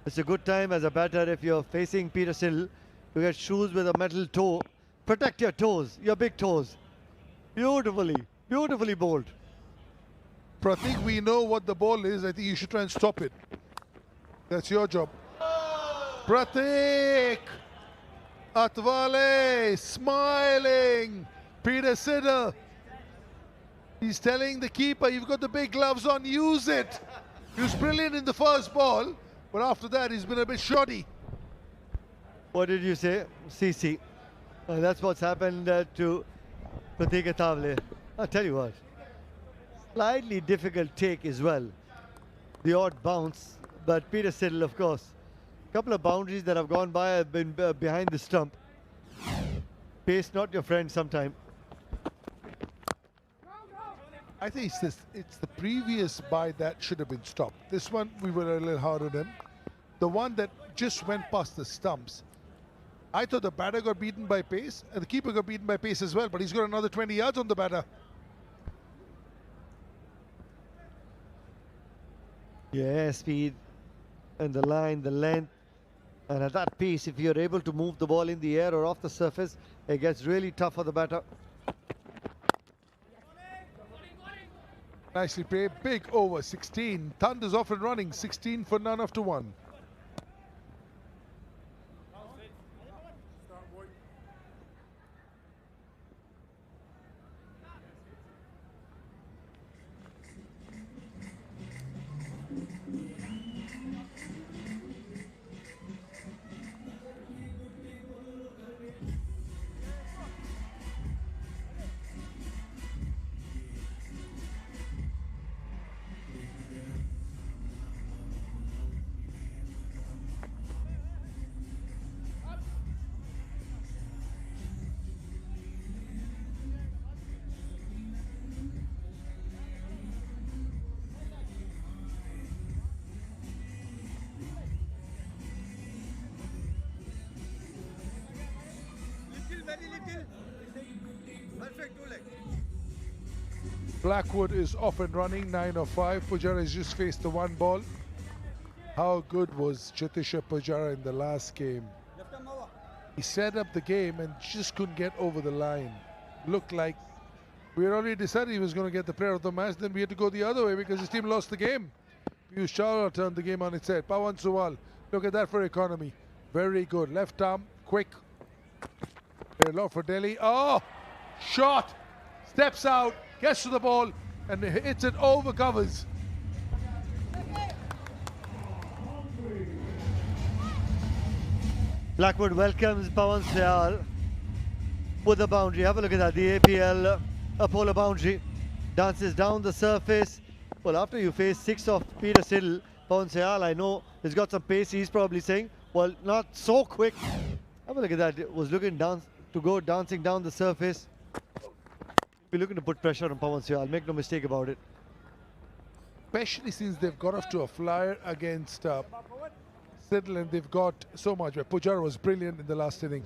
Speaker 6: It's a good time as a batter if you're facing Peter Siddle to get shoes with a metal toe. Protect your toes, your big toes. Beautifully, beautifully bowled.
Speaker 2: Pratik, we know what the ball is. I think you should try and stop it. That's your job. Pratik! Atwale smiling. Peter Siddle. He's telling the keeper, you've got the big gloves on, use it. He was brilliant in the first ball, but after that he's been a bit shoddy.
Speaker 6: What did you say? CC. That's what's happened to Pratik Atwale. I'll tell you what. Slightly difficult take as well. The odd bounce, but Peter Siddle, of course. A couple of boundaries that have gone by have been behind the stump. Pace not your friend sometime.
Speaker 2: I think it's the previous bye that should have been stopped. This one, we were a little hard on him. The one that just went past the stumps. I thought the batter got beaten by pace, and the keeper got beaten by pace as well, but he's got another 20 yards on the batter.
Speaker 6: Yeah, speed and the line, the length. And at that pace, if you're able to move the ball in the air or off the surface, it gets really tough for the batter.
Speaker 2: Nicely played. Big over, 16. Thunder's off and running, 16 for none after 1. Blackwood is off and running, 9 of 5. Pujara has just faced the 1 ball. How good was Cheteshwar Pujara in the last game? He set up the game and just couldn't get over the line. Looked like we had already decided he was going to get the player of the match, then we had to go the other way because his team lost the game. Piyush Chawla turned the game on its head. Pawan Suwal, look at that for economy. Very good. Left arm, quick. Very low for Delhi. Oh, shot. steps out, gets to the ball, and hits it over covers.
Speaker 6: Blackwood welcomes Pawan Sayal with the boundary. Have a look at that. The APL Apollo boundary dances down the surface. Well, after you face 6 of Peter Siddle, Pawan Sayal, I know he's got some pace. He's probably saying, well, not so quick. Have a look at that. It was looking down to go dancing down the surface. Be looking to put pressure on Pawan Sayal. Make no mistake about it.
Speaker 2: Especially since they've got off to a flyer against Siddle, and they've got so much. Pujara was brilliant in the last inning.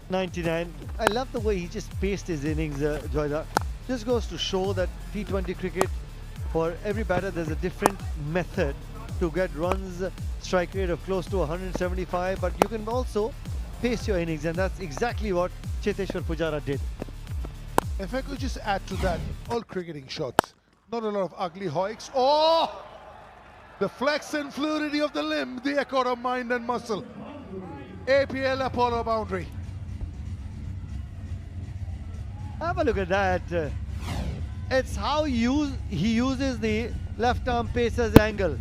Speaker 6: 99. I love the way he just paced his innings, Joyda. Just goes to show that T20 cricket, for every batter, there's a different method to get runs, strike rate of close to 175, but you can also pace your innings, and that's exactly what Cheteshwar Pujara did.
Speaker 2: If I could just add to that, all cricketing shots, not a lot of ugly hoiks. Oh! The flex and fluidity of the limb, the echo of mind and muscle. APL Apollo boundary.
Speaker 6: Have a look at that. It's how he uses the left arm pacer's angle.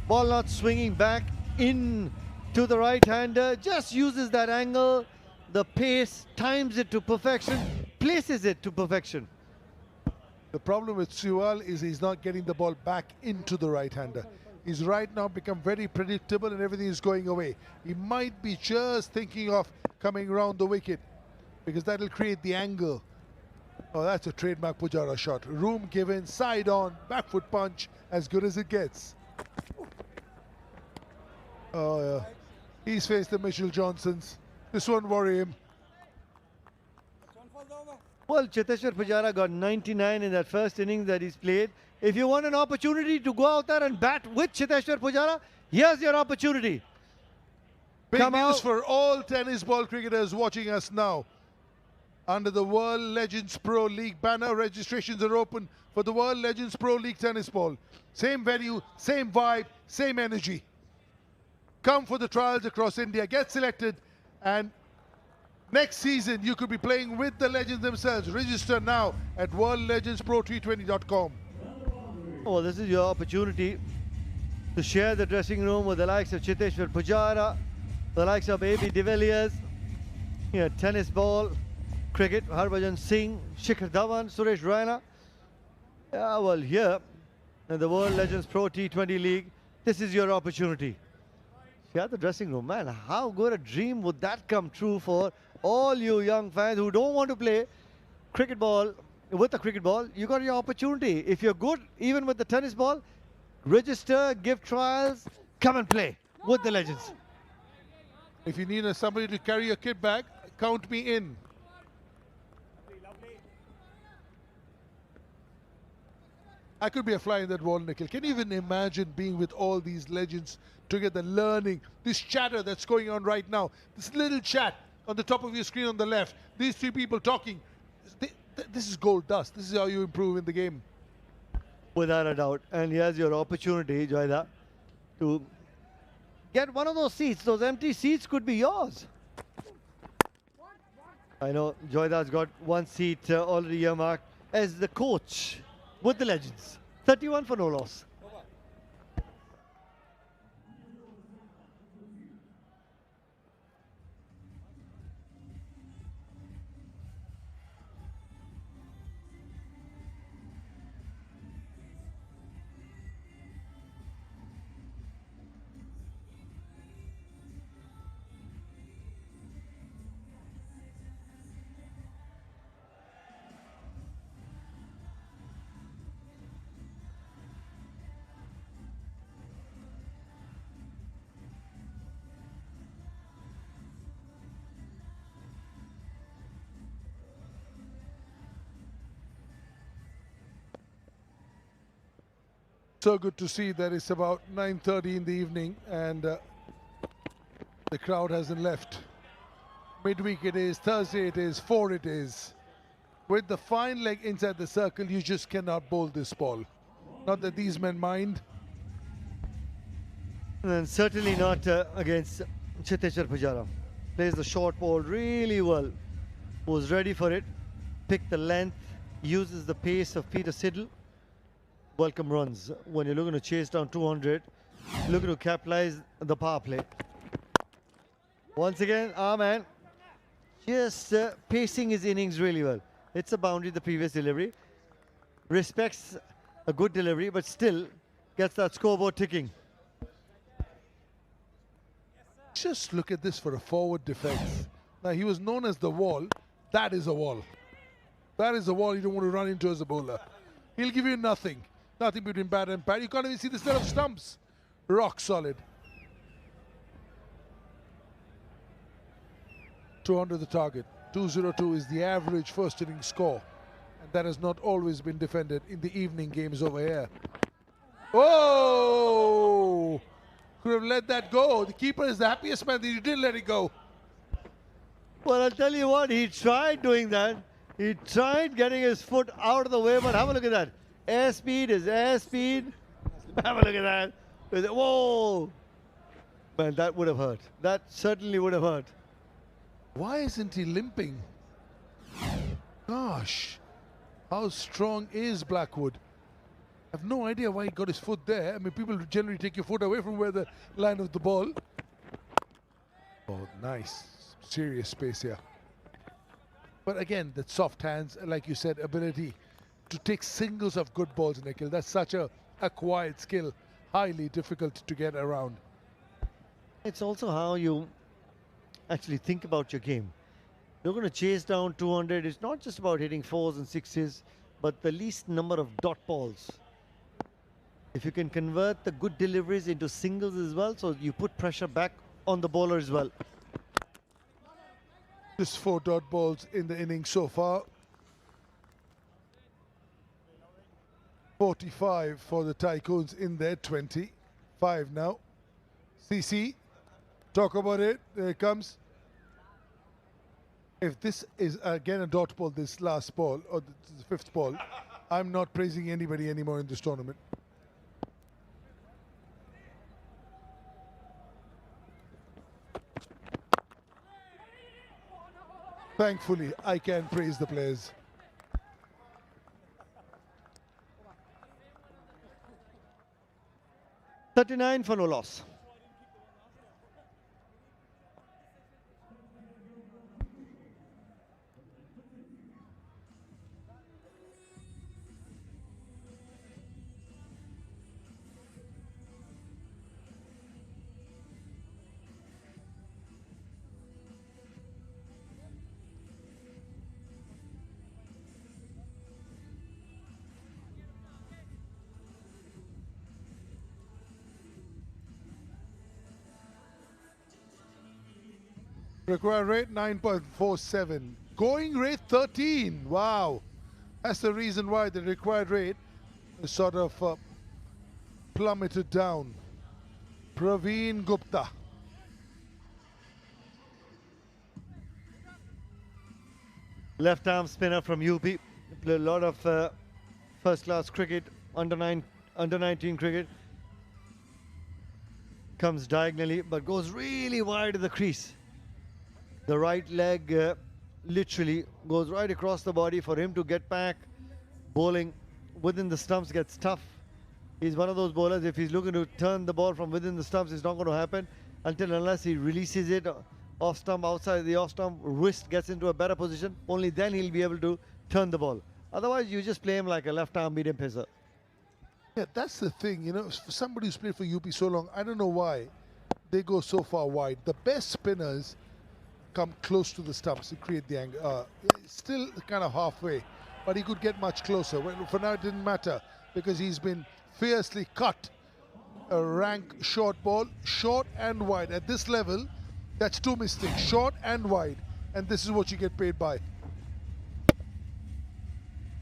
Speaker 6: Ball not swinging back in to the right hander, just uses that angle, the pace, times it to perfection, places it to perfection.
Speaker 2: The problem with Sayal is he's not getting the ball back into the right-hander. He's right now become very predictable and everything is going away. He might be just thinking of coming around the wicket because that'll create the angle. Oh, that's a trademark Pujara shot. Room given, side on, back foot punch, as good as it gets. Oh, yeah. He's faced the Mitchell Johnsons. This won't worry him.
Speaker 6: Well, Cheteshwar Pujara got 99 in that first innings that he's played. If you want an opportunity to go out there and bat with Cheteshwar Pujara, here's your opportunity.
Speaker 2: Big news for all tennis ball cricketers watching us now. Under the World Legends Pro League banner, registrations are open for the World Legends Pro League tennis ball. Same venue, same vibe, same energy. Come for the trials across India, get selected, and next season, you could be playing with the legends themselves. Register now at worldlegendspro20.com.
Speaker 6: Oh, this is your opportunity to share the dressing room with the likes of Cheteshwar Pujara, the likes of A.B. de Villiers, tennis ball, cricket, Harbhajan Singh, Shikhar Dhawan, Suresh Raina. Yeah, well, here in the World Legends Pro T20 League, this is your opportunity. Yeah, the dressing room, man, how good a dream would that come true for all you young fans who don't want to play cricket ball with a cricket ball. You got your opportunity. If you're good, even with the tennis ball, register, give trials, come and play with the legends.
Speaker 2: If you need somebody to carry your kit bag, count me in. I could be a fly in that wall, Nikhil. Can you even imagine being with all these legends together, learning this chatter that's going on right now, this little chat on the top of your screen on the left, these three people talking. This is gold dust. This is how you improve in the game.
Speaker 6: Without a doubt. And here's your opportunity, Joyda, to get one of those seats. Those empty seats could be yours. I know Joyda's got one seat already earmarked as the coach with the legends. 31 for no loss.
Speaker 2: So good to see that it's about 9:30 in the evening and the crowd hasn't left. Midweek it is, Thursday it is, 4 it is. With the fine leg inside the circle, you just cannot bowl this ball. Not that these men mind.
Speaker 6: And certainly not against Cheteshwar Pujara. Plays the short ball really well. Was ready for it. pick the length, uses the pace of Peter Siddle. Welcome runs. When you're looking to chase down 200, looking to capitalize the power play. Once again, our man just pacing his innings really well. It's a boundary, the previous delivery. Respects a good delivery, but still gets that scoreboard ticking.
Speaker 2: Just look at this for a forward defense. Now, he was known as the wall. That is a wall. That is a wall you don't want to run into as a bowler. He'll give you nothing. Nothing between bat and pad. You can't even see the set of stumps. Rock solid. 200 the target. 202 is the average first inning score. And that has not always been defended in the evening games over here. Oh! Could have let that go. The keeper is the happiest man that you didn't let it go.
Speaker 6: Well, I'll tell you what, he tried doing that. He tried getting his foot out of the way, but have a look at that. Airspeed is airspeed. Have a look at that. Whoa! Man, that would have hurt. That certainly would have hurt.
Speaker 2: Why isn't he limping? Gosh, how strong is Blackwood? I have no idea why he got his foot there. I mean, people generally take your foot away from where the line of the ball. Oh, nice. Serious space here. But again, that soft hands, like you said, ability to take singles of good balls, Nikhil. That's such a acquired skill. Highly difficult to get around.
Speaker 6: It's also how you actually think about your game. You're going to chase down 200. It's not just about hitting 4s and 6s, but the least number of dot balls. If you can convert the good deliveries into singles as well, so you put pressure back on the bowler as well.
Speaker 2: Just 4 dot balls in the inning so far. 45 for the Tycoons in there, 25 now. CC, talk about it. There it comes. If this is again a dot ball, this last ball, or the 5th ball, I'm not praising anybody anymore in this tournament. Thankfully, I can praise the players.
Speaker 6: $39 for no loss.
Speaker 2: Required rate 9.47. Going rate 13. Wow. That's the reason why the required rate is sort of plummeted down. Praveen Gupta.
Speaker 6: Left arm spinner from UP. Played a lot of first class cricket, under 19 cricket. Comes diagonally but goes really wide of the crease. The right leg literally goes right across the body for him to get back. Bowling within the stumps gets tough. He's one of those bowlers, if he's looking to turn the ball from within the stumps, it's not going to happen unless he releases it off stump, outside the off stump, wrist gets into a better position. Only then he'll be able to turn the ball. Otherwise, you just play him like a left arm medium pacer.
Speaker 2: Yeah, that's the thing, you know, for somebody who's played for UP so long, I don't know why they go so far wide. The best spinners come close to the stumps to create the angle. Still kind of halfway, but he could get much closer. Well, for now, it didn't matter because he's been fiercely cut. A rank short ball, short and wide. At this level, that's 2 mistakes, short and wide. And this is what you get paid by.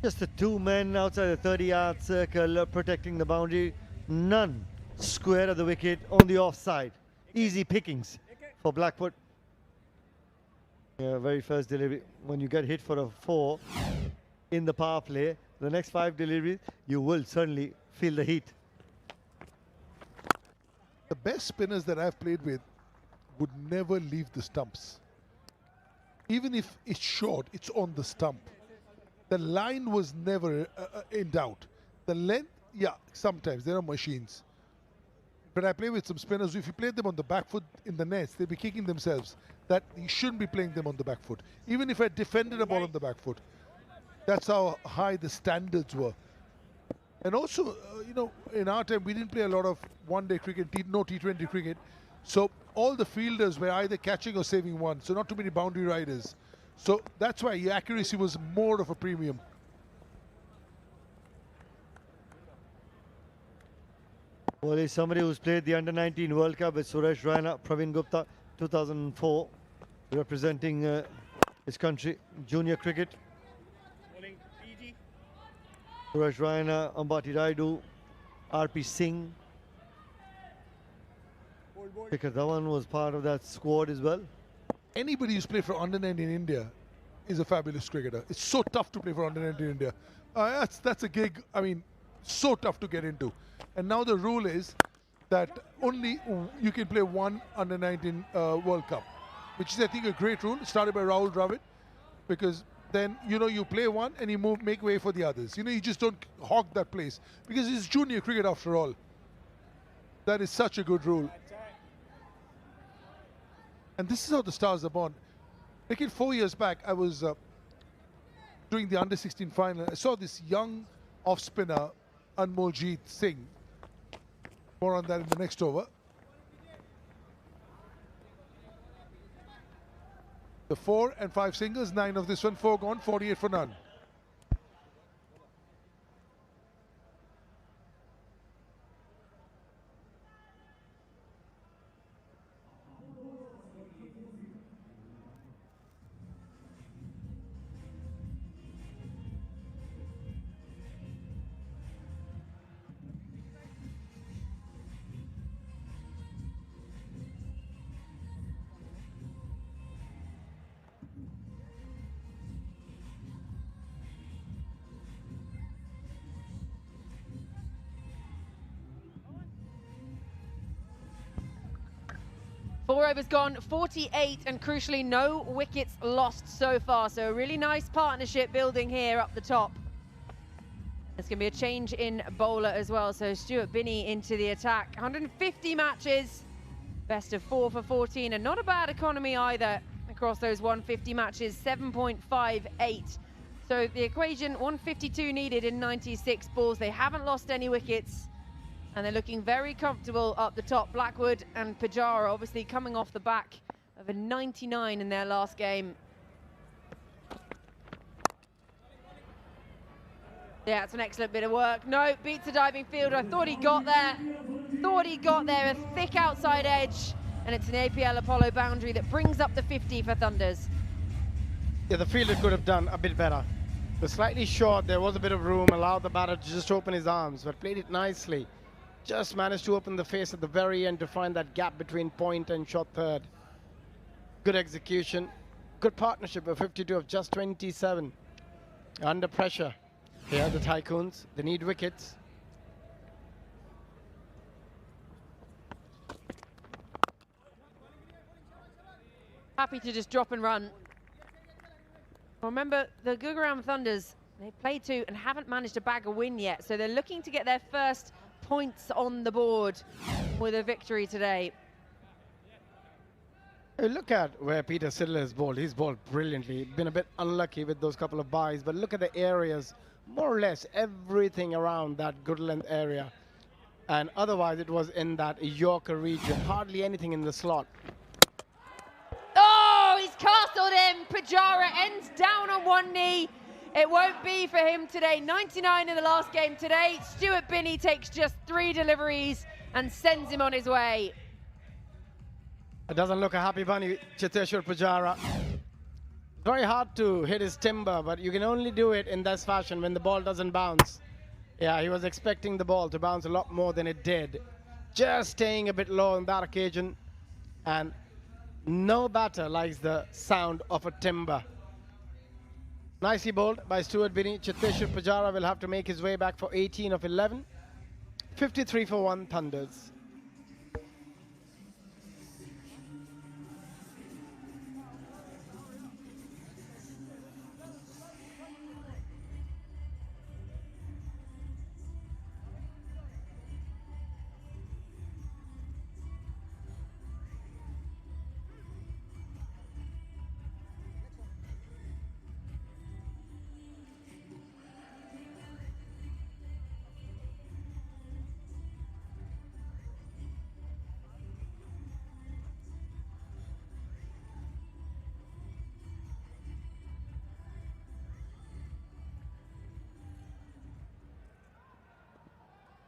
Speaker 6: Just the 2 men outside the 30-yard circle protecting the boundary. None square of the wicket on the offside. Easy pickings for Blackwood. Yeah, very first delivery. When you get hit for a 4 in the power play, the next 5 deliveries, you will certainly feel the heat.
Speaker 2: The best spinners that I've played with would never leave the stumps. Even if it's short, it's on the stump. The line was never in doubt. The length, yeah, sometimes there are machines. But I play with some spinners. If you play them on the back foot in the nets, they'll be kicking themselves. That you shouldn't be playing them on the back foot. Even if I defended a ball on the back foot, that's how high the standards were. And also, you know, in our time, we didn't play a lot of one-day cricket, no T20 cricket. So all the fielders were either catching or saving one. So not too many boundary riders. So that's why your accuracy was more of a premium.
Speaker 6: Well, he's somebody who's played the Under-19 World Cup with Suresh Raina, Praveen Gupta, 2004, representing his country, junior cricket. Suresh Raina, Ambati Raidu, R.P. Singh. Shikhar Dhawan was part of that squad as well.
Speaker 2: Anybody who's played for Under-19 in India is a fabulous cricketer. It's so tough to play for Under-19 in India. That's a gig, I mean, so tough to get into. And now the rule is that only you can play one Under-19 World Cup, which is, I think, a great rule, started by Rahul Dravid, because then, you know, you play one and you make way for the others. You know, you just don't hog that place, because it's junior cricket after all. That is such a good rule. And this is how the stars are born. Like 4 years back, I was doing the Under-16 final. I saw this young off-spinner, Anmoljeet Singh. More on that in the next over. The 4 and 5 singles, 9 of this one, 4 gone, 48 for none.
Speaker 8: Four overs gone, 48, and crucially no wickets lost so far. So a really nice partnership building here up the top. There's going to be a change in bowler as well. So Stuart Binney into the attack. 150 matches, best of 4 for 14, and not a bad economy either across those 150 matches, 7.58. So the equation, 152 needed in 96 balls. They haven't lost any wickets, and they're looking very comfortable up the top. Blackwood and Pujara obviously coming off the back of a 99 in their last game. Yeah, it's an excellent bit of work. No, beats a diving fielder. I thought he got there. A thick outside edge, and it's an APL Apollo boundary that brings up the 50 for Thunders.
Speaker 4: Yeah, the fielder could have done a bit better. It was slightly short. There was a bit of room, allowed the batter to just open his arms, but played it nicely. Just managed to open the face at the very end to find that gap between point and short third. Good execution. Good partnership, a 52 of just 27. Under pressure. Here the Tycoons, they need wickets.
Speaker 8: Happy to just drop and run. Remember, the Gurugram Thunders, they played 2 and haven't managed to bag a win yet, so they're looking to get their first points on the board with a victory today.
Speaker 4: Look at where Peter Siddler has bowled. He's bowled brilliantly. Been a bit unlucky with those couple of byes, but look at the areas, more or less everything around that good length area. And otherwise it was in that Yorker region, hardly anything in the slot.
Speaker 8: Oh, he's castled him. Pujara ends down on one knee. It won't be for him today. 99 in the last game today. Stuart Binney takes just 3 deliveries and sends him on his way.
Speaker 4: It doesn't look a happy bunny, Chiteshwar Pujara. Very hard to hit his timber, but you can only do it in this fashion when the ball doesn't bounce. Yeah, he was expecting the ball to bounce a lot more than it did. Just staying a bit low on that occasion. And no batter likes the sound of a timber. Nicely bowled by Stuart Binney. Chiteshwar Pujara will have to make his way back for 18 of 11. 53 for 1 Thunders.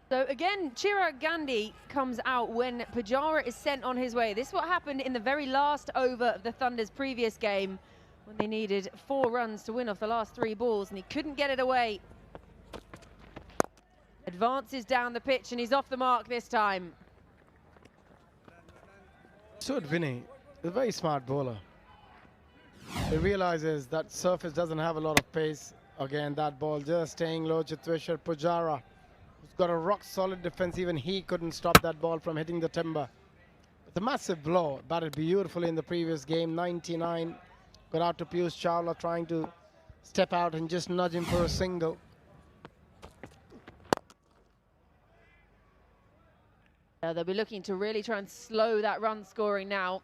Speaker 8: So again, Chirag Gandhi comes out when Pujara is sent on his way. This is what happened in the very last over of the Thunder's previous game when they needed 4 runs to win off the last 3 balls and he couldn't get it away. Advances down the pitch and he's off the mark this time.
Speaker 17: Should Vinny, a very smart bowler. He realizes that surface doesn't have a lot of pace. Again, that ball just staying low. Chitweshwar Pujara, who's got a rock-solid defense. Even he couldn't stop that ball from hitting the timber. It's a massive blow. Batted beautifully in the previous game. 99. Got out to Piyush Chawla trying to step out and just nudge him for a single.
Speaker 8: They'll be looking to really try and slow that run scoring now.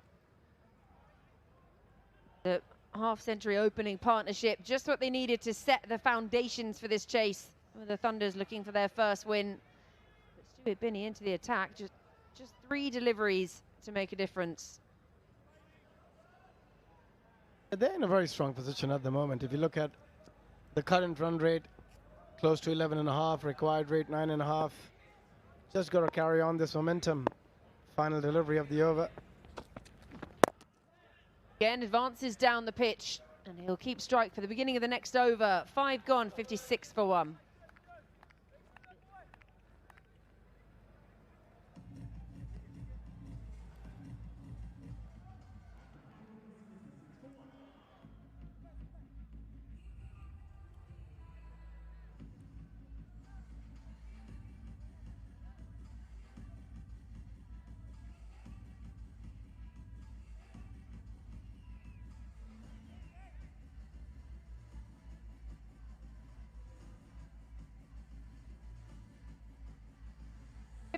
Speaker 8: The half-century opening partnership, just what they needed to set the foundations for this chase. The Thunders looking for their first win. But Stuart Binney into the attack, just 3 deliveries to make a difference.
Speaker 17: They're in a very strong position at the moment. If you look at the current run rate, close to 11.5, required rate 9.5. Just got to carry on this momentum. Final delivery of the over.
Speaker 8: Again, advances down the pitch, and he'll keep strike for the beginning of the next over. 5 gone, 56 for 1.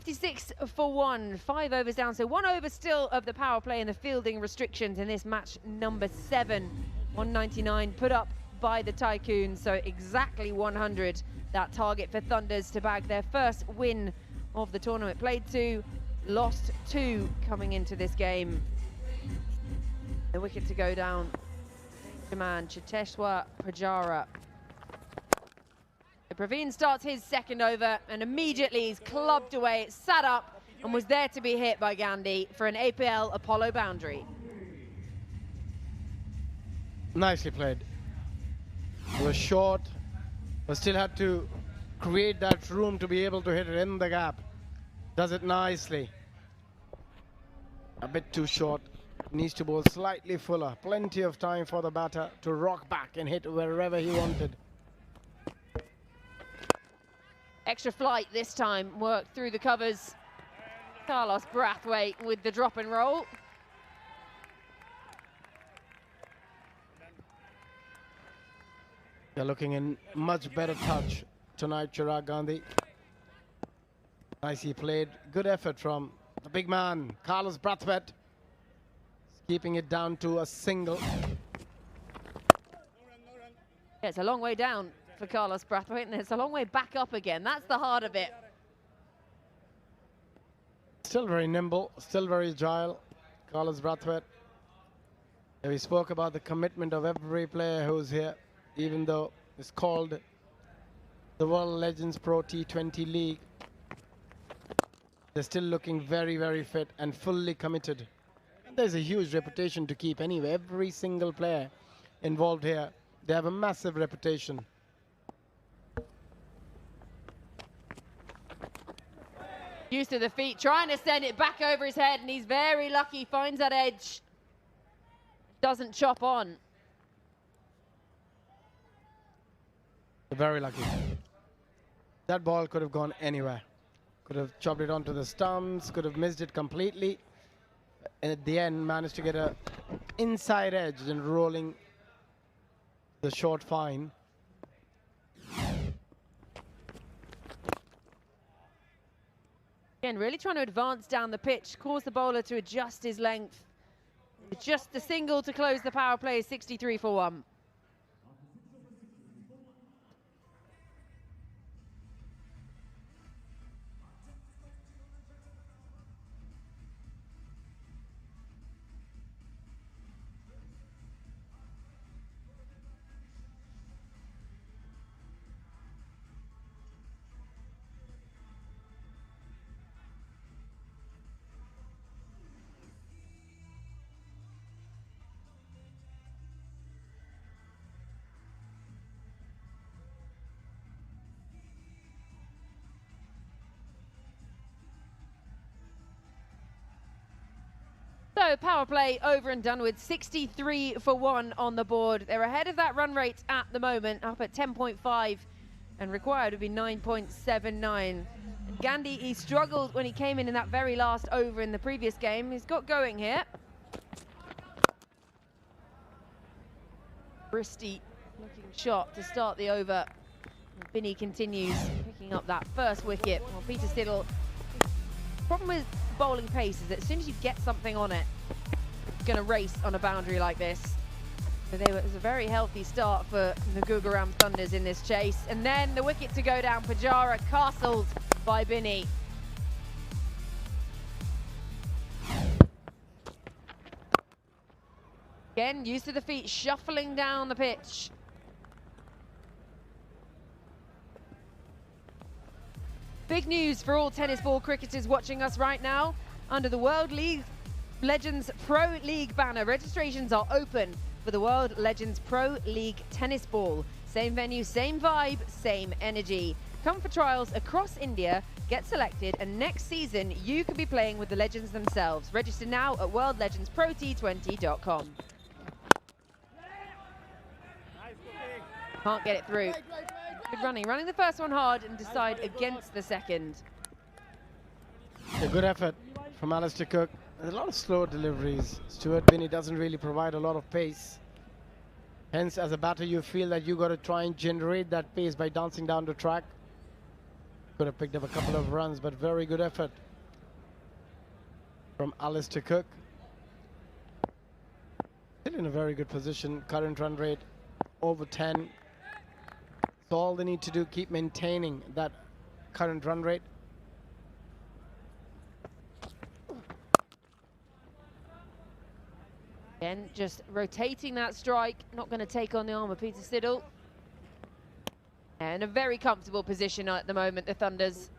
Speaker 8: .56 for 1, 5 overs down, so 1 over still of the power play and the fielding restrictions in this match number 7. 199 put up by the Tycoons, so exactly 100, that target for Thunders to bag their first win of the tournament. Played 2, lost 2 coming into this game. The wicket to go down, man, Chiteshwar Pujara. Praveen starts his second over and immediately he's clubbed away, sat up and was there to be hit by Gandhi for an APL Apollo boundary.
Speaker 17: Nicely played. It was short, but still had to create that room to be able to hit it in the gap. Does it nicely. A bit too short. Needs to bowl slightly fuller. Plenty of time for the batter to rock back and hit wherever he wanted.
Speaker 8: Extra flight this time, worked through the covers. Carlos Brathwaite with the drop and roll.
Speaker 17: They're looking in much better touch tonight, Chirag Gandhi. Nicely played. Good effort from the big man, Carlos Brathwaite. Keeping it down to a single.
Speaker 8: Yeah, it's a long way down for Carlos Brathwaite, and it's a long way back up again. That's the heart of it.
Speaker 17: Still very nimble, still very agile, Carlos Brathwaite. We spoke about the commitment of every player who's here, even though it's called the World Legends Pro T20 League. They're still looking very, very fit and fully committed. And there's a huge reputation to keep anyway. Every single player involved here, they have a massive reputation.
Speaker 8: Used to the feet, trying to send it back over his head, and he's very lucky, finds that edge. Doesn't chop on.
Speaker 17: Very lucky. That ball could have gone anywhere. Could have chopped it onto the stumps, could have missed it completely. And at the end, managed to get a inside edge and rolling the short fine.
Speaker 8: Again, really trying to advance down the pitch, cause the bowler to adjust his length. Just the single to close the power play, 63 for 1. So power play over and done with, 63 for 1 on the board. They're ahead of that run rate at the moment, up at 10.5, and required would be 9.79. And Gandhi, he struggled when he came in that very last over in the previous game. He's got going here. Bristy looking shot to start the over. Binney continues picking up that first wicket. Well, Peter Siddle, problem with bowling pace is that as soon as you get something on it, it's going to race on a boundary like this. So it was a very healthy start for the Gurugram Thunders in this chase. And then the wicket to go down, Perera castled by Binney. Again, used to the feet, shuffling down the pitch. Big news for all tennis ball cricketers watching us right now. Under the World League Legends Pro League banner, registrations are open for the World Legends Pro League Tennis Ball. Same venue, same vibe, same energy. Come for trials across India, get selected, and next season you could be playing with the legends themselves. Register now at worldlegendsprot20.com. Can't get it through. Good running the first one hard and decide against the second.
Speaker 17: A good effort from Alistair Cook. There's a lot of slow deliveries. Stuart Binney doesn't really provide a lot of pace. Hence, as a batter, you feel that you got to try and generate that pace by dancing down the track. Could have picked up a couple of runs, but very good effort from Alistair Cook. Still in a very good position. Current run rate over 10. So all they need to do, keep maintaining that current run rate.
Speaker 8: Again, just rotating that strike, not going to take on the arm of Peter Siddle. And a very comfortable position at the moment, the Thunders.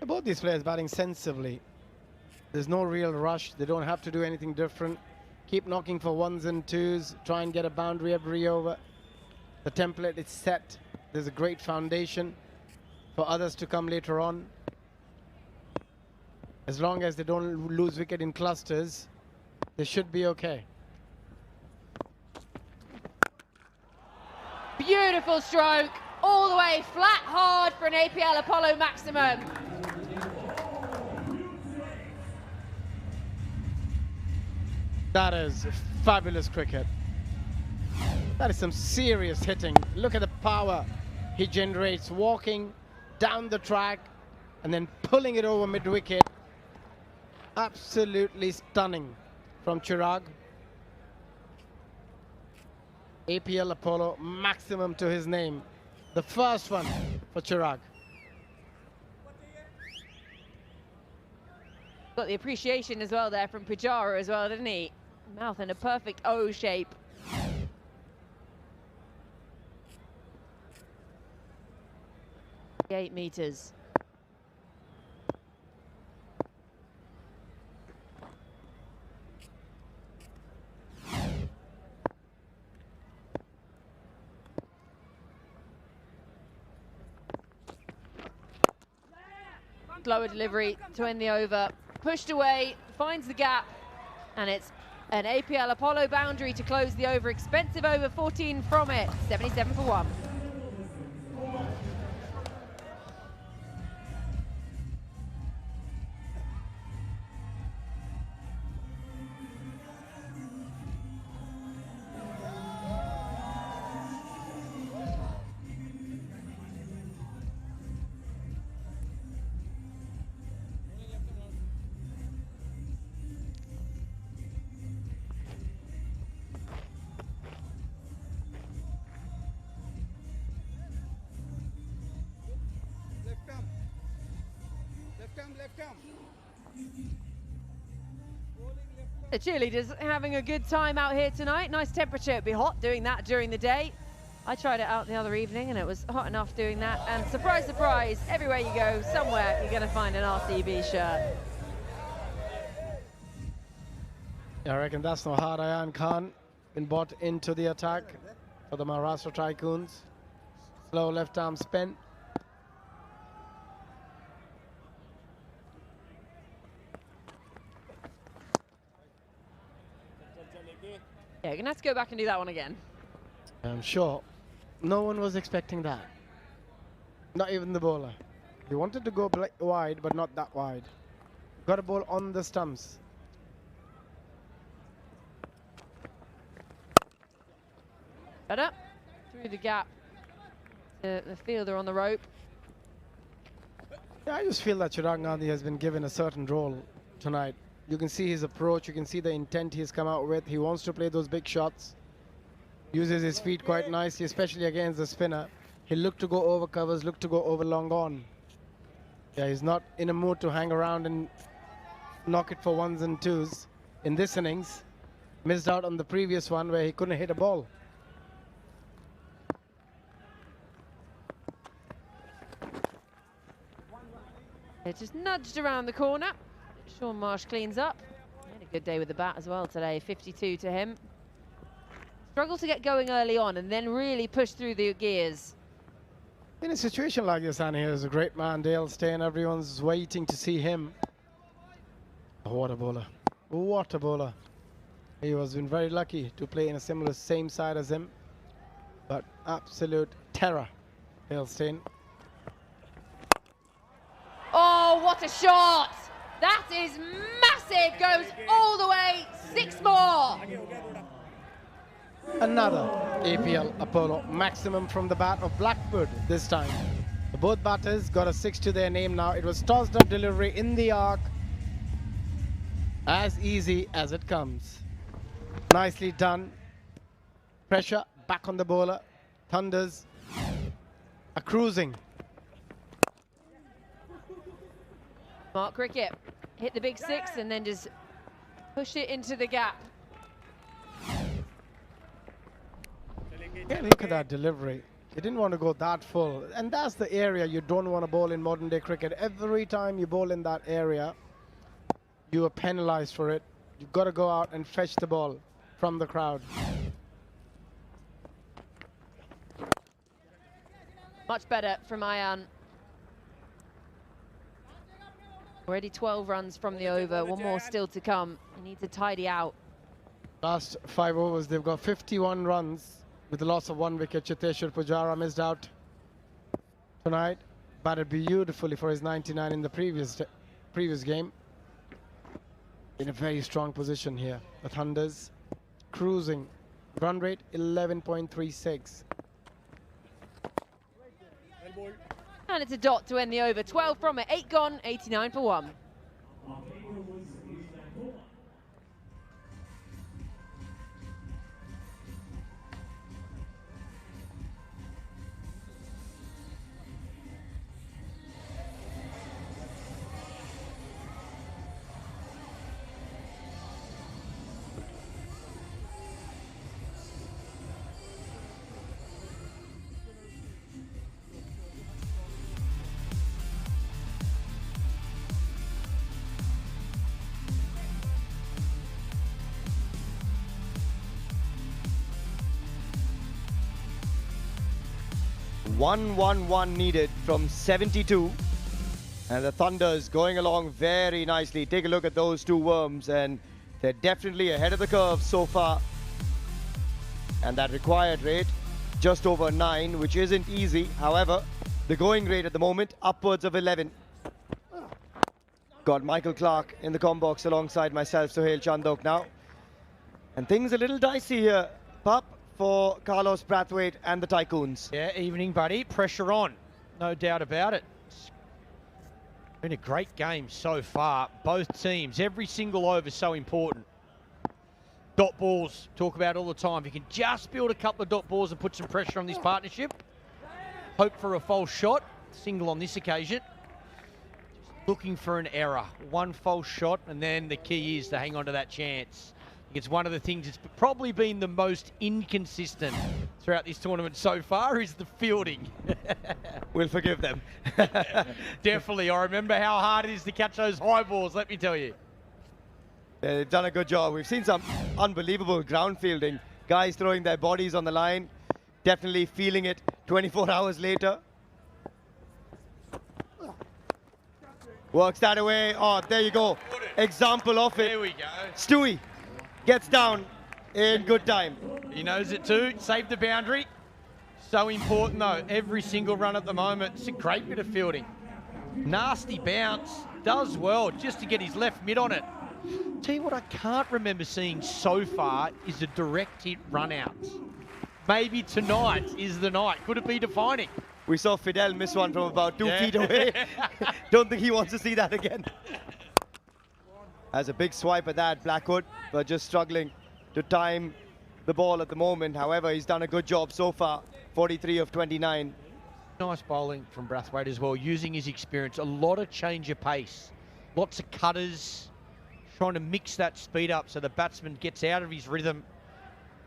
Speaker 17: Both these players batting sensibly. There's no real rush. They don't have to do anything different. Keep knocking for ones and twos. Try and get a boundary every over. The template is set. There's a great foundation for others to come later on. As long as they don't lose wicket in clusters, they should be okay.
Speaker 8: Beautiful stroke, all the way flat hard for an APL Apollo maximum.
Speaker 17: That is fabulous cricket. That is some serious hitting. Look at the power he generates, walking down the track and then pulling it over mid-wicket. Absolutely stunning from Chirag. APL Apollo maximum to his name. The first one for Chirag.
Speaker 8: Got the appreciation as well there from Pujara as well, didn't he? Mouth in a perfect O shape. Eight meters. Slower delivery to end the over. Pushed away, finds the gap, and it's an APL Apollo boundary to close the over. Expensive over, 14 from it, 77 for 1. The cheerleaders having a good time out here tonight. Nice temperature. It'd be hot doing that during the day. I tried it out the other evening and it was hot enough doing that. And surprise, surprise, everywhere you go, somewhere you're going to find an RCB shirt.
Speaker 17: I reckon that's no hard. Ayan Khan been brought into the attack for the Maharashtra Tycoons. Slow left arm spin.
Speaker 8: Yeah, you're going to have to go back and do that one again.
Speaker 17: I'm sure no one was expecting that. Not even the bowler. He wanted to go wide, but not that wide. Got a ball on the stumps.
Speaker 8: Better. Through the gap. The fielder on the rope.
Speaker 17: Yeah, I just feel that Chirag Gandhi has been given a certain role tonight. You can see his approach, you can see the intent he's come out with. He wants to play those big shots. Uses his feet quite nicely, especially against the spinner. He'll look to go over covers, look to go over long on. Yeah, he's not in a mood to hang around and knock it for ones and twos. In this innings, missed out on the previous one where he couldn't hit a ball.
Speaker 8: It just nudged around the corner. Sean Marsh cleans up. He had a good day with the bat as well today, 52 to him. Struggled to get going early on and then really push through the gears.
Speaker 17: In a situation like this, Annie, here's a great man, Dale Steyn. Everyone's waiting to see him. What a bowler. What a bowler. He has been very lucky to play in a similar same side as him. But absolute terror, Dale Steyn.
Speaker 8: Oh, what a shot! That is massive, goes all the way, 6 more.
Speaker 17: Another APL Apollo maximum from the bat of Blackwood this time. Both batters got a 6 to their name now. It was tossed up delivery in the arc. As easy as it comes. Nicely done. Pressure back on the bowler. Thunders are cruising.
Speaker 8: Smart cricket. Hit the big 6 and then just push it into the gap.
Speaker 17: Yeah, look at that delivery. He didn't want to go that full. And that's the area you don't want to bowl in modern day cricket. Every time you bowl in that area, you are penalized for it. You've got to go out and fetch the ball from the crowd.
Speaker 8: Much better from Ayan. Already 12 runs from the over. One more still to come. He needs to tidy out.
Speaker 17: Last 5 overs, they've got 51 runs with the loss of 1 wicket. Cheteshwar Pujara missed out tonight. Batted beautifully for his 99 in the previous game. In a very strong position here. The Thunders cruising. Run rate 11.36.
Speaker 8: And it's a dot to end the over. 12 from it, 8 gone, 89 for 1.
Speaker 1: 1-1-1 needed from 72. And the Thunders going along very nicely. Take a look at those two worms and they're definitely ahead of the curve so far. And that required rate just over 9, which isn't easy. However, the going rate at the moment upwards of 11. Got Michael Clark in the comm box alongside myself, Sohail Chandok now. And things a little dicey here, Pup, for Carlos Brathwaite and the Tycoons.
Speaker 4: Yeah, evening, buddy. Pressure on. No doubt about it. It's been a great game so far. Both teams, every single over is so important. Dot balls, talk about all the time. If you can just build a couple of dot balls and put some pressure on this partnership, hope for a false shot. Single on this occasion. Just looking for an error. One false shot, and then the key is to hang on to that chance. It's one of the things that's probably been the most inconsistent throughout this tournament so far is the fielding.
Speaker 1: We'll forgive them.
Speaker 4: Definitely. I remember how hard it is to catch those high balls, let me tell you.
Speaker 1: They've done a good job. We've seen some unbelievable ground fielding. Guys throwing their bodies on the line. Definitely feeling it 24 hours later. Works that away. Oh, there you go. Example of it.
Speaker 4: There we go.
Speaker 1: Stewie gets down in good time.
Speaker 4: He knows it too. Saved the boundary. So important though. Every single run at the moment. It's a great bit of fielding. Nasty bounce. Does well just to get his left mid on it. Tell you what I can't remember seeing so far is a direct hit run out. Maybe tonight is the night. Could it be defining?
Speaker 1: We saw Fidel miss one from about 2 feet away. Don't think he wants to see that again. Has a big swipe at that, Blackwood, but just struggling to time the ball at the moment. However, he's done a good job so far. 43 of 29.
Speaker 4: Nice bowling from Brathwaite as well, using his experience. A lot of change of pace. Lots of cutters. Trying to mix that speed up so the batsman gets out of his rhythm.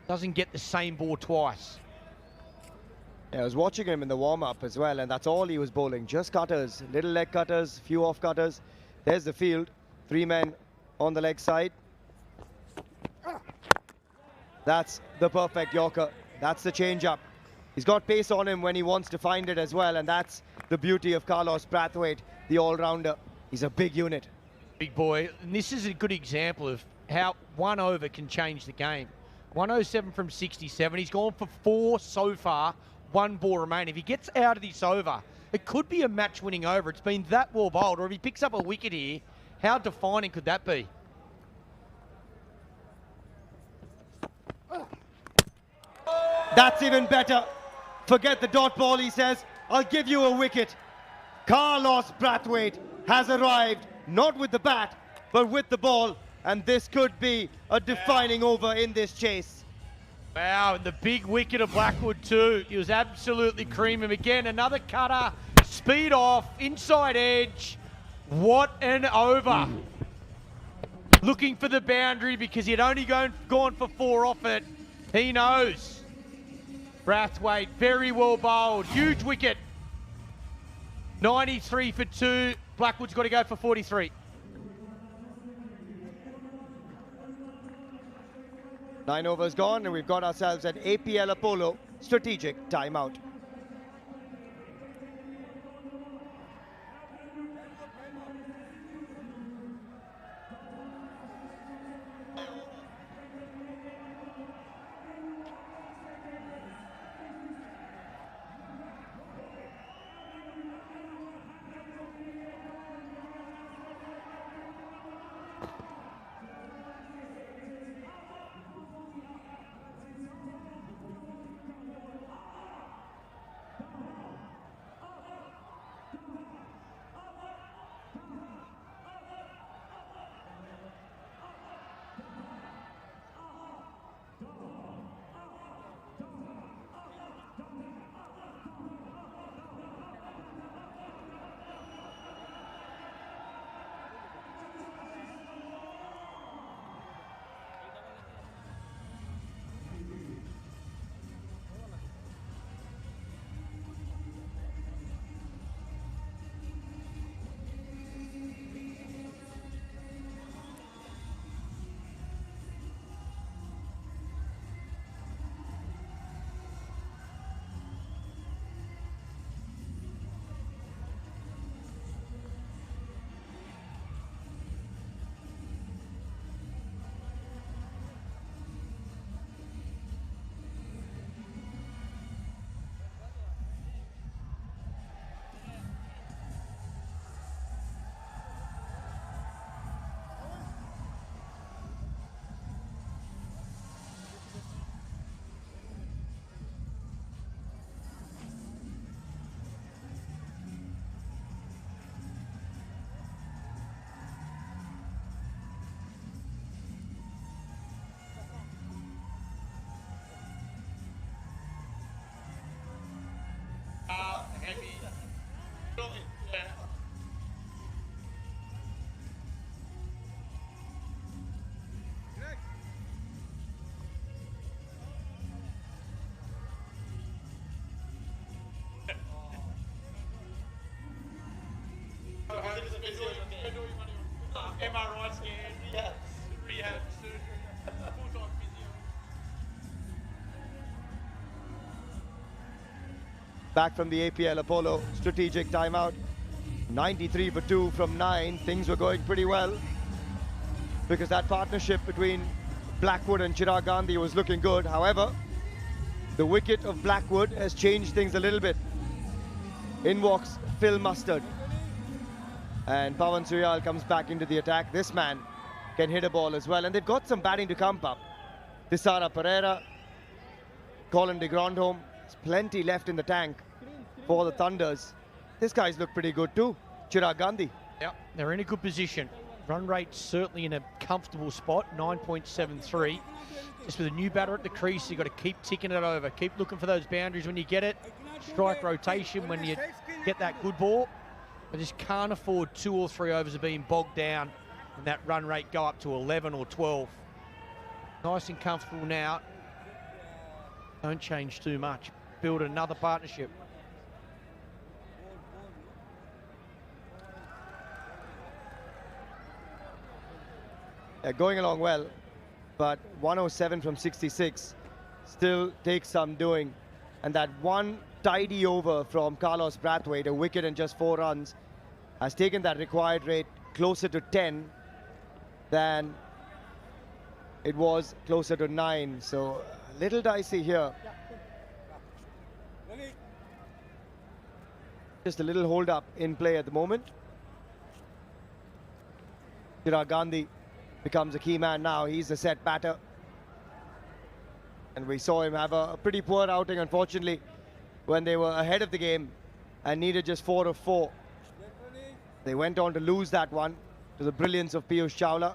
Speaker 4: Doesn't get the same ball twice.
Speaker 1: Yeah, I was watching him in the warm-up as well, and that's all he was bowling. Just cutters, little leg cutters, few off cutters. There's the field. 3 men on the leg side. That's the perfect Yorker. That's the change-up. He's got pace on him when he wants to find it as well, and that's the beauty of Carlos Brathwaite, the all-rounder. He's a big unit.
Speaker 4: Big boy. And this is a good example of how 1 over can change the game. 107 from 67. He's gone for 4 so far. 1 ball remaining. If he gets out of this over, it could be a match-winning over. It's been that well bowled. Or if he picks up a wicket here, how defining could that be?
Speaker 1: That's even better. Forget the dot ball, he says. I'll give you a wicket. Carlos Brathwaite has arrived, not with the bat, but with the ball. And this could be a defining over in this chase.
Speaker 4: Wow, and the big wicket of Blackwood too. He was absolutely creaming. Again, another cutter, speed off, inside edge. What an over. Looking for the boundary because he'd only gone for 4 off it. He knows. Brathwaite, very well bowled. Huge wicket. 93 for 2. Blackwood's got to go for 43.
Speaker 1: Nine overs gone, and we've got ourselves an APL Apollo strategic timeout.
Speaker 4: MRI scan, yes, rehab, surgery, full-time physio.
Speaker 1: Back from the APL Apollo strategic timeout. 93 for 2 from 9. Things were going pretty well because that partnership between Blackwood and Chirag Gandhi was looking good. However, the wicket of Blackwood has changed things a little bit. In walks Phil Mustard. And Pawan Suyal comes back into the attack. This man can hit a ball as well. And they've got some batting to come up. Thisara, Perera, Colin de Grandhomme. There's plenty left in the tank for the Thunders. This guy's look pretty good too. Chirag Gandhi.
Speaker 4: Yeah, they're in a good position. Run rate certainly in a comfortable spot, 9.73. Just with a new batter at the crease, you've got to keep ticking it over. Keep looking for those boundaries when you get it. Strike rotation when you get that good ball. I just can't afford 2 or 3 overs of being bogged down and that run rate go up to 11 or 12. Nice and comfortable now. Don't change too much. Build another partnership.
Speaker 1: Going along well, but 107 from 66 still takes some doing. And that one tidy over from Carlos Brathwaite, a wicket and just 4 runs, has taken that required rate closer to 10 than it was closer to 9. So a little dicey here. Just a little hold up in play at the moment. Chirag Gandhi becomes a key man now. He's a set batter. And we saw him have a pretty poor outing, unfortunately, when they were ahead of the game and needed just 4 of 4. They went on to lose that one to the brilliance of Piyush Chawla.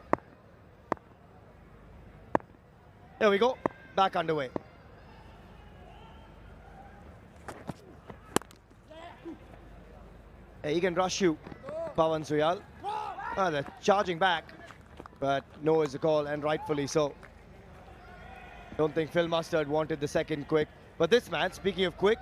Speaker 1: There we go, back underway. He can rush you, Pawan Suyal. They're charging back. But no is the call, and rightfully so. Don't think Phil Mustard wanted the second quick. But this man, speaking of quick,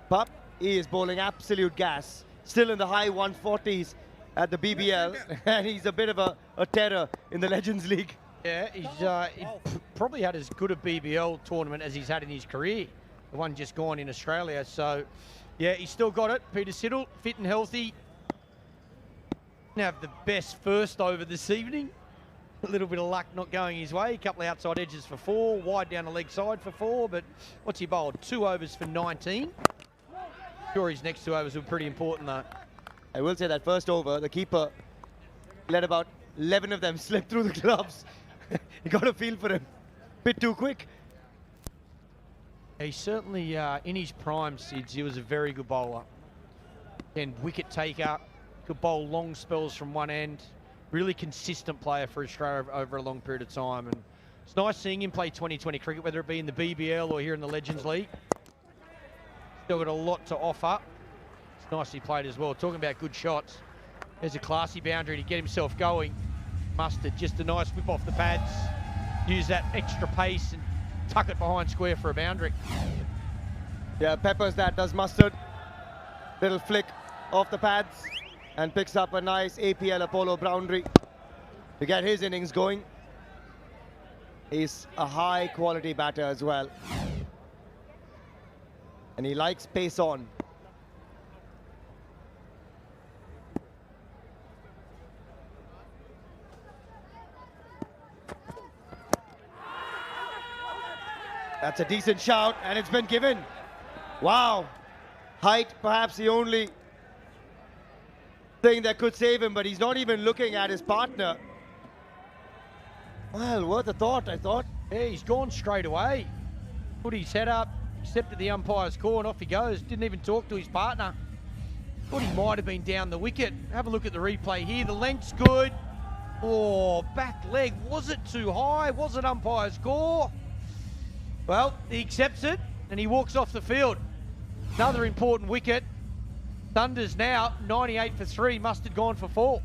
Speaker 1: Pup, he is bowling absolute gas. Still in the high 140s at the BBL, and he's a bit of a terror in the Legends League.
Speaker 4: Yeah, he probably had as good a BBL tournament as he's had in his career. The one just gone in Australia. So, yeah, he's still got it. Peter Siddle, fit and healthy. Didn't have the best first over this evening. A little bit of luck not going his way. A couple of outside edges for 4, wide down the leg side for 4. But what's he bowled? 2 overs for 19. Sure, his next 2 overs were pretty important, though.
Speaker 1: I will say that first over, the keeper let about 11 of them slip through the gloves. You got a feel for him. Bit too quick.
Speaker 4: He's certainly in his prime, Sids. He was a very good bowler. And wicket taker. Could bowl long spells from one end. Really consistent player for Australia over a long period of time. And it's nice seeing him play 2020 cricket, whether it be in the BBL or here in the Legends League. Still got a lot to offer. It's nicely played as well. Talking about good shots. There's a classy boundary to get himself going. Mustard, just a nice whip off the pads. Use that extra pace and tuck it behind square for a boundary.
Speaker 1: Yeah, peppers that, does Mustard. Little flick off the pads and picks up a nice APL Apollo boundary to get his innings going. He's a high quality batter as well. And he likes pace on. That's a decent shout, and it's been given. Wow. Height, perhaps the only thing that could save him, but he's not even looking at his partner. Well, worth a thought, I thought.
Speaker 4: Yeah, he's gone straight away. Put his head up, accepted the umpire's call, and off he goes. Didn't even talk to his partner. Thought he might have been down the wicket. Have a look at the replay here. The length's good. Oh, back leg. Was it too high? Was it umpire's call? Well, he accepts it, and he walks off the field. Another important wicket. Thunders now 98 for 3. Mustard gone for 4.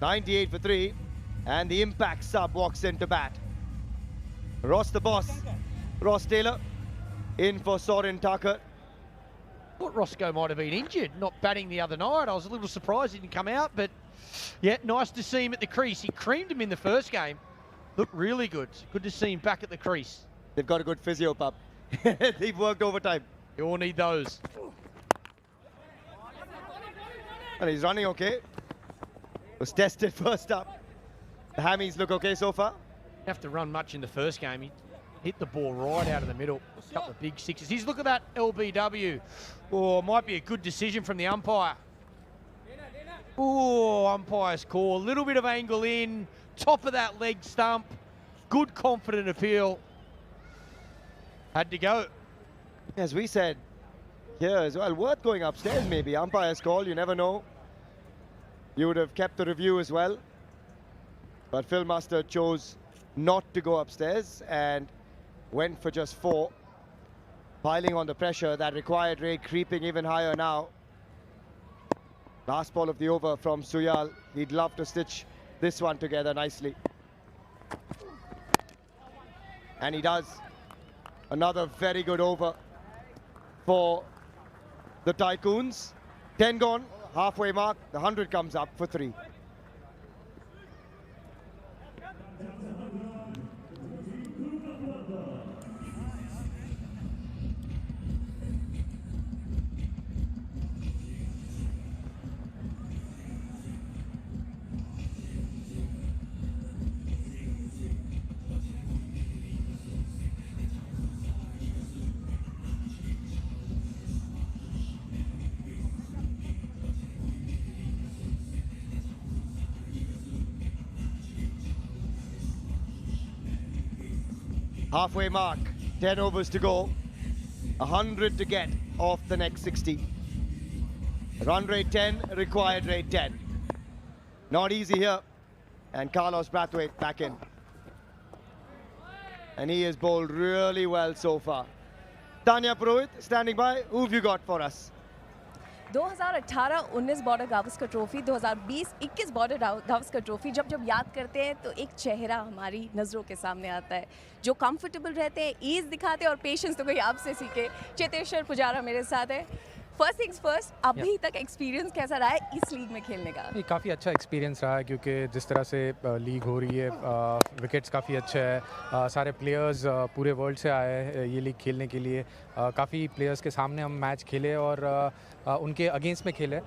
Speaker 1: 98 for 3. And the impact sub walks into bat. Ross the boss. Ross Taylor in for Soren Tucker.
Speaker 4: Thought Roscoe might have been injured, not batting the other night. I was a little surprised he didn't come out, but yeah, nice to see him at the crease. He creamed him in the first game. Looked really good. Good to see him back at the crease.
Speaker 1: They've got a good physio, pup. They've worked overtime.
Speaker 4: You all need those.
Speaker 1: And he's running okay. Was tested first up. The hammies look okay so far.
Speaker 4: Didn't have to run much in the first game. He hit the ball right out of the middle. A couple of big sixes. He's look at that LBW. Oh, might be a good decision from the umpire. Oh, umpire's call. A little bit of angle in. Top of that leg stump. Good confident appeal. Had to go.
Speaker 1: As we said here as well, worth going upstairs maybe. Umpire's call, you never know. You would have kept the review as well. But Phil Master chose not to go upstairs and went for just 4. Piling on the pressure, that required rate creeping even higher now. Last ball of the over from Suyal. He'd love to stitch this one together nicely. And he does. Another very good over for the Tycoons. 10 gone, halfway mark. The 100 comes up for 3. Halfway mark, 10 overs to go, 100 to get off the next 60. Run rate 10, required rate 10. Not easy here. And Carlos Brathwaite back in. And he has bowled really well so far. Tanya Purohit standing by. Who have you got for us?
Speaker 18: 2018-19 border Gavaskar trophy, 2020-21 border Gavaskar trophy जब याद करते हैं तो एक चेहरा हमारी नज़रों के सामने आता है जो कंफर्टेबल रहते हैं, ईज दिखाते हैं और पेशेंस तो कोई आपसे सीखे। चेतेश्वर पुजारा मेरे साथ है। फर्स्ट थिंग्स फर्स्ट, अभी तक एक्सपीरियंस कैसा रहा है इस लीग में खेलने का?
Speaker 19: काफ़ी अच्छा एक्सपीरियंस रहा है क्योंकि जिस तरह से लीग हो रही है, विकेट्स काफ़ी अच्छे है, सारे प्लेयर्स पूरे वर्ल्ड से आए हैं ये लीग खेलने के लिए। काफ़ी प्लेयर्स के सामने हम मैच खेले और उनके अगेंस्ट में खेले,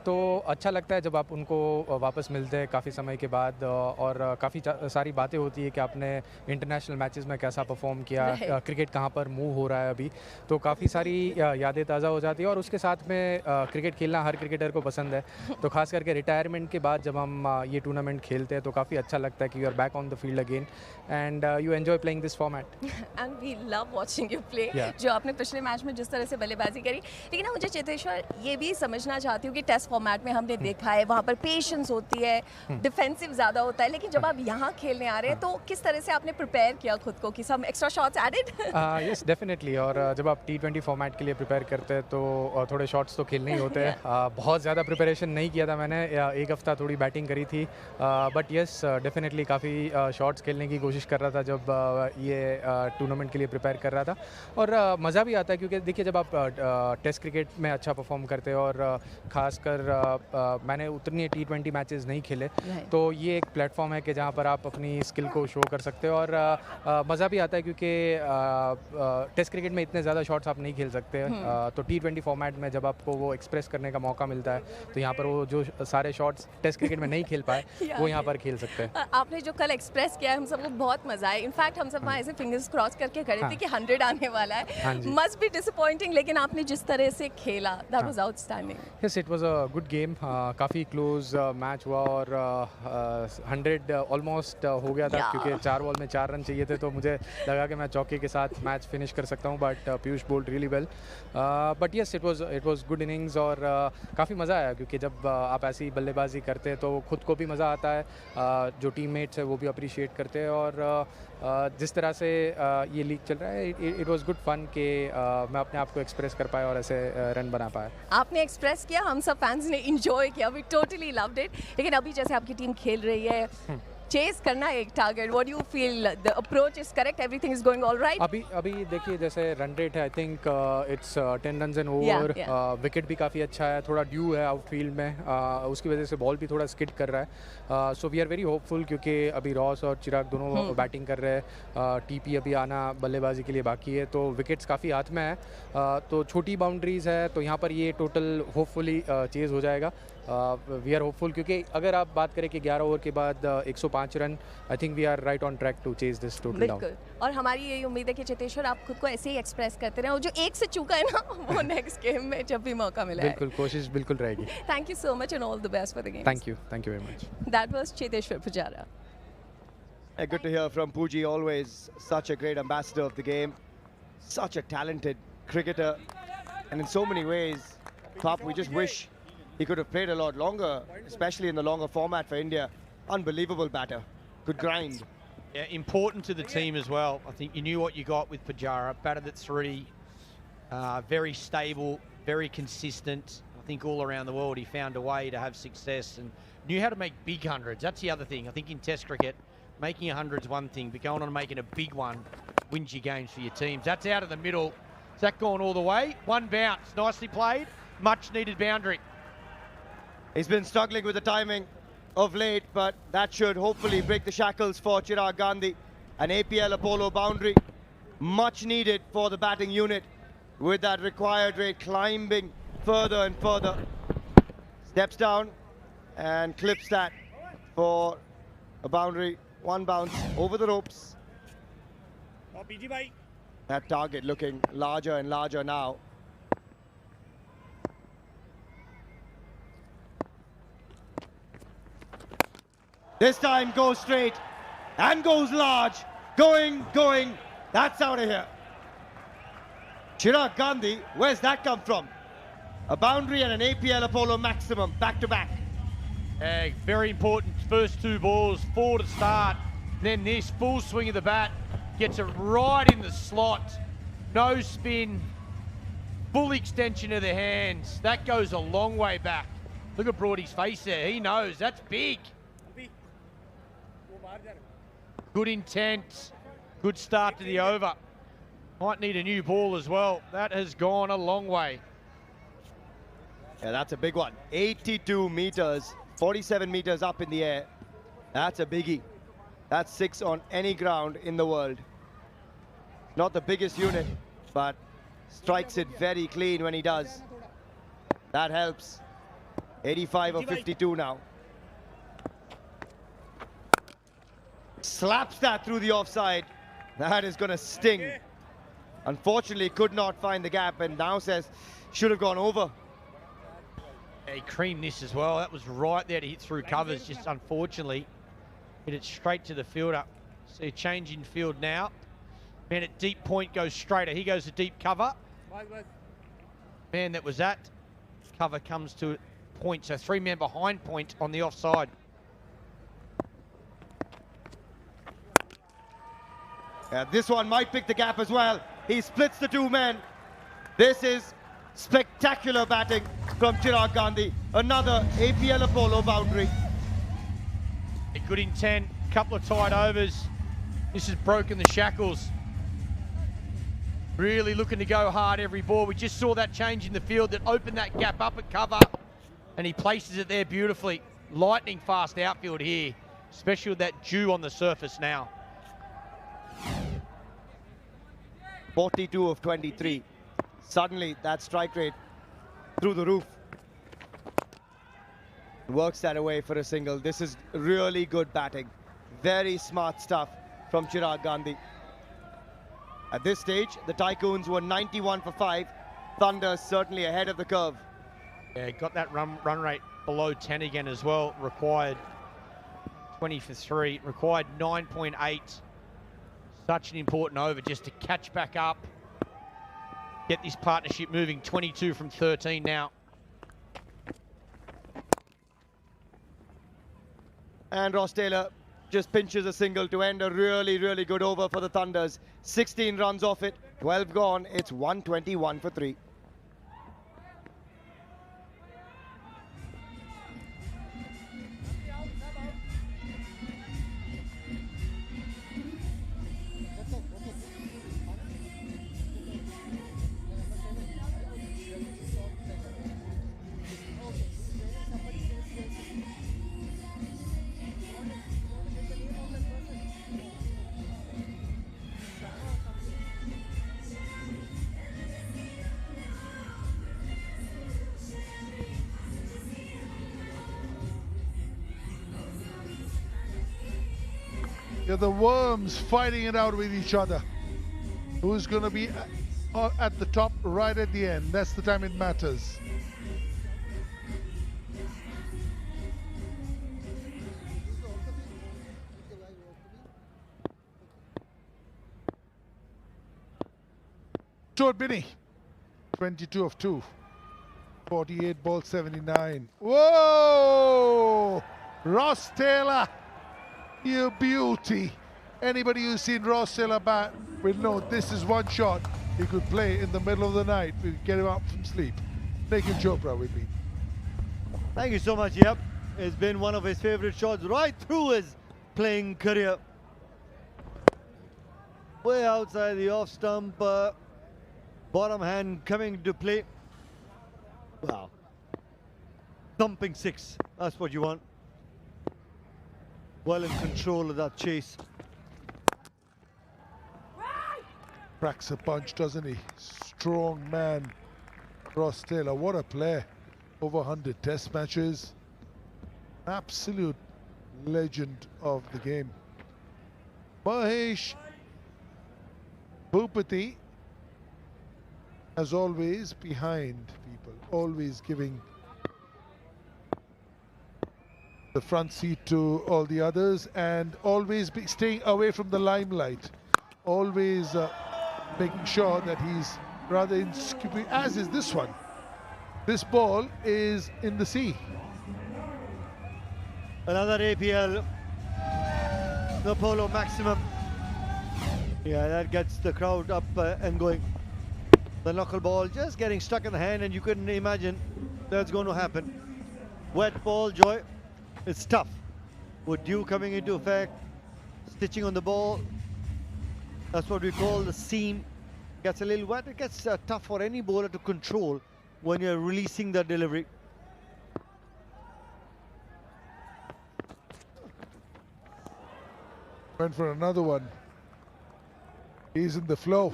Speaker 19: तो अच्छा लगता है जब आप उनको वापस मिलते हैं काफ़ी समय के बाद और काफ़ी सारी बातें होती है कि आपने इंटरनेशनल मैचेस में कैसा परफॉर्म किया, क्रिकेट कहाँ पर मूव हो रहा है अभी, तो काफ़ी सारी यादें ताज़ा हो जाती है। और उसके साथ में क्रिकेट खेलना हर क्रिकेटर को पसंद है, तो खास करके रिटायरमेंट के बाद जब हम ये टूर्नामेंट खेलते हैं तो काफ़ी अच्छा लगता है कि you are back on the field again and you enjoy playing this format
Speaker 18: and we love watching you play. जो आपने पिछले मैच में जिस तरह से बल्लेबाजी करी, लेकिन मुझे चेतेश्वर ये भी समझना चाहती हूँ कि टेस्ट फॉर्मेट में हमने देखा है वहाँ पर पेशेंस होती है, डिफेंसिव ज़्यादा होता है, लेकिन जब आप यहाँ खेलने आ रहे हैं तो किस तरह से आपने प्रिपेयर किया खुद को कि some extra shots added?
Speaker 19: Yes definitely, और जब आप T20 फॉर्मेट के लिए प्रिपेयर करते हैं तो थोड़े शॉट्स तो खेलने ही होते हैं। बहुत ज़्यादा प्रिपरेशन नहीं किया था मैंने, एक हफ्ता थोड़ी बैटिंग करी थी, बट यस डेफिनेटली काफ़ी शॉट्स खेलने की कोशिश कर रहा था जब ये टूर्नामेंट के लिए प्रिपेयर कर रहा था। और मज़ा भी आता है क्योंकि देखिए जब आप टेस्ट क्रिकेट में अच्छा परफॉर्म करते हो और ख़ासकर मैंने उतनी T20 मैचेस नहीं खेले, तो ये एक प्लेटफॉर्म है कि जहाँ पर आप अपनी स्किल को शो कर सकते हो और मज़ा भी आता है क्योंकि टेस्ट क्रिकेट में इतने ज़्यादा शॉट्स आप नहीं खेल सकते, तो T20 फॉर्मेट में जब आपको वो एक्सप्रेस करने का मौका मिलता है तो यहाँ पर वो जो सारे शॉट्स टेस्ट क्रिकेट में नहीं खेल पाए वो यहाँ पर खेल सकते हैं।
Speaker 18: आपने जो कल एक्सप्रेस किया है हम सबको बहुत मज़ा आया। इनफैक्ट हम सब वहाँ ऐसे फिंगर्स क्रॉस करके खड़े थे कि 100 आने वाला है, मस्ट बी डिसअपॉइंटिंग, लेकिन आपने जिस तरह से खेला that was outstanding.
Speaker 19: Yes it was a good game, काफ़ी क्लोज मैच हुआ और 100 ऑलमोस्ट हो गया था क्योंकि 4 बॉल में 4 रन चाहिए थे, तो मुझे लगा कि मैं चौके के साथ मैच फिनिश कर सकता हूँ, but Piyush bowled really well, but yes it was was good innings और काफ़ी मज़ा आया क्योंकि जब आप ऐसी बल्लेबाजी करते हैं तो खुद को भी मज़ा आता है, जो टीममेट्स है वो भी अप्रिशिएट करते हैं और जिस तरह से ये लीग चल रहा है इट वाज गुड फन कि मैं अपने आप को एक्सप्रेस कर पाया और ऐसे रन बना पाया।
Speaker 18: आपने एक्सप्रेस किया, हम सब फैंस ने इंजॉय किया, वी टोटली लव्ड इट। लेकिन अभी जैसे आपकी टीम खेल रही है, चेस करना एक target, what do you feel the approach is correct, everything is going alright?
Speaker 19: अभी देखिए जैसे रन रेट है, I think it's 10 runs N over, wicket भी काफ़ी अच्छा है, थोड़ा ड्यू है आउटफील्ड में, उसकी वजह से बॉल भी थोड़ा स्किड कर रहा है। So we are very hopeful क्योंकि अभी रॉस और चिराग दोनों बैटिंग कर रहे हैं, टीपी अभी आना बल्लेबाजी के लिए बाकी है, तो विकेट्स काफ़ी हाथ में है, तो छोटी बाउंड्रीज है, तो यहाँ पर ये टोटल होपफुली चेज़ हो जाएगा। वी आर होपफुल क्योंकि अगर आप बात करें कि 11 ओवर के बाद 105 run, I think we are right on track to chase this total down.
Speaker 18: और हमारी यही उम्मीद है कि चेतेश्वर आप खुद को ऐसे ही एक्सप्रेस करते रहें और जो एक से चूका है ना वो नेक्स्ट गेम में जब भी मौका मिले।
Speaker 19: बिल्कुल, कोशिश बिल्कुल रहेगी।
Speaker 18: Thank you so much and all the best for the game.
Speaker 19: Thank you very much.
Speaker 18: That was Cheteshwar Pujara.
Speaker 1: Good to hear from Pooji, always such a great ambassador of the game, such a talented cricketer, and in so many ways, Pop, we just wish he could have played a lot longer, especially in the longer format for India. Unbelievable batter, good grind.
Speaker 4: Yeah, important to the team as well. I think you knew what you got with Pujara, batted at 3, very stable, very consistent. I think all around the world he found a way to have success and knew how to make big hundreds. That's the other thing. I think in Test cricket, making a hundred's one thing, but going on and making a big one wins your games for your teams. That's out of the middle. Has that gone all the way? One bounce, nicely played, much needed boundary.
Speaker 1: He's been struggling with the timing of late, but that should hopefully break the shackles for Chirag Gandhi. An APL Apollo boundary, much needed for the batting unit, with that required rate climbing further and further. Steps down and clips that for a boundary. One bounce over the ropes. That target looking larger and larger now. This time goes straight and goes large. Going. That's out of here. Chirag Gandhi, where's that come from? A boundary and an APL Apollo maximum, back to back.
Speaker 4: Very important first two balls, 4 to start. Then this full swing of the bat, gets it right in the slot. No spin, full extension of the hands. That goes a long way back. Look at Broady's face there. He knows that's big. Good intent, good start to the over. Might need a new ball as well. That has gone a long way.
Speaker 1: Yeah, that's a big one. 82 meters, 47 meters up in the air. That's a biggie. That's 6 on any ground in the world. Not the biggest unit, but strikes it very clean when he does. That helps. 85 or 52 now. Slaps that through the offside. That is going to sting. Unfortunately, could not find the gap and now says should have gone over.
Speaker 4: He creamed this as well. That was right there to hit through covers. Just unfortunately hit it straight to the fielder. See a change in field now. Man at deep point goes straighter. He goes to deep cover. Man that was at cover comes to point. So 3 men behind point on the offside.
Speaker 1: This one might pick the gap as well. He splits the 2 men. This is spectacular batting from Chirag Gandhi. Another APL Apollo boundary.
Speaker 4: A good intent, couple of tight overs. This has broken the shackles. Really looking to go hard every ball. We just saw that change in the field that opened that gap up at cover. And he places it there beautifully. Lightning fast outfield here, especially with that dew on the surface now.
Speaker 1: 42 of 23. Suddenly that strike rate through the roof. Works that away for a single. This is really good batting. Very smart stuff from Chirag Gandhi. At this stage, the Tycoons were 91 for 5. Thunder certainly ahead of the curve.
Speaker 4: Yeah, got that run rate below 10 again as well. Required 20 for 3. Required 9.8. Such an important over just to catch back up. get this partnership moving. 22 from 13 now.
Speaker 1: And Ross Taylor just pinches a single to end a really, really good over for the Thunders. 16 runs off it, 12 gone. It's 121 for 3.
Speaker 2: Yeah, the worms fighting it out with each other. Who's going to be at the top right at the end? That's the time it matters. Stuart Binney, 22 of 2, 48 ball 79. Whoa! Ross Taylor, you beauty. Anybody who's seen Ross Taylor bat will know this is one shot he could play in the middle of the night. We could get him up from sleep. Naked Chopra with me.
Speaker 6: Thank you so much. Yep, it's been one of his favorite shots right through his playing career. Way outside the off stump, bottom hand coming to play. Wow. Thumping 6, that's what you want. Well in control of that chase.
Speaker 2: Cracks a punch, doesn't he? Strong man, Ross Taylor. What a player. Over 100 test matches. Absolute legend of the game. Mahesh Bhupati, as always, behind people. Always giving the front seat to all the others and always staying away from the limelight. Always making sure that he's rather inscrutable, as is this one. This ball is in the sea.
Speaker 6: Another APL, the Polo maximum. Yeah, that gets the crowd up and going. The knuckle ball just getting stuck in the hand, and you couldn't imagine that's going to happen. Wet ball, Joy. It's tough. With dew coming into effect, stitching on the ball. That's what we call the seam. Gets a little wet. It gets tough for any bowler to control when you're releasing the delivery.
Speaker 2: Went for another one. He's in the flow.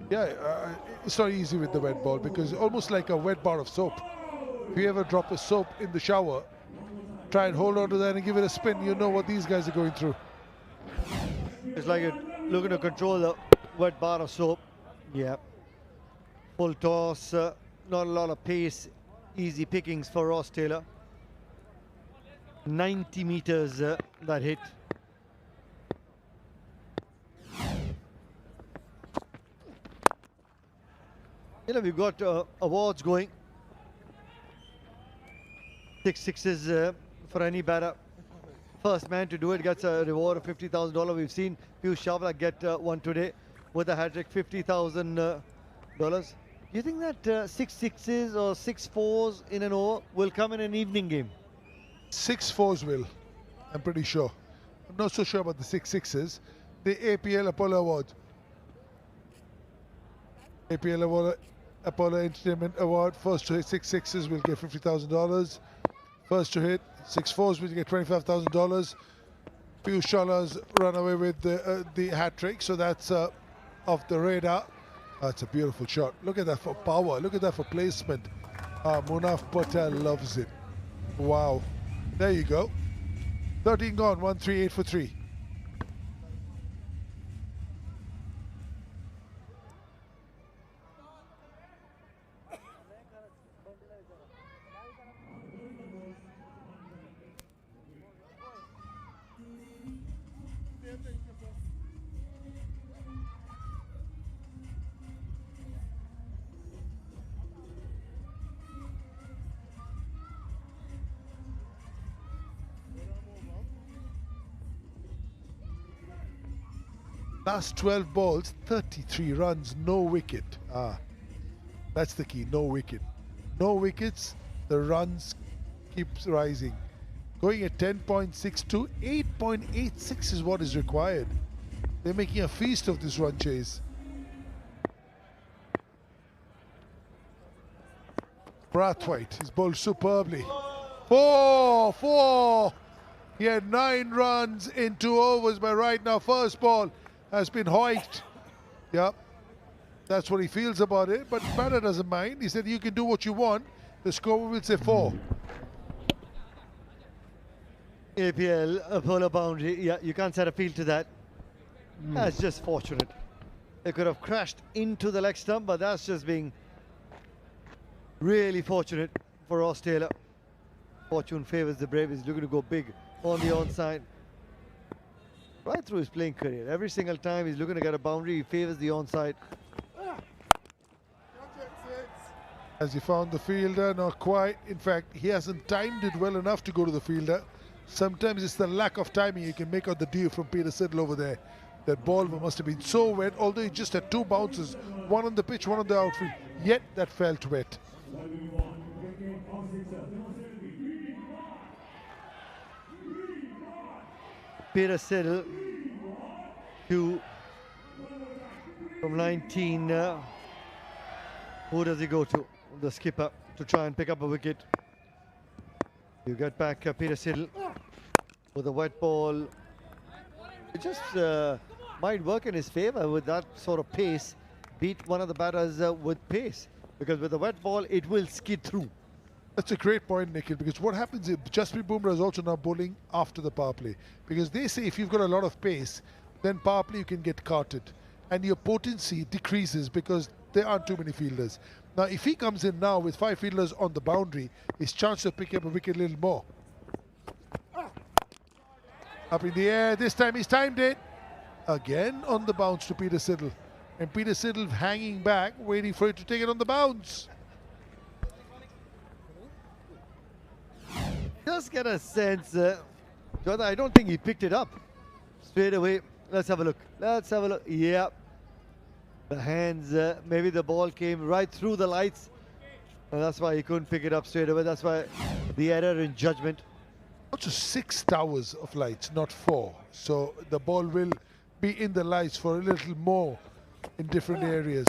Speaker 2: Yeah, it's not easy with the wet ball because it's almost like a wet bar of soap. If you ever drop a soap in the shower, try and hold on to that and give it a spin, you know what these guys are going through.
Speaker 6: It's like looking to control the wet bar of soap. Yeah. Full toss, not a lot of pace, easy pickings for Ross Taylor. 90 meters that hit. You know, we've got awards going. 6 sixes for any batter. First man to do it gets a reward of $50,000. We've seen Piyush Chawla get one today with a hat-trick, $50,000. Do you think that 6 sixes or 6 fours in an over will come in an evening game?
Speaker 2: 6 fours will, I'm pretty sure. I'm not so sure about the 6 sixes. The APL Apollo Award. APL Apollo Entertainment Award. First to hit 6 sixes will get $50,000. First to hit 6 fours will get $25,000. Piyush Chawla's run away with the hat-trick, so that's off the radar. That's a beautiful shot. Look at that for power. Look at that for placement. Munaf Patel loves it. Wow. There you go. 13 gone, 138 for 3. Last 12 balls, 33 runs, no wicket. That's the key, no wicket. No wickets, the runs keeps rising. Going at 10.6 to 8.86 is what is required. They're making a feast of this run chase. Brathwaite is bowled superbly. 4. He had 9 runs in 2 overs, but right now first ball has been hoiked. Yep, that's what he feels about it, but batter doesn't mind. He said you can do what you want. The score will say 4.
Speaker 6: APL, a bowler boundary. Yeah, you can't set a field to that. That's just fortunate. They could have crashed into the leg stump, but that's just being really fortunate for Ross Taylor. Fortune favours the brave. He's looking to go big on the onside. Right through his playing career, every single time he's looking to get a boundary, he favours the onside.
Speaker 2: Has he found the fielder? Not quite. In fact, he hasn't timed it well enough to go to the fielder. Sometimes it's the lack of timing. You can make out the deal from Peter Siddle over there. That ball must have been so wet, although he just had 2 bounces, one on the pitch, one on the outfield. Yet that felt wet.
Speaker 6: Peter Siddle, from 19. Who does he go to? The skipper, to try and pick up a wicket. You get back Peter Siddle with a wet ball. It just might work in his favour with that sort of pace. Beat one of the batters with pace, because with a wet ball it will skid through.
Speaker 2: That's a great point, Nikhil, because what happens is Jasprit Bumrah is also now bowling after the power play, because they say if you've got a lot of pace, then power play you can get carted and your potency decreases because there aren't too many fielders. Now if he comes in now with 5 fielders on the boundary, his chance to pick up a wicket a little more. Up in the air, this time he's timed it. Again on the bounce to Peter Siddle, and Peter Siddle hanging back, waiting for it to take it on the bounce.
Speaker 6: Just get a sense, Jonathan, I don't think he picked it up straight away. Let's have a look. Let's have a look. Yeah, the hands, maybe the ball came right through the lights, and that's why he couldn't pick it up straight away. That's why the error in judgment.
Speaker 2: Also 6 towers of lights, not 4. So the ball will be in the lights for a little more in different areas.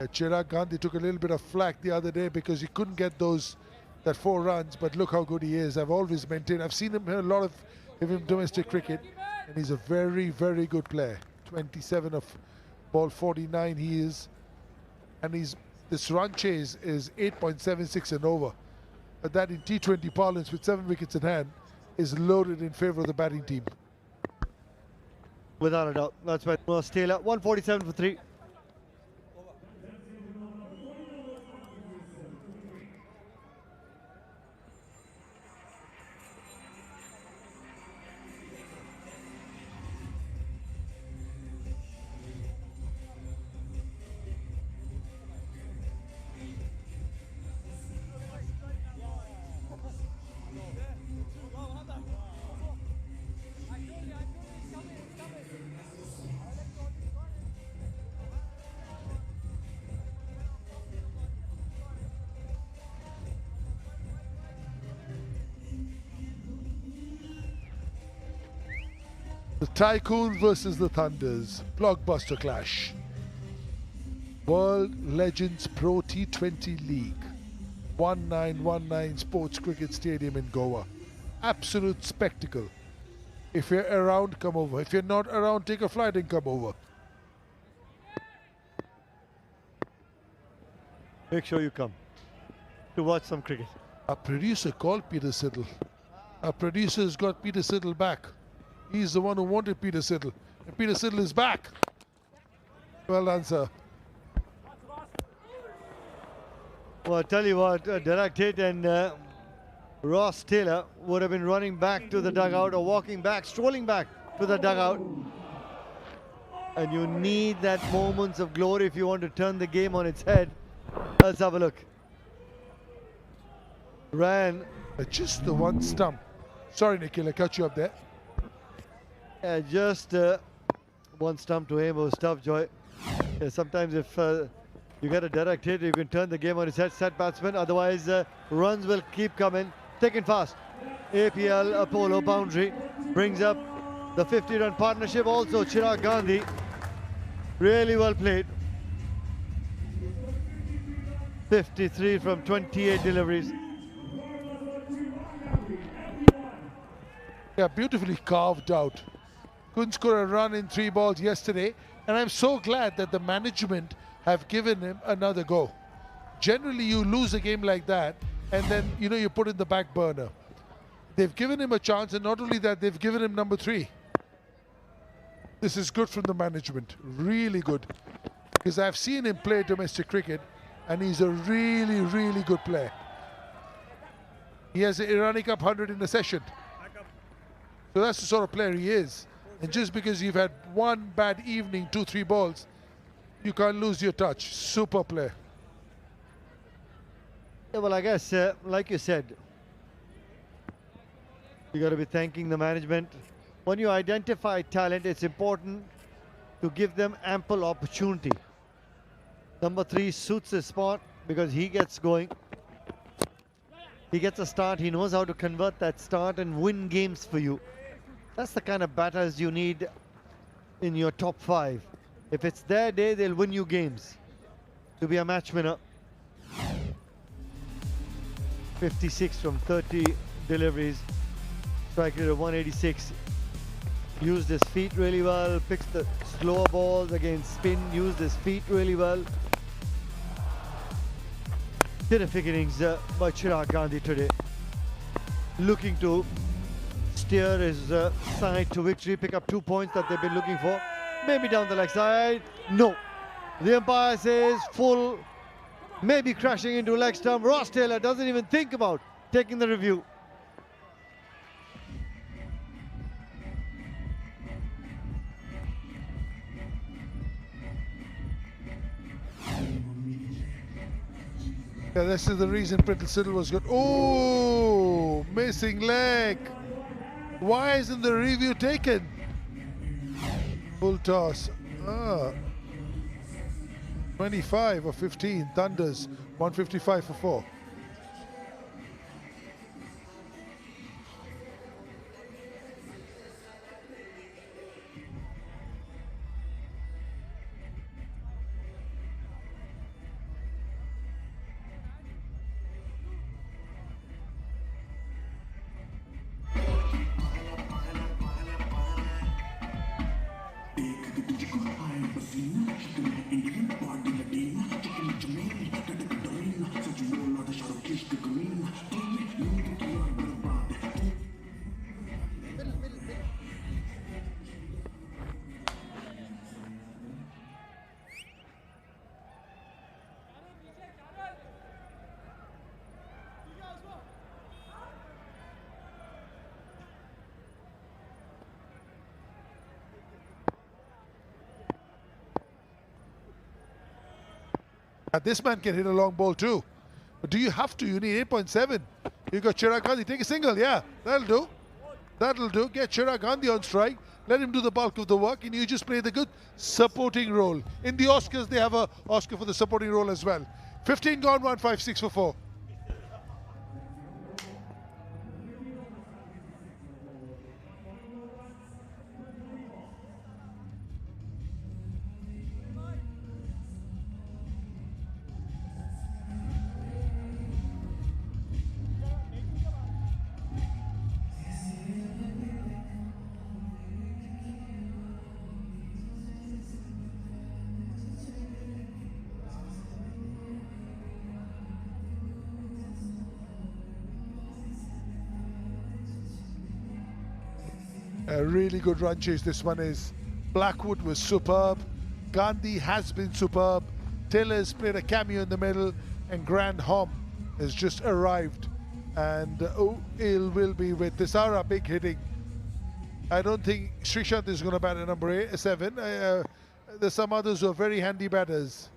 Speaker 2: Chirag Gandhi took a little bit of flack the other day because he couldn't get that 4 runs, but look how good he is. I've always maintained, I've seen him in a lot of domestic cricket, and he's a very, very good player. 27 of ball 49 he is, and this run chase is 8.76 and over. But that in T20 parlance with 7 wickets in hand is loaded in favour of the batting team.
Speaker 6: Without a doubt, that's why Ross Taylor, 147 for 3.
Speaker 2: The Tycoons versus the Thunders, blockbuster clash. World Legends Pro T20 League, 1919 Sports Cricket Stadium in Goa. Absolute spectacle. If you're around, come over. If you're not around, take a flight and come over.
Speaker 6: Make sure you come to watch some cricket.
Speaker 2: Our producer called Peter Siddle. Our producer's got Peter Siddle back. He's the one who wanted Peter Siddle, and Peter Siddle is back. Well done, sir.
Speaker 6: Well, I tell you what, Derek Tate and Ross Taylor would have been running back to the dugout or walking back, strolling back to the dugout. And you need that moments of glory if you want to turn the game on its head. Let's have a look. Ran.
Speaker 2: Just the one stump. Sorry, Nikhil, I cut you up there.
Speaker 6: Just one stump to aim. It was tough, Joy. Yeah, sometimes if you get a direct hit, you can turn the game on its head, set batsman. Otherwise, runs will keep coming. Thick and fast. APL Apollo boundary brings up the 50-run partnership. Also, Chirag Gandhi. Really well played. 53 from 28 deliveries.
Speaker 2: Yeah, beautifully carved out. Couldn't score a run in 3 balls yesterday, and I'm so glad that the management have given him another go. Generally, you lose a game like that, and then you put in the back burner. They've given him a chance, and not only that, they've given him number 3. This is good from the management, really good. Because I've seen him play domestic cricket, and he's a really, really good player. He has an Irani Cup 100 in a session. So that's the sort of player he is. And just because you've had one bad evening, 2-3 balls, you can't lose your touch. Super player.
Speaker 6: Yeah, well, I guess, like you said, you got to be thanking the management. When you identify talent, it's important to give them ample opportunity. Number 3 suits his spot because he gets going. He gets a start. He knows how to convert that start and win games for you. That's the kind of batters you need in your top 5. If it's their day, they'll win you games. To be a match winner. 56 from 30 deliveries. Strike rate of 186. Used his feet really well. Picks the slower balls against spin. Used his feet really well. Terrific innings by Chirag Gandhi today. Looking to steer his side to victory, pick up 2 points that they've been looking for. Maybe down the leg side. No. The umpire says full, maybe crashing into leg stump. Ross Taylor doesn't even think about taking the review.
Speaker 2: Yeah, this is the reason Prittle Siddle was good. Oh, missing leg. Why isn't the review taken? Full toss. 25 or 15. Thunders. 155 for 4. This man can hit a long ball too. But do you have to? You need 8.7. You got Chirag Gandhi. Take a single. Yeah, that'll do. That'll do. Get Chirag Gandhi on strike. Let him do the bulk of the work, and you just play the good supporting role. In the Oscars, they have a Oscar for the supporting role as well. 15 gone, 156 for 4. A really good run chase this one is. Blackwood was superb. Gandhi has been superb. Taylor's played a cameo in the middle, and Grand Hom has just arrived. And it will be with Thisara big hitting. I don't think Srishant is going to bat at number 7. There's some others who are very handy batters.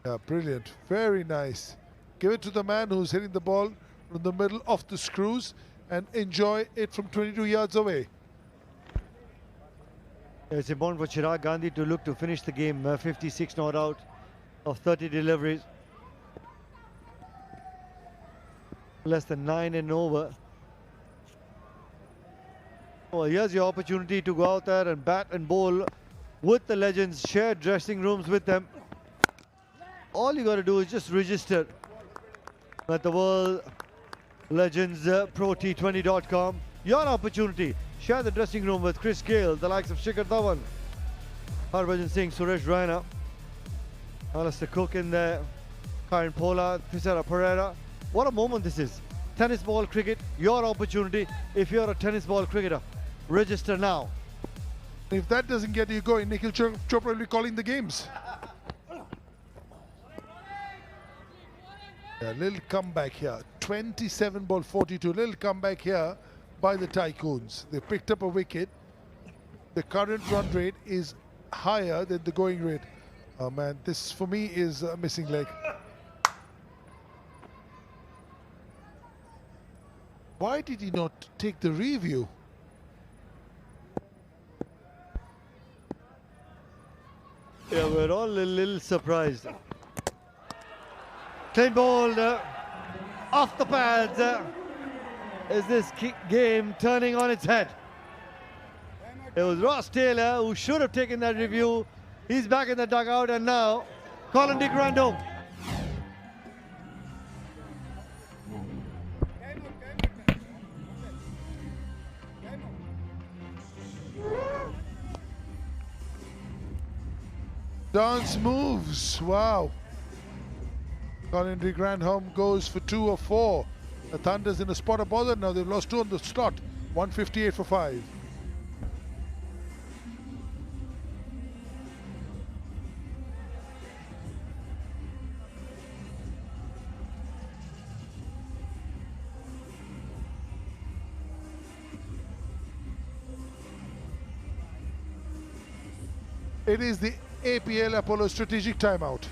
Speaker 2: Yeah, brilliant. Very nice. Give it to the man who's hitting the ball from the middle off the screws, and enjoy it from 22 yards away.
Speaker 6: It's important for Chirag Gandhi to look to finish the game. 56 not out of 30 deliveries. Less than 9 and over. Well, here's your opportunity to go out there and bat and bowl with the legends, share dressing rooms with them. All you got to do is just register at the World Legends Pro T20.com. Your opportunity. Share the dressing room with Chris Gayle, the likes of Shikhar Dhawan, Harbhajan Singh, Suresh Raina, Alistair Cook in there, Karen Pola, Thisara Perera. What a moment this is. Tennis ball cricket, your opportunity. If you're a tennis ball cricketer, register now.
Speaker 2: If that doesn't get you going, Nikhil Chopra will be calling the games. A little comeback here. 27 ball 42. Little comeback here by the Tycoons. They picked up a wicket. The current run rate is higher than the going rate. Oh man, this for me is a missing leg. Why did he not take the review?
Speaker 6: Yeah, we're all a little surprised. Clean ball off the pads. Is this game turning on its head? It was Ross Taylor who should have taken that review. He's back in the dugout, and now Colin de Grandhomme.
Speaker 2: Dance moves, wow. Colin de Grandhomme goes for 2 of 4. The Thunder's in a spot of bother now. They've lost 2 on the slot. 158 for 5. It is the APL Apollo strategic timeout.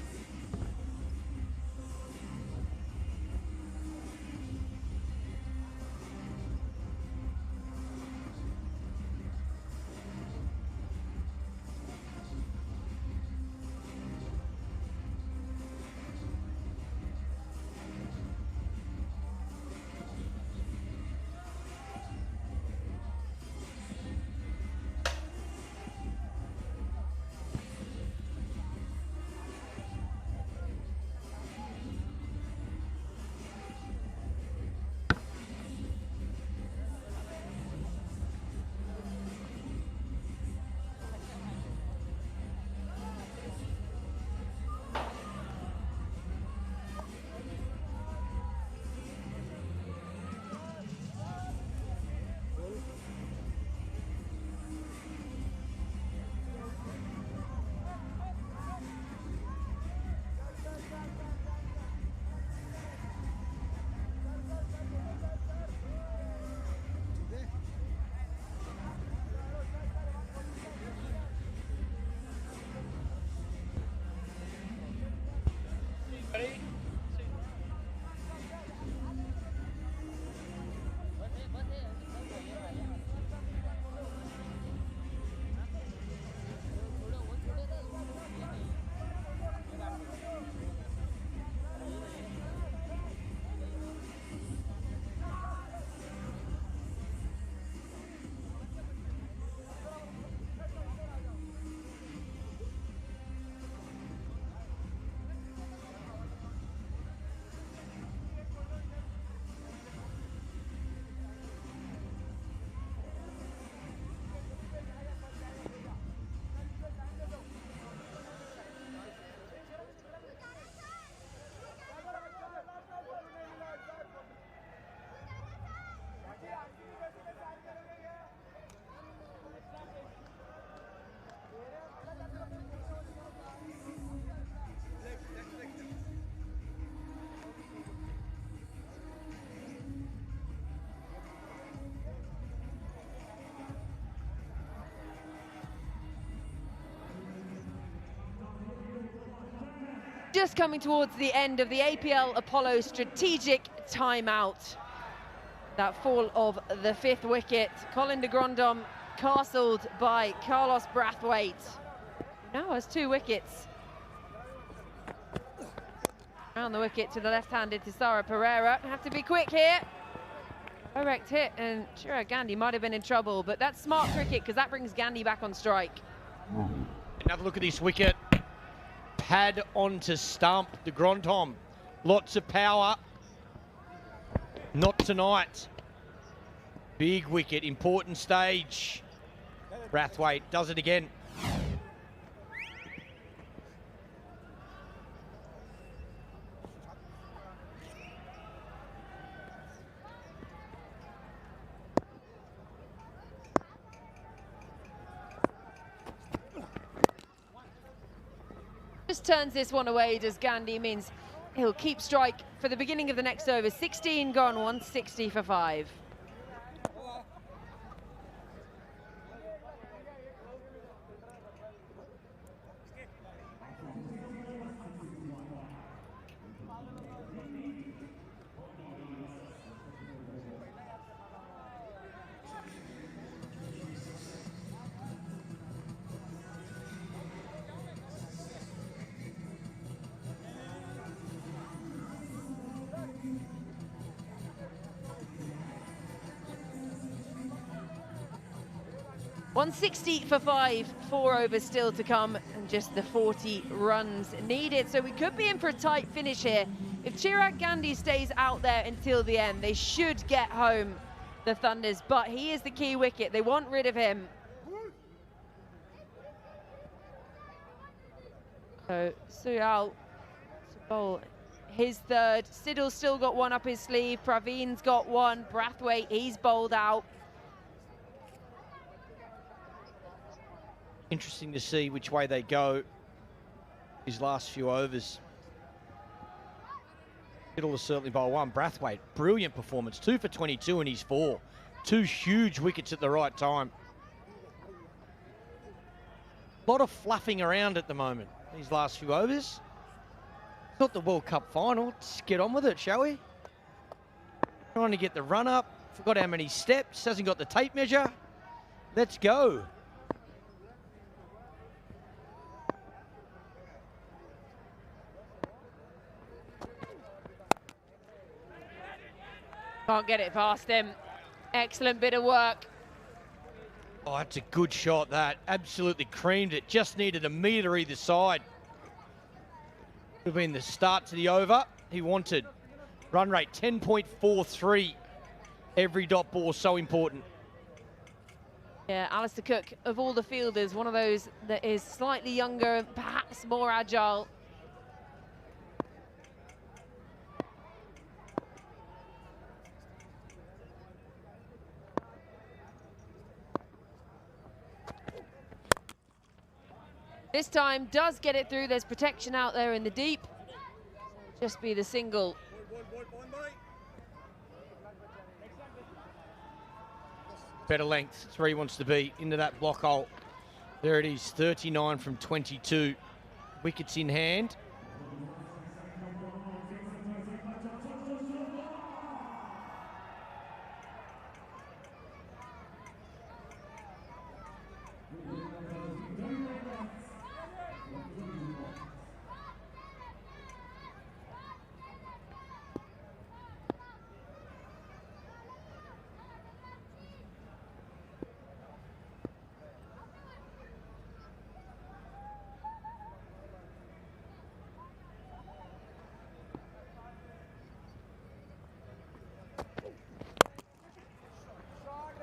Speaker 8: Just coming towards the end of the APL Apollo strategic timeout. That fall of the 5th wicket. Colin de Grandhomme castled by Carlos Brathwaite. Now has 2 wickets. Around the wicket to the left-handed Thisara. Perera have to be quick here. Direct hit, and Chirag Gandhi might have been in trouble, but that's smart cricket because that brings Gandhi back on strike.
Speaker 4: Another look at this wicket. Pad onto stump, the Grontom. Lots of power. Not tonight. Big wicket, important stage. Brathwaite does it again.
Speaker 8: Just turns this one away, does Gandhi, means he'll keep strike for the beginning of the next over. 16 gone, 160 for 5. $160 for 5, 4 overs still to come, and just the 40 runs needed. So we could be in for a tight finish here. If Chirag Gandhi stays out there until the end, they should get home, the Thunders, but he is the key wicket. They want rid of him. So Suyal to bowl his third. Siddle's still got one up his sleeve. Praveen's got one. Brathwaite, he's bowled out.
Speaker 4: Interesting to see which way they go his last few overs. It'll certainly bowl one. Brathwaite, brilliant performance. 2 for 22 in his 4. 2 huge wickets at the right time. A lot of fluffing around at the moment, these last few overs. It's not the World Cup final. Let's get on with it, shall we? Trying to get the run up. Forgot how many steps. Hasn't got the tape measure. Let's go.
Speaker 8: Can't get it past him. Excellent bit of work.
Speaker 4: Oh, that's a good shot, that. Absolutely creamed it. Just needed a metre either side. Would have been the start to the over he wanted. Run rate 10.43. Every dot ball so important.
Speaker 8: Yeah, Alistair Cook, of all the fielders, one of those that is slightly younger, perhaps more agile. This time does get it through. There's protection out there in the deep. Just be the single.
Speaker 4: Better length. It's where he wants to be, into that block hole. There it is, 39 from 22. Wickets in hand.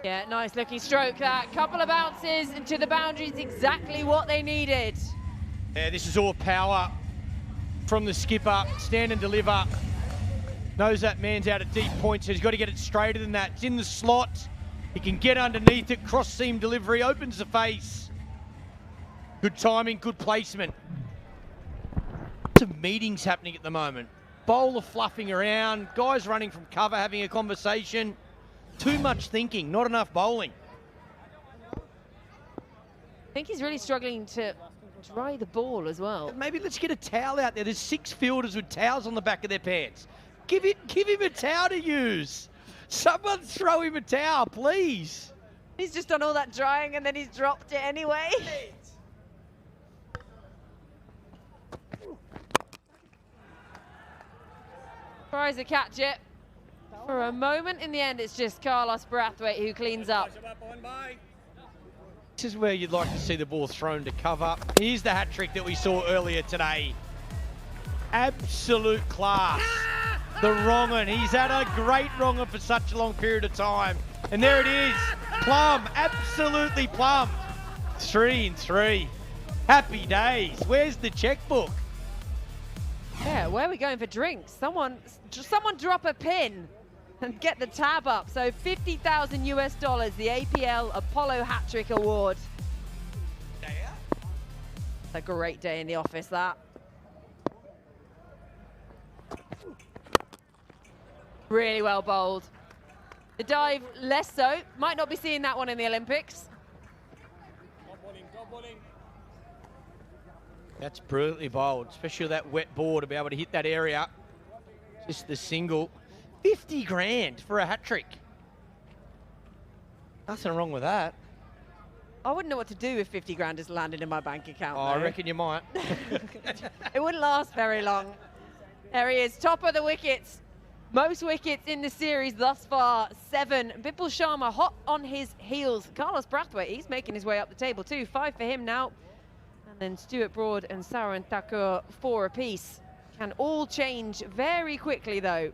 Speaker 8: Yeah, nice looking stroke that. Couple of bounces into the boundaries, exactly what they needed.
Speaker 4: Yeah, this is all power from the skipper. Stand and deliver. Knows that man's out at deep points, so he's got to get it straighter than that. It's in the slot. He can get underneath it. Cross seam delivery, opens the face. Good timing, good placement. Some meetings happening at the moment. Bowler fluffing around, guys running from cover, having a conversation. Too much thinking, not enough bowling.
Speaker 8: I think he's really struggling to dry the ball as well.
Speaker 4: Maybe let's get a towel out there. There's 6 fielders with towels on the back of their pants. Give him a towel to use. Someone throw him a towel, please.
Speaker 8: He's just done all that drying and then he's dropped it anyway. Tries to catch it. For a moment in the end, it's just Carlos Brathwaite who cleans up.
Speaker 4: This is where you'd like to see the ball thrown to cover. Here's the hat trick that we saw earlier today. Absolute class. The wrong-un. He's had a great wrong-un for such a long period of time. And there it is. Plum. Absolutely plum. 3 and 3. Happy days. Where's the checkbook?
Speaker 8: Yeah, where are we going for drinks? Someone drop a pin and get the tab up. So $50,000 US, the APL Apollo Hat Trick Award. It's a great day in the office, that. Really well bowled. The dive, less so. Might not be seeing that one in the Olympics.
Speaker 4: That's brilliantly bowled, especially with that wet ball to be able to hit that area. Just the single. 50 grand for a hat trick. Nothing wrong with that.
Speaker 8: I wouldn't know what to do if 50 grand is landed in my bank account.
Speaker 4: Oh, I reckon you might.
Speaker 8: It wouldn't last very long. There he is, top of the wickets. Most wickets in the series thus far, 7. Bipul Sharma hot on his heels. Carlos Brathwaite, he's making his way up the table too. 5 for him now. And then Stuart Broad and Saran Thakur 4 apiece. Can all change very quickly though.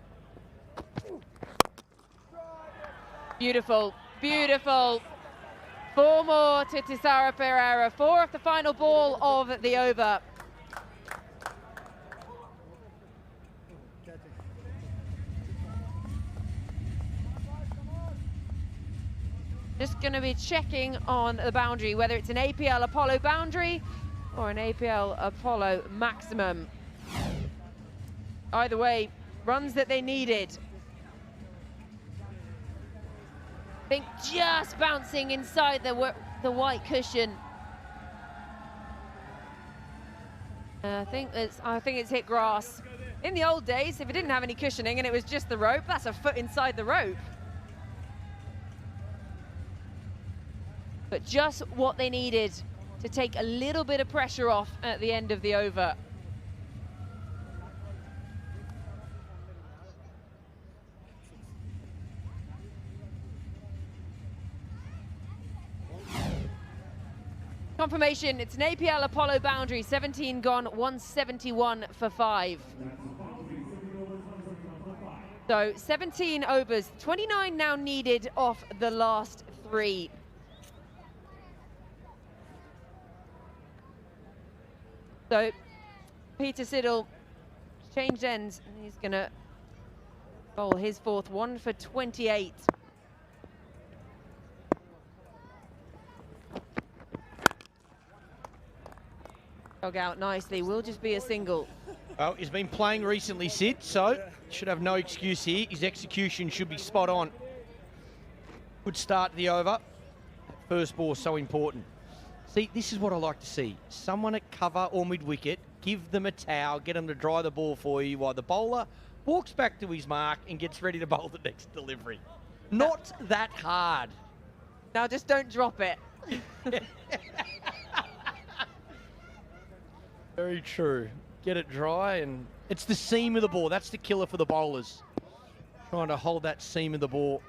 Speaker 8: Beautiful, beautiful. 4 more to Thisara Perera. 4 off the final ball of the over. Just going to be checking on the boundary, whether it's an APL Apollo boundary or an APL Apollo maximum. Either way, runs that they needed. I think just bouncing inside the white cushion. I think it's hit grass. In the old days, if it didn't have any cushioning and it was just the rope, that's a foot inside the rope. But just what they needed to take a little bit of pressure off at the end of the over. Confirmation, it's an APL Apollo boundary, 17 gone, 171 for 5. So 17 overs, 29 now needed off the last 3. So Peter Siddle changed ends and he's going to bowl his 4th, 1 for 28. Dug out nicely, will just be a single.
Speaker 4: Well, he's been playing recently, Sid, so should have no excuse here. His execution should be spot on. Good start to the over. First ball so important. See, this is what I like to see. Someone at cover or mid-wicket, give them a towel, get them to dry the ball for you while the bowler walks back to his mark and gets ready to bowl the next delivery. Not that hard.
Speaker 8: Now just don't drop it.
Speaker 4: Very true. Get it dry, and it's the seam of the ball. That's the killer for the bowlers. Trying to hold that seam of the ball.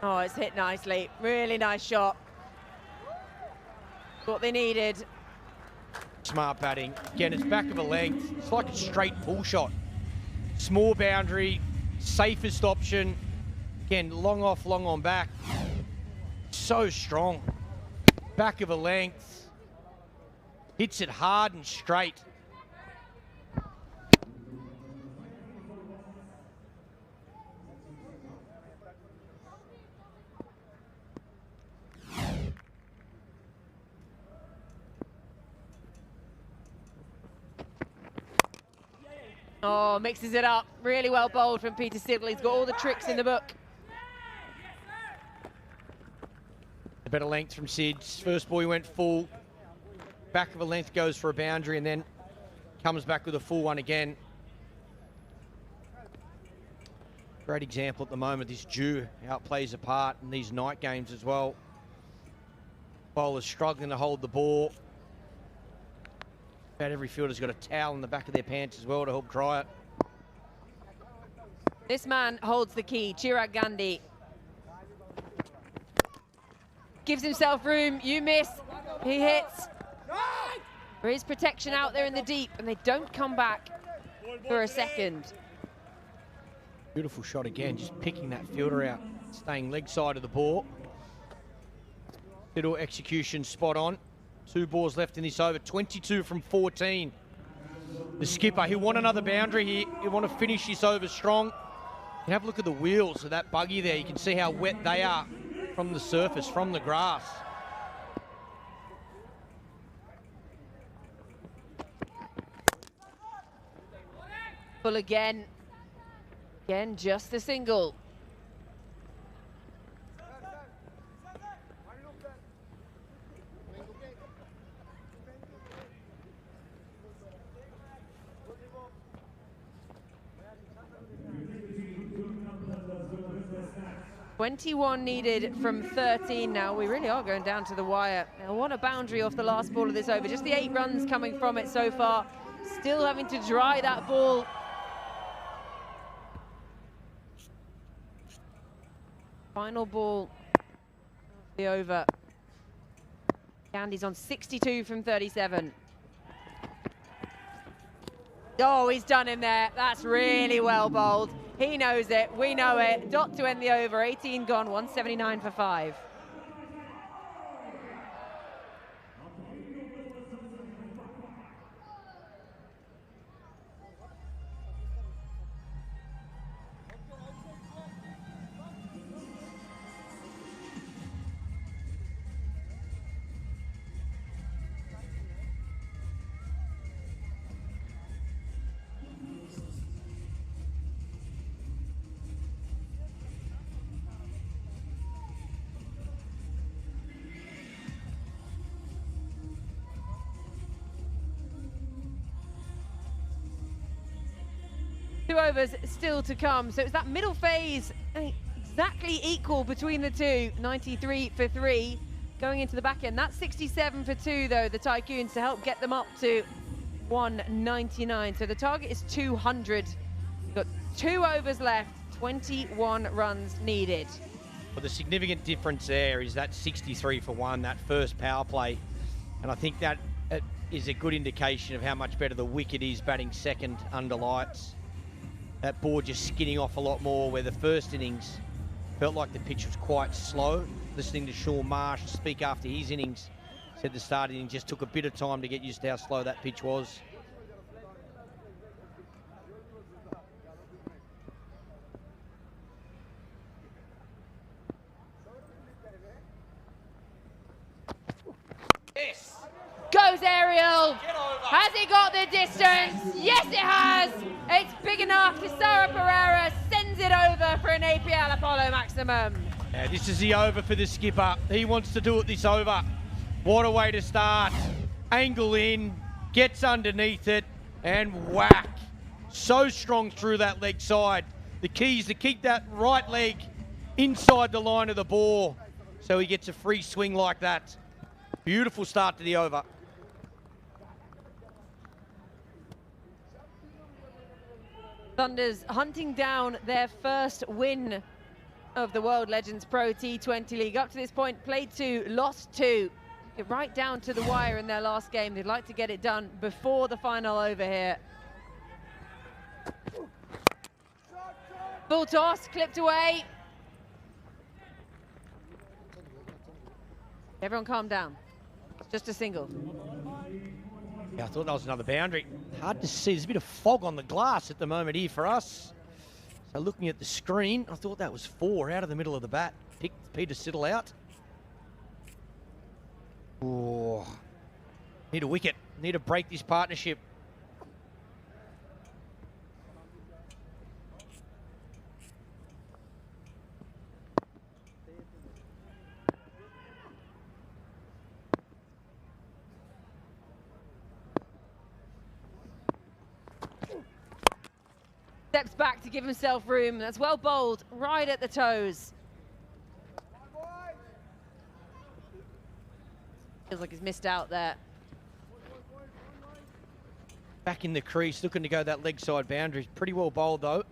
Speaker 8: Oh, it's hit nicely. Really nice shot. What they needed.
Speaker 4: Smart batting. Again, it's back of a length. It's like a straight pull shot. Small boundary, safest option. Again, long off, long on back. So strong. Back of a length. Hits it hard and straight.
Speaker 8: Oh, mixes it up. Really well bowled from Peter Siddle. He's got all the tricks in the book.
Speaker 4: A better length from Sid's. First ball he went full. Back of a length goes for a boundary and then Comes back with a full one again. Great example at the moment, this Jew, how it plays a part in these night games as well. Bowlers struggling to hold the ball. About every fielder's got a towel in the back of their pants as well to help dry it.
Speaker 8: This man holds the key, Chirag Gandhi. Gives himself room, you miss, he hits. There is protection out there in the deep, and they don't come back for a second.
Speaker 4: Beautiful shot again, just picking that fielder out, staying leg side of the ball. Little execution spot on. 2 balls left in this over, 22 from 14. The skipper, he'll want another boundary here. He'll want to finish this over strong. And have a look at the wheels of that buggy there. You can see how wet they are from the surface, from the grass.
Speaker 8: Full again. Again, just the single. .21 needed from 13 now. We really are going down to the wire. Now, what a boundary off the last ball of this over. Just the 8 runs coming from it so far. Still having to dry that ball. Final ball of the over. Gandhi's on 62 from 37. Oh, he's done him there. That's really well bowled. He knows it. We know it. Dot to end the over. 18 gone. 179 for 5. Two overs still to come, so it's that middle phase exactly equal between the two. 93 for 3 going into the back end. That's 67 for 2 though, the Tycoons, to help get them up to 199. So the target is 200. You've got 2 overs left, 21 runs needed.
Speaker 4: Well, the significant difference there is that 63 for 1, that first power play. And I think that is a good indication of how much better the wicket is batting second under lights. That ball just skinning off a lot more, where the first innings felt like the pitch was quite slow. Listening to Sean Marsh speak after his innings, said the start inning just took a bit of time to get used to how slow that pitch was.
Speaker 8: Yes. Goes Ariel. Has he got the distance? Yes, it has. It's big enough. Thisara Perera sends it over for an APL Apollo maximum.
Speaker 4: Yeah, this is the over for the skipper. He wants to do it this over. What a way to start. Angle in, gets underneath it, and whack. So strong through that leg side. The key is to keep that right leg inside the line of the ball so he gets a free swing like that. Beautiful start to the over.
Speaker 8: Thunders hunting down their first win of the World Legends Pro T20 League. Up to this point, played 2, lost 2. Get right down to the wire in their last game. They'd like to get it done before the final over here. Full toss, clipped away. Everyone calm down. It's just a single.
Speaker 4: Yeah, I thought that was another boundary. Hard to see. There's a bit of fog on the glass at the moment here for us. So looking at the screen, I thought that was 4 out of the middle of the bat. Picked Peter Siddle out. Oh, need a wicket. Need to break this partnership.
Speaker 8: Steps back to give himself room. That's well bowled, right at the toes. Feels like he's missed out there.
Speaker 4: Back in the crease, looking to go that leg side boundary. Pretty well bowled though.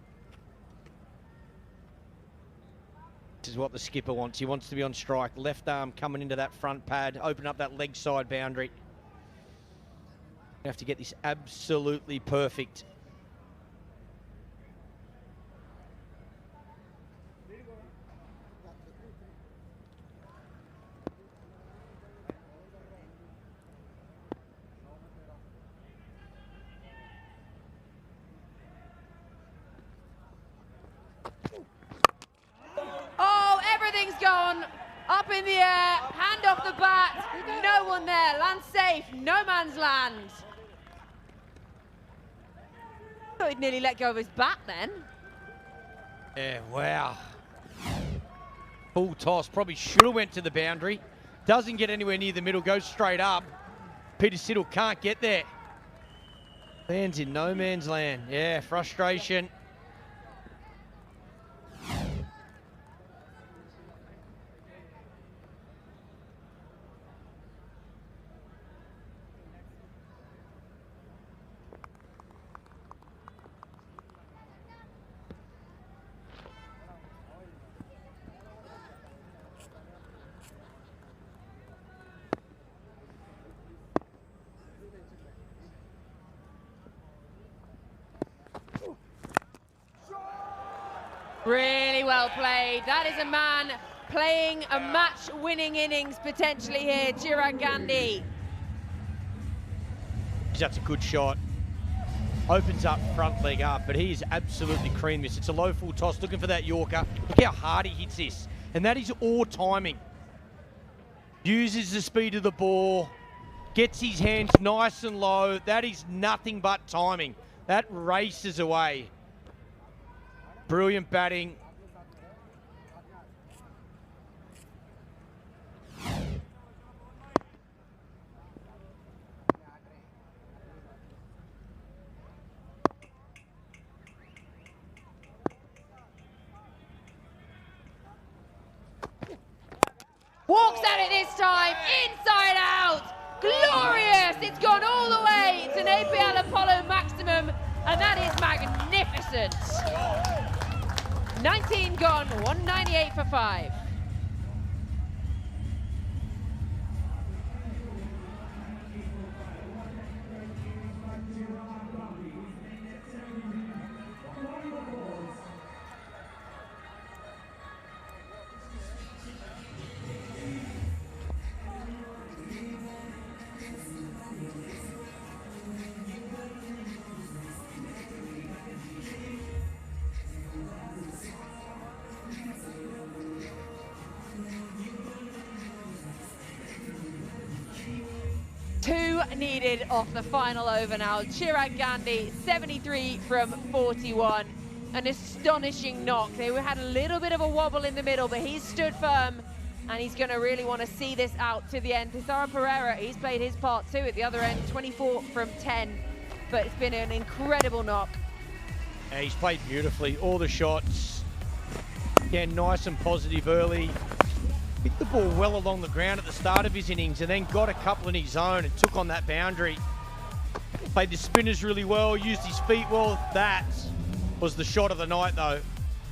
Speaker 4: This is what the skipper wants. He wants to be on strike. Left arm coming into that front pad, open up that leg side boundary. You have to get this absolutely perfect.
Speaker 8: Oh, everything's gone. Up in the air, hand off the bat. No one there. Land safe, no man's land. Thought he'd nearly let go of his bat then.
Speaker 4: Yeah, wow. Full toss, probably should have went to the boundary. Doesn't get anywhere near the middle, goes straight up. Peter Siddle can't get there. Lands in no man's land. Yeah, frustration.
Speaker 8: Really well played. That is a man playing a match-winning innings potentially here, Chirag Gandhi.
Speaker 4: That's a good shot. Opens up front leg up, but he is absolutely creamed this. It's a low full toss, looking for that Yorker. Look how hard he hits this. And that is all timing. Uses the speed of the ball, gets his hands nice and low. That is nothing but timing. That races away. Brilliant batting.
Speaker 8: Walks at it this time, inside out. Glorious, it's gone all the way. It's an APL Apollo maximum, and that is magnificent. 19 gone, 198 for 5. Needed off the final over now. Chirag Gandhi, 73 from 41. An astonishing knock. They had a little bit of a wobble in the middle, but he's stood firm and he's going to really want to see this out to the end. Thisara Perera, he's played his part too at the other end, 24 from 10. But it's been an incredible knock.
Speaker 4: Yeah, he's played beautifully. All the shots. Again, nice and positive early. Hit the ball well along the ground at the start of his innings and then got a couple in his own and took on that boundary. Played the spinners really well, used his feet well. That was the shot of the night though.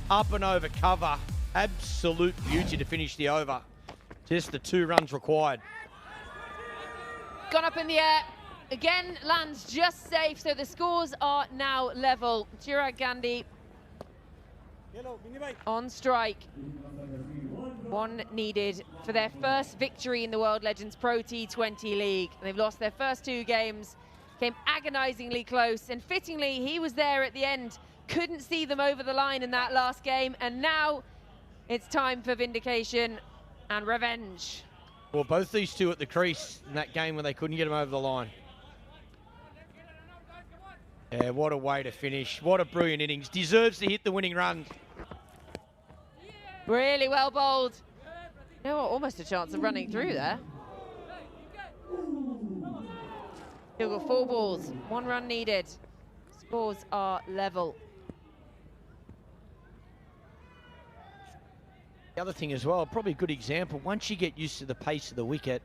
Speaker 4: Up and over cover. Absolute beauty to finish the over. Just the 2 runs required.
Speaker 8: Gone up in the air. Again, lands just safe, so the scores are now level. Chirag Gandhi on strike. 1 needed for their first victory in the World Legends Pro T20 League. They've lost their first 2 games, came agonizingly close, and fittingly, he was there at the end. Couldn't see them over the line in that last game, and now it's time for vindication and revenge.
Speaker 4: Well, both these two at the crease in that game when they couldn't get him over the line. Yeah, what a way to finish. What a brilliant innings. Deserves to hit the winning run.
Speaker 8: Really well bowled. You know what, almost a chance of running through there. Still got 4 balls, 1 run needed. Scores are level.
Speaker 4: The other thing as well, probably a good example, once you get used to the pace of the wicket,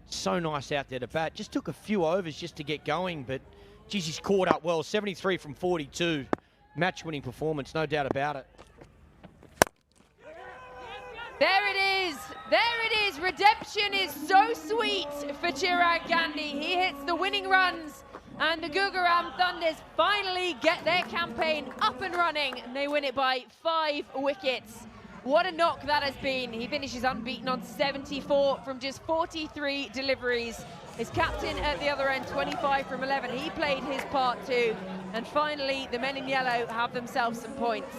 Speaker 4: so nice out there to bat. Just took a few overs just to get going, but geez, he's caught up well. 73 from 42. Match-winning performance, no doubt about it.
Speaker 8: There it is. There it is. Redemption is so sweet for Chirag Gandhi. He hits the winning runs, and the Gurugram Thunders finally get their campaign up and running, and they win it by 5 wickets. What a knock that has been. He finishes unbeaten on 74 from just 43 deliveries. His captain at the other end, 25 from 11. He played his part too. And finally, the men in yellow have themselves some points.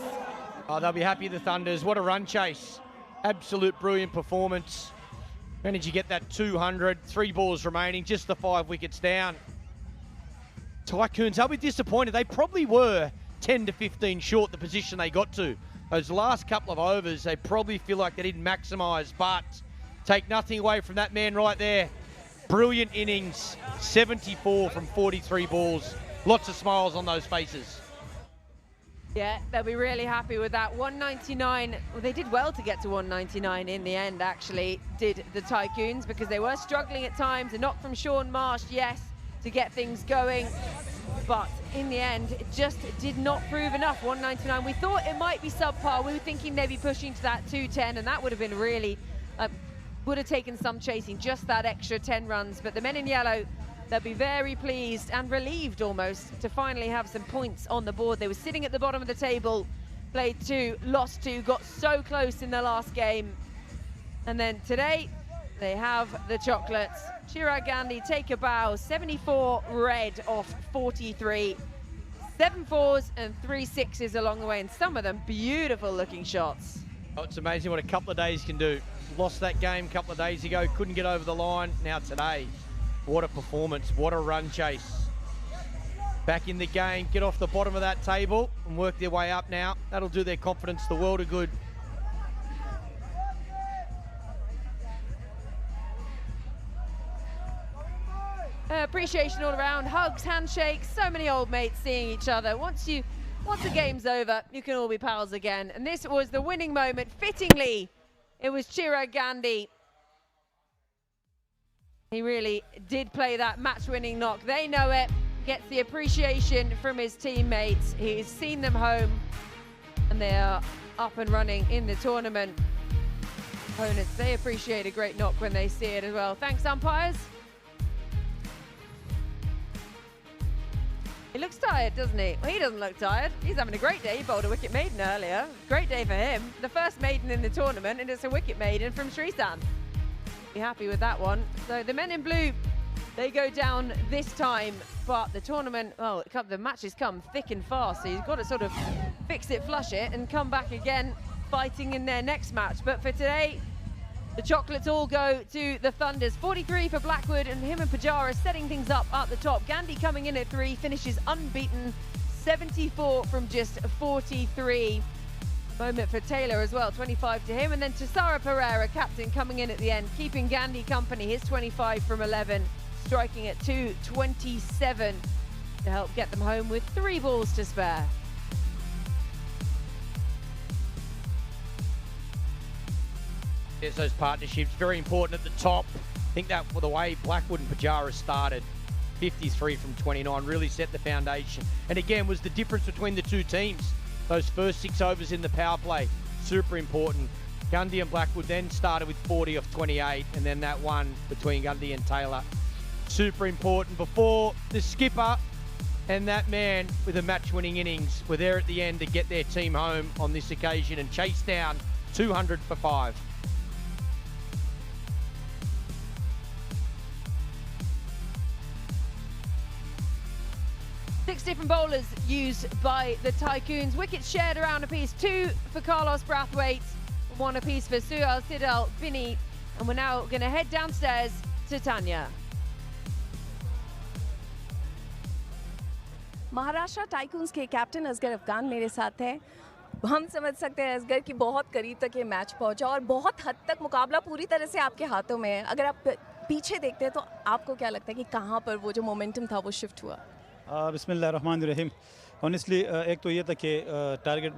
Speaker 4: Oh, they'll be happy, the Thunders. What a run chase. Absolute brilliant performance. Managed to get that 200, 3 balls remaining, just the 5 wickets down. Tycoons, they'll be disappointed. They probably were 10 to 15 short the position they got to. Those last couple of overs, they probably feel like they didn't maximise, but take nothing away from that man right there. Brilliant innings, 74 from 43 balls. Lots of smiles on those faces.
Speaker 8: Yeah, they'll be really happy with that. 199, well, they did well to get to 199 in the end, actually, did the Tycoons, because they were struggling at times. A knock from Sean Marsh, yes, to get things going. But in the end, it just did not prove enough. 199, we thought it might be subpar. We were thinking maybe pushing to that 210, and that would have been really, would have taken some chasing, just that extra 10 runs. But the men in yellow, they'll be very pleased and relieved almost to finally have some points on the board. They were sitting at the bottom of the table, played 2, lost 2, got so close in the last game. And then today, they have the chocolates. Chirag Gandhi take a bow, 74 red off 43. 7 4s and 3 6s along the way, and some of them beautiful looking shots.
Speaker 4: Oh, it's amazing what a couple of days can do. Lost that game a couple of days ago, couldn't get over the line. Now today, what a performance, what a run chase. Back in the game, get off the bottom of that table and work their way up now. That'll do their confidence the world of good.
Speaker 8: Appreciation all around, hugs, handshakes, so many old mates seeing each other. Once the game's over, you can all be pals again. And this was the winning moment. Fittingly, it was Chirag Gandhi. He really did play that match-winning knock. They know it, gets the appreciation from his teammates. He's seen them home, and they are up and running in the tournament. Opponents, they appreciate a great knock when they see it as well. Thanks, umpires. He looks tired, doesn't he? Well, he doesn't look tired. He's having a great day. He bowled a wicket maiden earlier. Great day for him. The first maiden in the tournament, and it's a wicket maiden from Srisan. Be happy with that one. So the men in blue, they go down this time, but the tournament, well, the matches come thick and fast, so you've got to sort of fix it, flush it, and come back again fighting in their next match. But for today, the chocolates all go to the Thunders. 43 for Blackwood, and him and Pujara setting things up at the top. Gandhi coming in at 3, finishes unbeaten, 74 from just 43. Moment for Taylor as well, 25 to him. And then Thisara Perera, captain, coming in at the end, keeping Gandhi company. His 25 from 11, striking at 227 to help get them home with 3 balls to spare.
Speaker 4: There's those partnerships, very important at the top. I think that for the way Blackwood and Pujara started, 53 from 29, really set the foundation. And again, was the difference between the two teams. Those first 6 overs in the power play, super important. Gandhi and Blackwood then started with 40 off 28, and then that one between Gandhi and Taylor. Super important. Before the skipper and that man with a match-winning innings were there at the end to get their team home on this occasion and chase down 200 for 5.
Speaker 8: Six different bowlers used by the Tycoons. Wickets shared around apiece. 2 for Carlos Brathwaite, 1 apiece for Suhail Sidal, Binny. And we're now going to head downstairs to Tanya.
Speaker 18: Maharashtra tycoons के captain Asghar Afghan मेरे साथ हैं। हम समझ सकते हैं असगर कि बहुत करीब तक ये मैच पहुंचा और बहुत हद तक मुकाबला पूरी तरह से आपके हाथों में है। अगर आप पीछे देखते हैं तो आपको क्या लगता है कि कहां पर वो जो मोमेंटम था वो शिफ्ट हुआ?
Speaker 5: बिस्मिल्लाहिर्रहमानिर्रहीम। ऑनेस्टली एक तो ये था कि टारगेट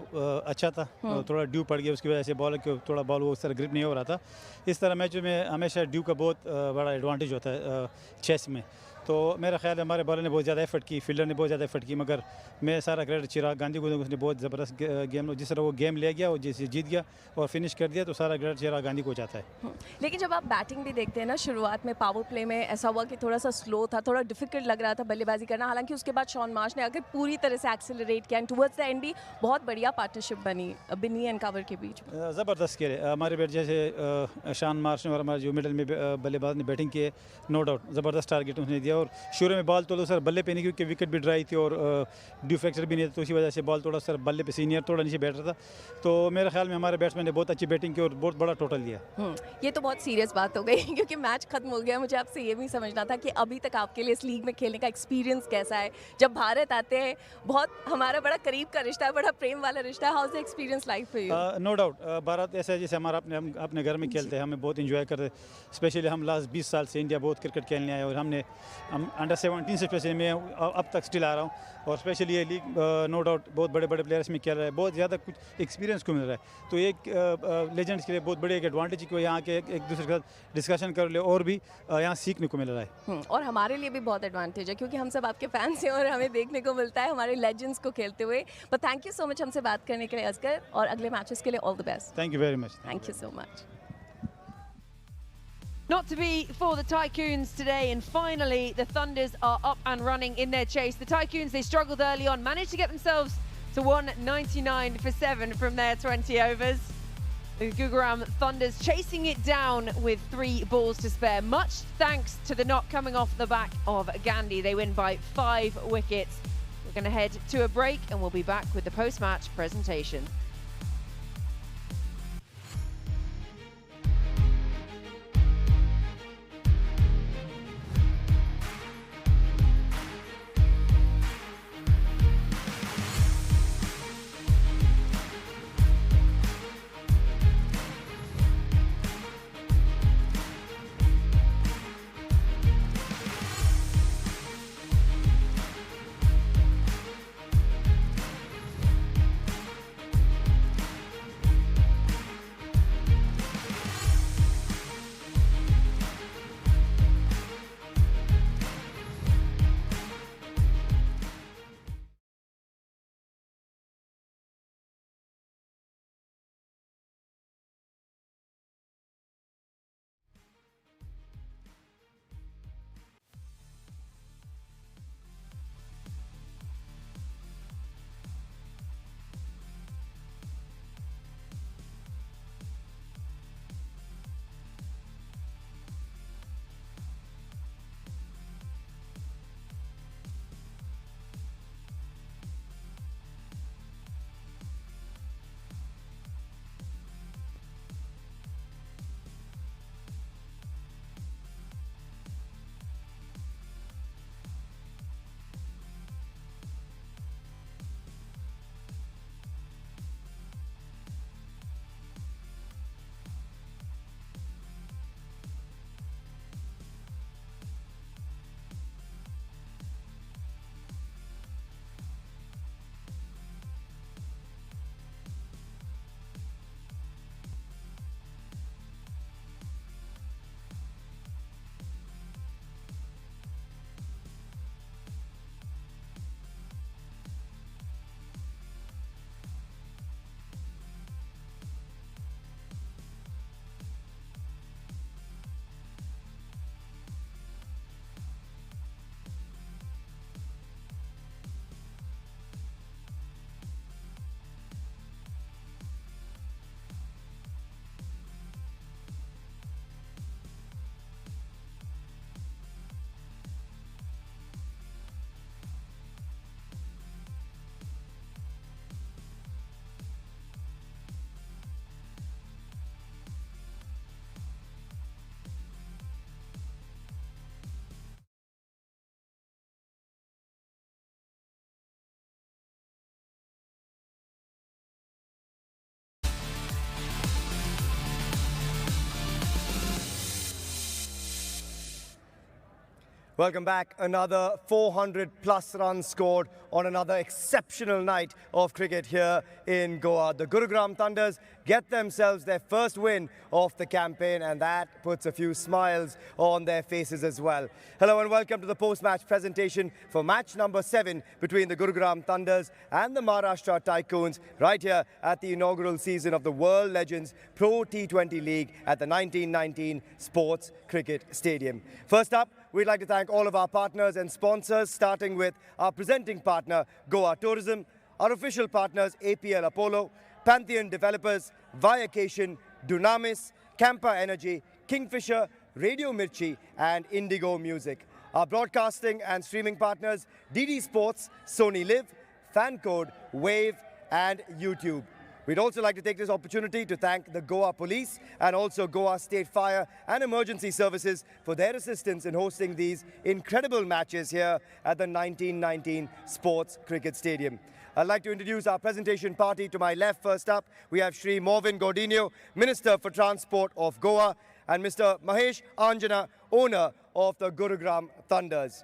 Speaker 5: अच्छा था, थोड़ा ड्यू पड़ गया, उसकी वजह से बॉल के थोड़ा बॉल वो उस तरह ग्रिप नहीं हो रहा था। इस तरह मैचों में हमेशा ड्यू का बहुत बड़ा एडवांटेज होता है चेस में। तो मेरा ख्याल है हमारे बॉलर ने बहुत ज़्यादा एफर्ट की, फील्डर ने बहुत ज़्यादा एफर्ट की, मगर मैं सारा क्रेडिट चिराग गांधी को, उसने बहुत ज़बरदस्त गेम, जिस तरह वो गेम ले गया और जैसे जीत गया और फिनिश कर दिया, तो सारा क्रेडिट चिराग गांधी को जाता है।
Speaker 18: लेकिन जब आप बैटिंग भी देखते हैं ना, शुरुआत में पावर प्ले में ऐसा हुआ कि थोड़ा सा स्लो था, थोड़ा डिफिकल्ट लग रहा था बल्लेबाजी करना, हालांकि उसके बाद शॉन मार्श ने आकर पूरी तरह से एक्सेलरेट किया एंड टुवर्ड्स द एंड भी बहुत बढ़िया पार्टनरशिप बनी बिन्नी एंड कवर के बीच में।
Speaker 5: ज़बरदस्त खेले हमारे बैट, जैसे शॉन मार्श ने और हमारे जो मिडल में बल्लेबाज ने बैटिंग की, नो डाउट ज़बरदस्त टारगेट उसने दिया। और शुरू में बॉल तो सर बल्ले पे नहीं, क्योंकि विकेट भी ड्राई थी और ड्यू फैक्टर भी नहीं था, तो उसी वजह से बॉल थोड़ा सर बल्ले पे सीनियर थोड़ा नीचे बैठ रहा था। तो मेरे ख्याल में हमारे बैट्समैन ने बहुत अच्छी बैटिंग की और बहुत बड़ा टोटल दिया।
Speaker 18: ये तो बहुत सीरियस बात हो गई क्योंकि मैच खत्म हो गया। मुझे आपसे ये भी समझना था कि अभी तक आपके लिए इस लीग में खेलने का एक्सपीरियंस कैसा है? जब भारत आते हैं, बहुत हमारा बड़ा करीब का रिश्ता है, बड़ा प्रेम वाला रिश्ता है। How is the experience like for you?
Speaker 5: No doubt Bharat ऐसा है जैसे हमारा अपने घर में खेलते हैं, हमें बहुत इंजॉय करते हैं। स्पेशली हम लास्ट 20 साल से इंडिया बहुत क्रिकेट खेलने आए और हम अंडर 17 से स्पेशली मैं अब तक स्टिल आ रहा हूँ और स्पेशली ये लीग नो डाउट बहुत बड़े बड़े प्लेयर्स में खेल रहा है, बहुत ज़्यादा कुछ एक्सपीरियंस को मिल रहा है। तो एक लेजेंड्स के लिए बहुत बड़ी एक एडवांटेज कि यहाँ के एक दूसरे के साथ डिस्कशन कर ले और भी यहाँ सीखने को मिल रहा है।
Speaker 18: और हमारे लिए भी बहुत एडवांटेज है क्योंकि हम सब आपके फैंस हैं और हमें देखने को मिलता है हमारे लेजेंड्स को खेलते हुए। But thank you so much हमसे बात करने के लिए असगर, और अगले मैचेस के लिए all the best.
Speaker 5: Thank you very much.
Speaker 18: Thank you so much.
Speaker 8: Not to be for the Tycoons today, and finally the Thunders are up and running in their chase. The Tycoons, they struggled early on, managed to get themselves to 199 for 7 from their 20 overs. The Gurugram Thunders chasing it down with 3 balls to spare, much thanks to the knock coming off the back of Gandhi. They win by 5 wickets. We're going to head to a break and we'll be back with the post-match presentation.
Speaker 1: Welcome back. Another 400 plus runs scored on another exceptional night of cricket here in Goa. The Gurugram Thunders get themselves their first win of the campaign, and that puts a few smiles on their faces as well. Hello and welcome to the post-match presentation for match number 7 between the Gurugram Thunders and the Maharashtra Tycoons right here at the inaugural season of the World Legends Pro T20 League at the 1919 Sports Cricket Stadium. First up, we'd like to thank all of our partners and sponsors, starting with our presenting partner, Goa Tourism, our official partners, APL Apollo, Pantheon Developers, Viacation, Dunamis, Campa Energy, Kingfisher, Radio Mirchi, and Indigo Music. Our broadcasting and streaming partners, DD Sports, Sony Live, Fancode, Wave, and YouTube. We'd also like to take this opportunity to thank the Goa Police and also Goa State Fire and Emergency Services for their assistance in hosting these incredible matches here at the 1919 Sports Cricket Stadium. I'd like to introduce our presentation party. To my left, first up, we have Shri Morvin Gaudinho, Minister for Transport of Goa, and Mr. Mahesh Anjana, owner of the Gurugram Thunders.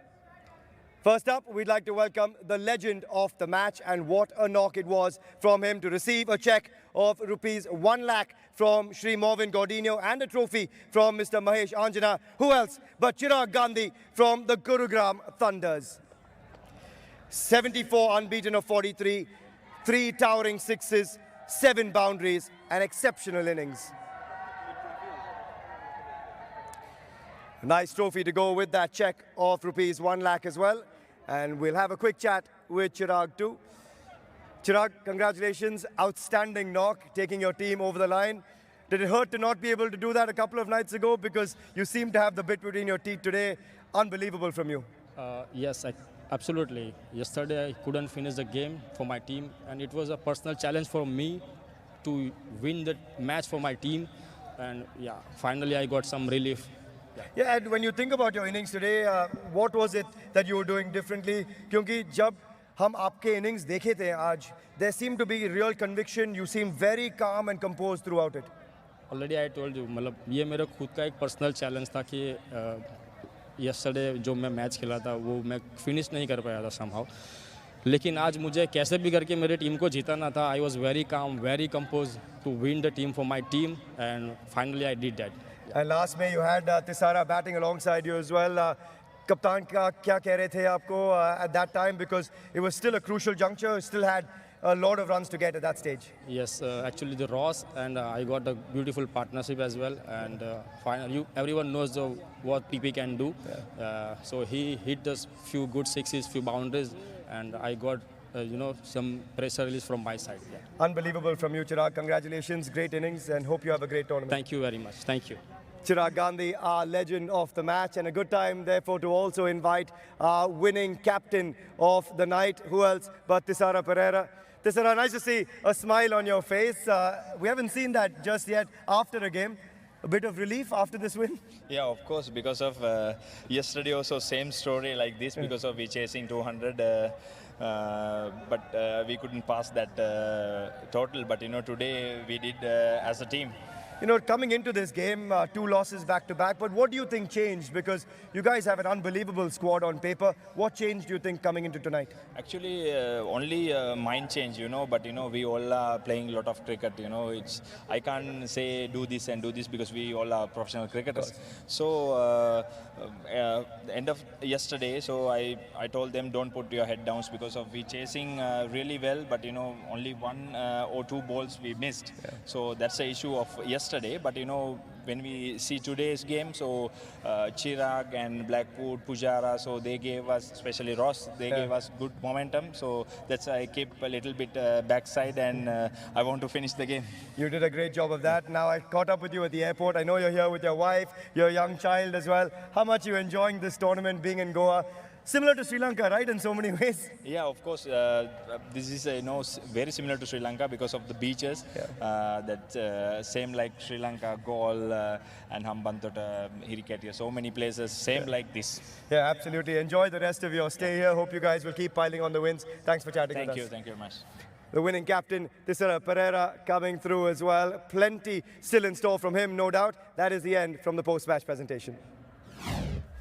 Speaker 1: First up, we'd like to welcome the legend of the match, and what a knock it was from him to receive a cheque of rupees 1 lakh from Shri Morvin Gaudinho and a trophy from Mr. Mahesh Anjana. Who else but Chirag Gandhi from the Gurugram Thunders. 74 unbeaten of 43, 3 towering sixes, 7 boundaries, and exceptional innings. A nice trophy to go with that cheque of rupees 1 lakh as well. And we'll have a quick chat with Chirag too. Chirag, congratulations, outstanding knock, taking your team over the line. Did it hurt to not be able to do that a couple of nights ago? Because you seem to have the bit between your teeth today. Unbelievable from you.
Speaker 20: Yes, absolutely. Yesterday I couldn't finish the game for my team, and it was a personal challenge for me to win the match for my team. And yeah, finally I got some relief.
Speaker 1: Yeah, and when you think about your innings today, what was it that you were doing differently? Because जब हम आपके innings देखे थे आज, there seemed to be real conviction. You seemed very calm and composed throughout it.
Speaker 20: Already I told you, मतलब ये मेरा खुद का एक personal challenge था कि yesterday जो मैं match खेला था वो मैं finish नहीं कर पाया था somehow. लेकिन आज मुझे कैसे भी करके मेरे टीम को जीतना था. I was very calm, very composed to win the team for my team, and finally I did that.
Speaker 1: And last May you had Thisara batting alongside you as well. Kaptan का क्या कह रहे थे आपको at that time, because it was still a crucial juncture. You still had a lot of runs to get at that stage.
Speaker 20: Yes, actually the Ross and I got a beautiful partnership as well. And finally, everyone knows what PP can do. Yeah. So he hit us few good sixes, few boundaries, and I got some pressure release from my side. Yeah.
Speaker 1: Unbelievable from you, Chirag. Congratulations, great innings, and hope you have a great tournament.
Speaker 20: Thank you very much. Thank you.
Speaker 1: Chirag Gandhi, our legend of the match, and a good time, therefore, to also invite our winning captain of the night. Who else but Thisara Perera? Thisara, nice to see a smile on your face. We haven't seen that just yet after a game. A bit of relief after this win?
Speaker 3: Yeah, of course, because of yesterday also same story like this, because of we chasing 200. But we couldn't pass that total. But today we did as a team.
Speaker 1: Coming into this game, 2 losses back to back. But what do you think changed? Because you guys have an unbelievable squad on paper. What change do you think coming into tonight?
Speaker 3: Actually, only mind change, But we all are playing a lot of cricket. I can't say do this and do this because we all are professional cricketers. So end of yesterday, so I told them don't put your head down because of we chasing really well, but only 1 or 2 balls we missed. Yeah. So that's the issue of yesterday. But when we see today's game, so Chirag and Blackwood, Pujara, so they gave us, especially Ross, they gave us good momentum. So that's why I keep a little bit backside, and I want to finish the game.
Speaker 1: You did a great job of that. Now I caught up with you at the airport. I know you're here with your wife, your young child as well. How much are you enjoying this tournament being in Goa? Similar to Sri Lanka, right, in so many ways?
Speaker 3: Yeah, of course. This is very similar to Sri Lanka because of the beaches. Yeah. That same like Sri Lanka, Gayle, and Hambantota, Hiriketi. So many places, same like this.
Speaker 1: Yeah, absolutely. Enjoy the rest of your stay here. Hope you guys will keep piling on the wins. Thanks for chatting with us.
Speaker 3: Thank you very much.
Speaker 1: The winning captain, Thisara Perera, coming through as well. Plenty still in store from him, no doubt. That is the end from the post-match presentation.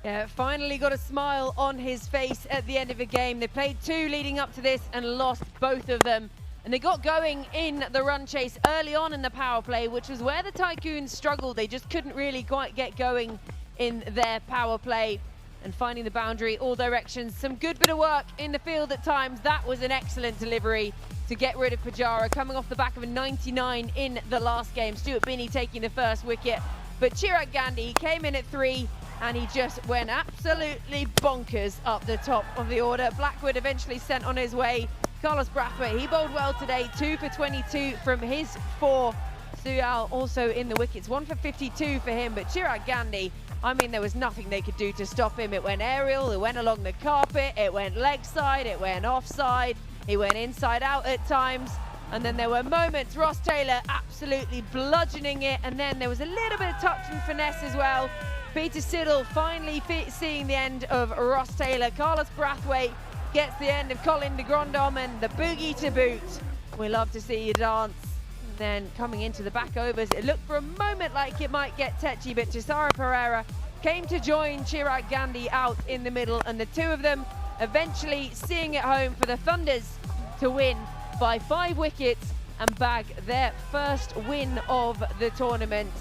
Speaker 8: Yeah, finally got a smile on his face at the end of a game. They played 2 leading up to this and lost both of them. And they got going in the run chase early on in the power play, which was where the Tycoons struggled. They just couldn't really quite get going in their power play and finding the boundary all directions. Some good bit of work in the field at times. That was an excellent delivery to get rid of Perera, coming off the back of a 99 in the last game. Stuart Binney taking the first wicket. But Chirag Gandhi came in at 3 and he just went absolutely bonkers up the top of the order. Blackwood eventually sent on his way. Carlos Brathwaite, he bowled well today, 2 for 22 from his 4. Suyal also in the wickets, 1 for 52 for him. But Chirag Gandhi, I mean, there was nothing they could do to stop him. It went aerial, it went along the carpet, it went leg side, it went offside, he went inside out at times. And then there were moments, Ross Taylor absolutely bludgeoning it, and then there was a little bit of touch and finesse as well. Peter Siddle finally seeing the end of Ross Taylor. Carlos Brathwaite gets the end of Colin de Grandhomme and the boogie to boot. We love to see you dance. And then coming into the back overs, it looked for a moment like it might get tetchy, but Thisara Perera came to join Chirag Gandhi out in the middle, and the 2 of them eventually seeing it home for the Thunders to win by 5 wickets and bag their first win of the tournament.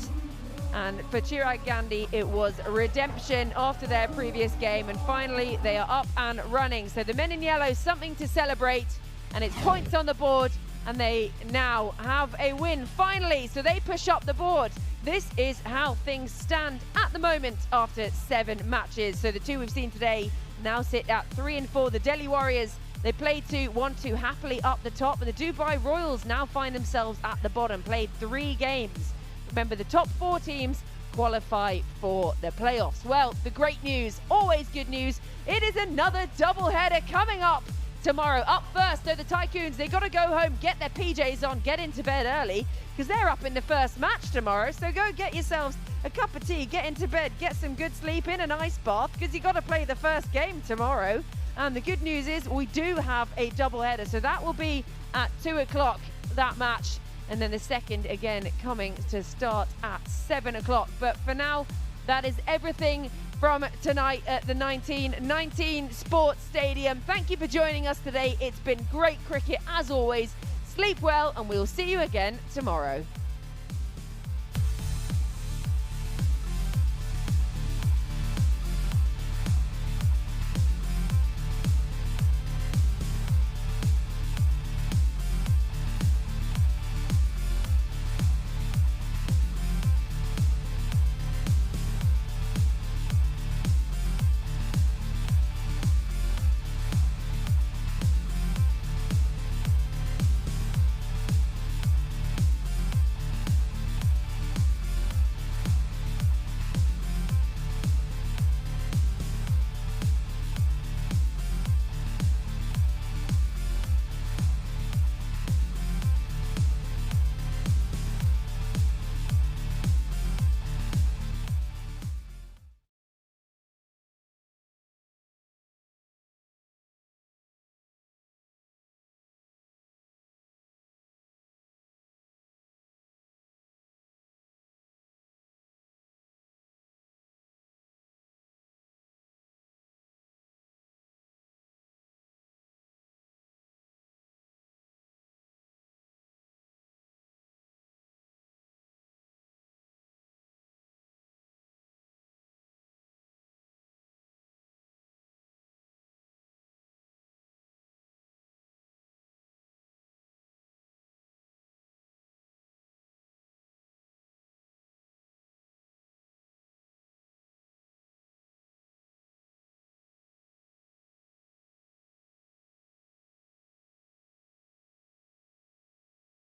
Speaker 8: And for Chirag Gandhi, it was redemption after their previous game, and finally they are up and running. So the men in yellow, something to celebrate, and it's points on the board, and they now have a win finally, so they push up the board. This is how things stand at the moment after 7 matches. So the 2 we've seen today now sit at 3 and 4. The Delhi Warriors, they played 2, 1-2 happily up the top, and the Dubai Royals now find themselves at the bottom, played 3 games. Remember, the top 4 teams qualify for the playoffs. Well, the great news, always good news, it is another doubleheader coming up tomorrow. Up first are the Tycoons. They got to go home, get their PJs on, get into bed early, because they're up in the first match tomorrow. So go get yourselves a cup of tea, get into bed, get some good sleep in an ice bath, because you got to play the first game tomorrow. And the good news is we do have a doubleheader, so that will be at 2 o'clock, that match. And then the second again coming to start at 7 o'clock. But for now, that is everything from tonight at the 1919 Sports Stadium. Thank you for joining us today. It's been great cricket as always. Sleep well, and we'll see you again tomorrow.